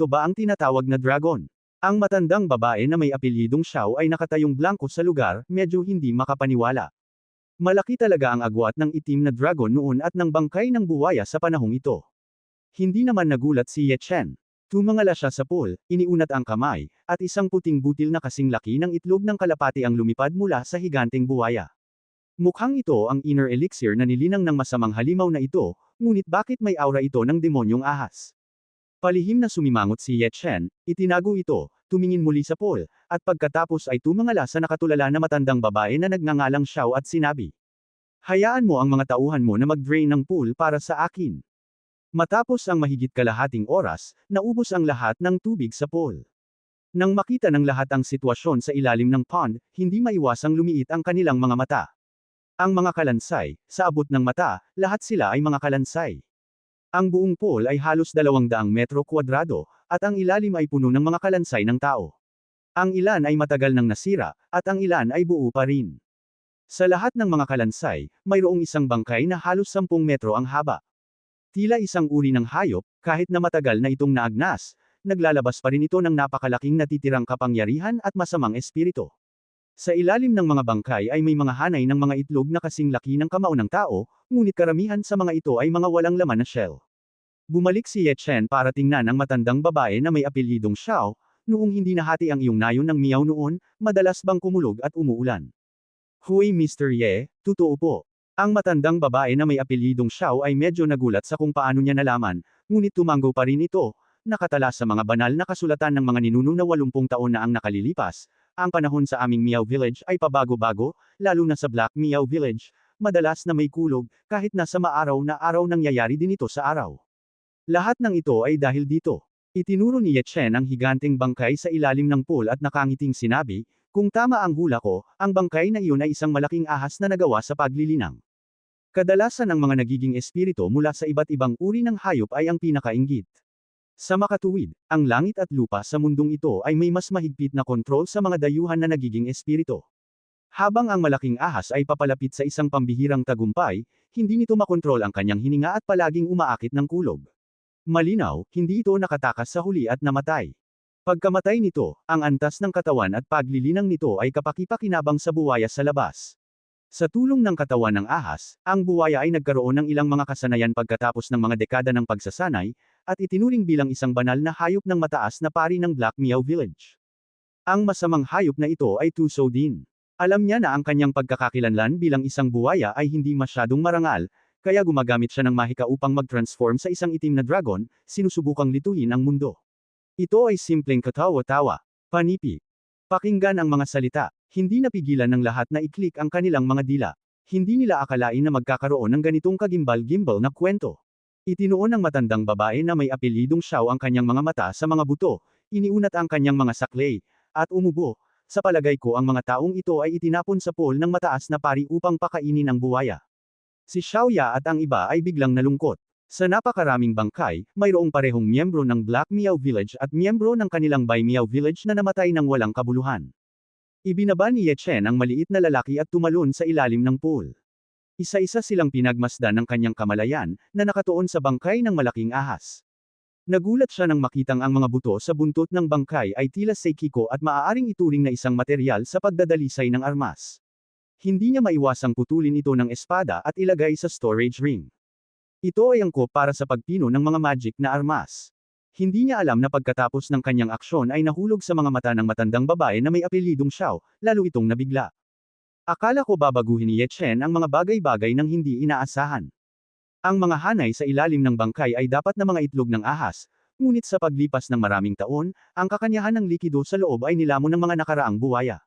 ba ang tinatawag na dragon? Ang matandang babae na may apelyidong Xiao ay nakatayong blanko sa lugar, medyo hindi makapaniwala. Malaki talaga ang agwat ng itim na dragon noon at ng bangkay ng buwaya sa panahong ito. Hindi naman nagulat si Ye Chen. Tumangala siya sa pool, iniunat ang kamay, at isang puting butil na kasing laki ng itlog ng kalapati ang lumipad mula sa higanteng buwaya. Mukhang ito ang inner elixir na nilinang ng masamang halimaw na ito, ngunit bakit may aura ito ng demonyong ahas? Palihim na sumimangot si Ye Chen, itinago ito, tumingin muli sa pool, at pagkatapos ay tumangala sa nakatulala na matandang babae na nagngangalang Xiao at sinabi. Hayaan mo ang mga tauhan mo na mag-drain ng pool para sa akin. Matapos ang mahigit kalahating oras, naubos ang lahat ng tubig sa pool. Nang makita ng lahat ang sitwasyon sa ilalim ng pond, hindi maiwasang lumiit ang kanilang mga mata. Ang mga kalansay, sa abot ng mata, lahat sila ay mga kalansay. Ang buong pool ay halos 200 metro kwadrado, at ang ilalim ay puno ng mga kalansay ng tao. Ang ilan ay matagal nang nasira, at ang ilan ay buo pa rin. Sa lahat ng mga kalansay, mayroong isang bangkay na halos 10 metro ang haba. Tila isang uri ng hayop, kahit na matagal na itong naagnas, naglalabas pa rin ito ng napakalaking natitirang kapangyarihan at masamang espiritu. Sa ilalim ng mga bangkay ay may mga hanay ng mga itlog na kasing laki ng kamao ng tao, ngunit karamihan sa mga ito ay mga walang laman na shell. Bumalik si Ye Chen para tingnan ang matandang babae na may apelyidong Xiao, noong hindi nahati ang iyong nayon ng Miao noon, madalas bang kumulog at umuulan. Huy Mr. Ye, totoo po. Ang matandang babae na may apelyidong Xiao ay medyo nagulat sa kung paano niya nalaman, ngunit tumango pa rin ito, nakatala sa mga banal na kasulatan ng mga ninuno na 80 taon na ang nakalilipas. Ang panahon sa aming Miao Village ay pabago-bago, lalo na sa Black Miao Village, madalas na may kulog, kahit nasa maaraw na araw nangyayari din ito sa araw. Lahat ng ito ay dahil dito. Itinuro ni Ye Chen ang higanteng bangkay sa ilalim ng pool at nakangiting sinabi, kung tama ang hula ko, ang bangkay na iyon ay isang malaking ahas na nagawa sa paglilinang. Kadalasan ang mga nagiging espiritu mula sa iba't ibang uri ng hayop ay ang pinakainggit. Sa makatuwid, ang langit at lupa sa mundong ito ay may mas mahigpit na kontrol sa mga dayuhan na nagiging espiritu. Habang ang malaking ahas ay papalapit sa isang pambihirang tagumpay, hindi nito makontrol ang kanyang hininga at palaging umaakit ng kulog. Malinaw, hindi ito nakatakas sa huli at namatay. Pagkamatay nito, ang antas ng katawan at paglilinang nito ay kapaki-pakinabang sa buwaya sa labas. Sa tulong ng katawan ng ahas, ang buwaya ay nagkaroon ng ilang mga kasanayan pagkatapos ng mga dekada ng pagsasanay, at itinuring bilang isang banal na hayop ng mataas na pari ng Black Miao Village. Ang masamang hayop na ito ay Tuso din. Alam niya na ang kanyang pagkakakilanlan bilang isang buwaya ay hindi masyadong marangal, kaya gumagamit siya ng mahika upang mag-transform sa isang itim na dragon, sinusubukang lituhin ang mundo. Ito ay simpleng katawa-tawa. Panipi. Pakinggan ang mga salita. Hindi napigilan ng lahat na i-click ang kanilang mga dila. Hindi nila akalain na magkakaroon ng ganitong kagimbal-gimbal na kwento. Itinuon ng matandang babae na may apelyidong Xiao ang kanyang mga mata sa mga buto, iniunat ang kanyang mga saklay, at umubo. Sa palagay ko ang mga taong ito ay itinapon sa pool ng mataas na pari upang pakainin ang buwaya. Si Xiaoya at ang iba ay biglang nalungkot. Sa napakaraming bangkay, mayroong parehong miyembro ng Black Miao Village at miyembro ng kanilang Bai Miao Village na namatay ng walang kabuluhan. Ibinaba ni Ye Chen ang maliit na lalaki at tumalon sa ilalim ng pool. Isa-isa silang pinagmasdan ng kanyang kamalayan, na nakatuon sa bangkay ng malaking ahas. Nagulat siya nang makitang ang mga buto sa buntot ng bangkay ay tila seikiko at maaaring ituring na isang materyal sa pagdadalisay ng armas. Hindi niya maiwasang putulin ito ng espada at ilagay sa storage ring. Ito ay angkop para sa pagpino ng mga magic na armas. Hindi niya alam na pagkatapos ng kanyang aksyon ay nahulog sa mga mata ng matandang babae na may apelyidong Xiao, lalo itong nabigla. Akala ko babaguhin ni Ye Chen ang mga bagay-bagay nang hindi inaasahan. Ang mga hanay sa ilalim ng bangkay ay dapat na mga itlog ng ahas, ngunit sa paglipas ng maraming taon, ang kakanyahan ng likido sa loob ay nilamon ng mga nakaraang buwaya.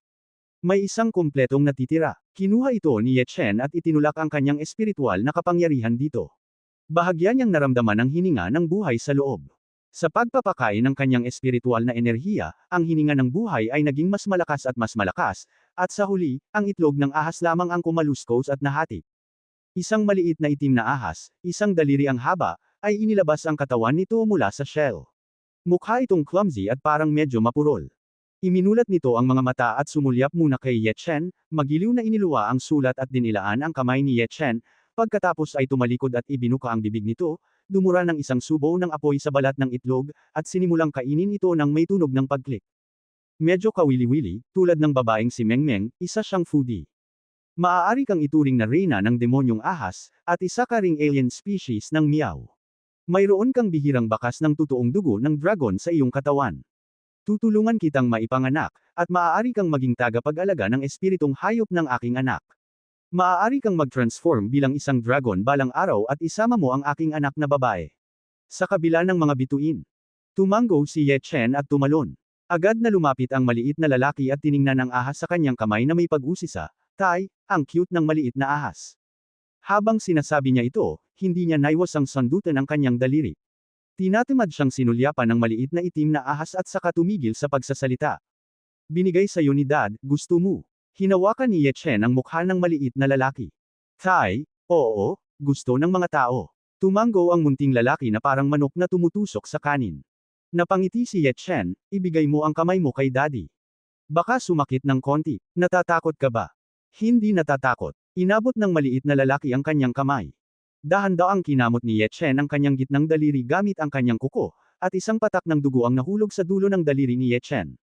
May isang kumpletong natitira. Kinuha ito ni Ye Chen at itinulak ang kanyang espiritual na kapangyarihan dito. Bahagya niyang naramdaman ang hininga ng buhay sa loob. Sa pagpapakain ng kanyang espiritual na enerhiya, ang hininga ng buhay ay naging mas malakas, at sa huli, ang itlog ng ahas lamang ang kumaluskos at nahati. Isang maliit na itim na ahas, isang daliri ang haba, ay inilabas ang katawan nito mula sa shell. Mukha itong clumsy at parang medyo mapurol. Iminulat nito ang mga mata at sumulyap muna kay Ye Chen, magiliw na iniluwa ang sulat at dinilaan ang kamay ni Ye Chen, pagkatapos ay tumalikod at ibinuka ang bibig nito, dumura ng isang subo ng apoy sa balat ng itlog, at sinimulang kainin ito nang may tunog ng pag-click. Medyo kawili-wili, tulad ng babaeng si Meng Meng, isa siyang foodie. Maaari kang ituring na reyna ng demonyong ahas, at isa ka ring alien species ng Miao. Mayroon kang bihirang bakas ng totoong dugo ng dragon sa iyong katawan. Tutulungan kitang maipanganak, at maaari kang maging tagapag-alaga ng espiritong hayop ng aking anak. Maaari kang mag-transform bilang isang dragon balang araw at isama mo ang aking anak na babae. Sa kabila ng mga bituin. Tumango si Ye Chen at tumalon. Agad na lumapit ang maliit na lalaki at tiningnan ang ahas sa kanyang kamay na may pag-usisa. Tai, ang cute ng maliit na ahas. Habang sinasabi niya ito, hindi niya naiwasang sandutan ang kanyang daliri. Tinatamad siyang sinulyapan ng maliit na itim na ahas at saka tumigil sa pagsasalita. Binigay sa'yo ni Dad, gusto mo. Hinawakan ni Ye Chen ang mukha ng maliit na lalaki. Tai, oo, gusto ng mga tao. Tumango ang munting lalaki na parang manok na tumutusok sa kanin. Napangiti si Ye Chen, ibigay mo ang kamay mo kay Daddy. Baka sumakit ng konti. Natatakot ka ba? Hindi natatakot. Inabot ng maliit na lalaki ang kanyang kamay. Dahan-daang kinamot ni Ye Chen ang kanyang gitnang daliri gamit ang kanyang kuko, at isang patak ng dugo ang nahulog sa dulo ng daliri ni Ye Chen.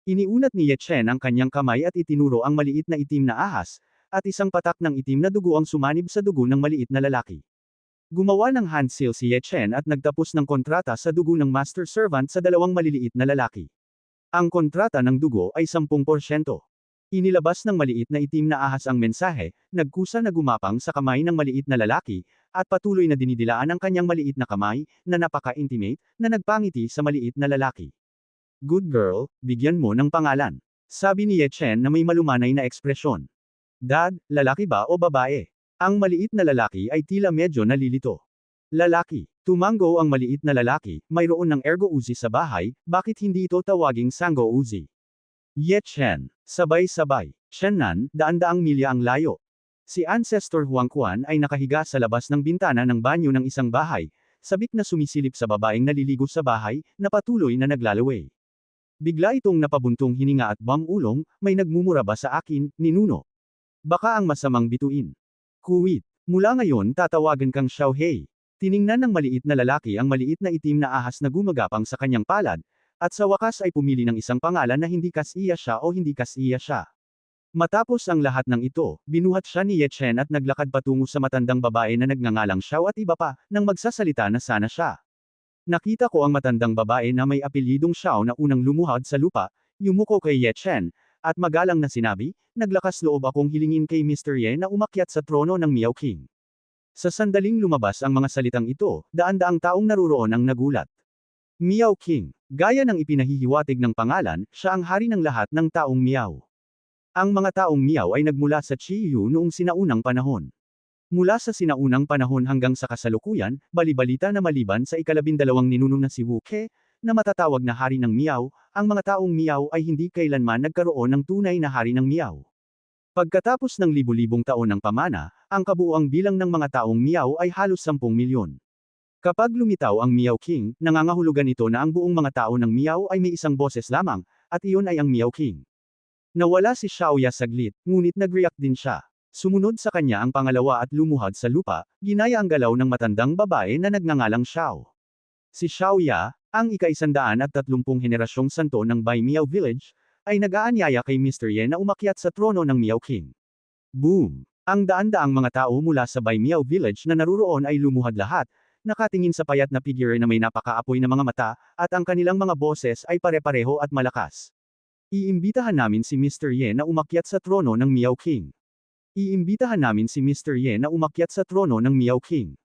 Iniunat ni Ye Chen ang kanyang kamay at itinuro ang maliit na itim na ahas, at isang patak ng itim na dugo ang sumanib sa dugo ng maliit na lalaki. Gumawa ng hand seal si Ye Chen at nagtapos ng kontrata sa dugo ng master servant sa dalawang maliliit na lalaki. Ang kontrata ng dugo ay 10%. Inilabas ng maliit na itim na ahas ang mensahe, nagkusa na gumapang sa kamay ng maliit na lalaki, at patuloy na dinidilaan ang kanyang maliit na kamay, na napaka-intimate, na nagpangiti sa maliit na lalaki. Good girl, bigyan mo ng pangalan. Sabi ni Ye Chen na may malumanay na ekspresyon. Dad, lalaki ba o babae? Ang maliit na lalaki ay tila medyo nalilito. Lalaki. Tumango ang maliit na lalaki, mayroon ng ergo Uzi sa bahay, bakit hindi ito tawaging Sango Uzi? Ye Chen. Sabay-sabay. Shennan, daan-daang milya ang layo. Si Ancestor Huang Quan ay nakahiga sa labas ng bintana ng banyo ng isang bahay, sabik na sumisilip sa babaeng naliligo sa bahay, na patuloy na naglalaway. Bigla itong napabuntong hininga at ulong, may nagmumura ba sa akin, ninuno? Baka ang masamang bituin. Kuwit. Mula ngayon tatawagan kang Xiaohei. Tiningnan ng maliit na lalaki ang maliit na itim na ahas na gumagapang sa kanyang palad, at sa wakas ay pumili ng isang pangalan na hindi kas-iya siya o hindi kas-iya siya. Matapos ang lahat ng ito, binuhat siya ni Ye Chen at naglakad patungo sa matandang babae na nagngangalang Xiao at iba pa, nang magsasalita na sana siya. Nakita ko ang matandang babae na may apelyidong Xiao na unang lumuhad sa lupa, yumuko kay Ye Chen, at magalang na sinabi, naglakas loob akong hilingin kay Mr. Ye na umakyat sa trono ng Miao King. Sa sandaling lumabas ang mga salitang ito, daan-daang taong naruroon ang nagulat. Miao King. Gaya ng ipinahihiwatig ng pangalan, siya ang hari ng lahat ng taong Miao. Ang mga taong Miao ay nagmula sa Qiyu noong sinaunang panahon. Mula sa sinaunang panahon hanggang sa kasalukuyan, balibalita na maliban sa ikalabindalawang ninuno na si Wu Ke, na matatawag na hari ng Miao, ang mga taong Miao ay hindi kailanman nagkaroon ng tunay na hari ng Miao. Pagkatapos ng libu-libong taon ng pamana, ang kabuuang bilang ng mga taong Miao ay halos 10 milyon. Kapag lumitaw ang Miao King, nangangahulugan ito na ang buong mga tao ng Miao ay may isang boses lamang, at iyon ay ang Miao King. Nawala si Xiaoya saglit, ngunit nag-react din siya. Sumunod sa kanya ang pangalawa at lumuhad sa lupa, ginaya ang galaw ng matandang babae na nagngangalang Xiao. Si Xiaoya, ang ika-130 henerasyong santo ng Bai Miao Village, ay nag-aanyaya kay Mr. Ye na umakyat sa trono ng Miao King. Boom! Ang daan-daang mga tao mula sa Bai Miao Village na naruroon ay lumuhad lahat, nakatingin sa payat na figure na may napakaapoy na mga mata, at ang kanilang mga boses ay pare-pareho at malakas. Iimbitahan namin si Mr. Ye na umakyat sa trono ng Miao King. Iimbitahan namin si Mr. Ye na umakyat sa trono ng Miao King.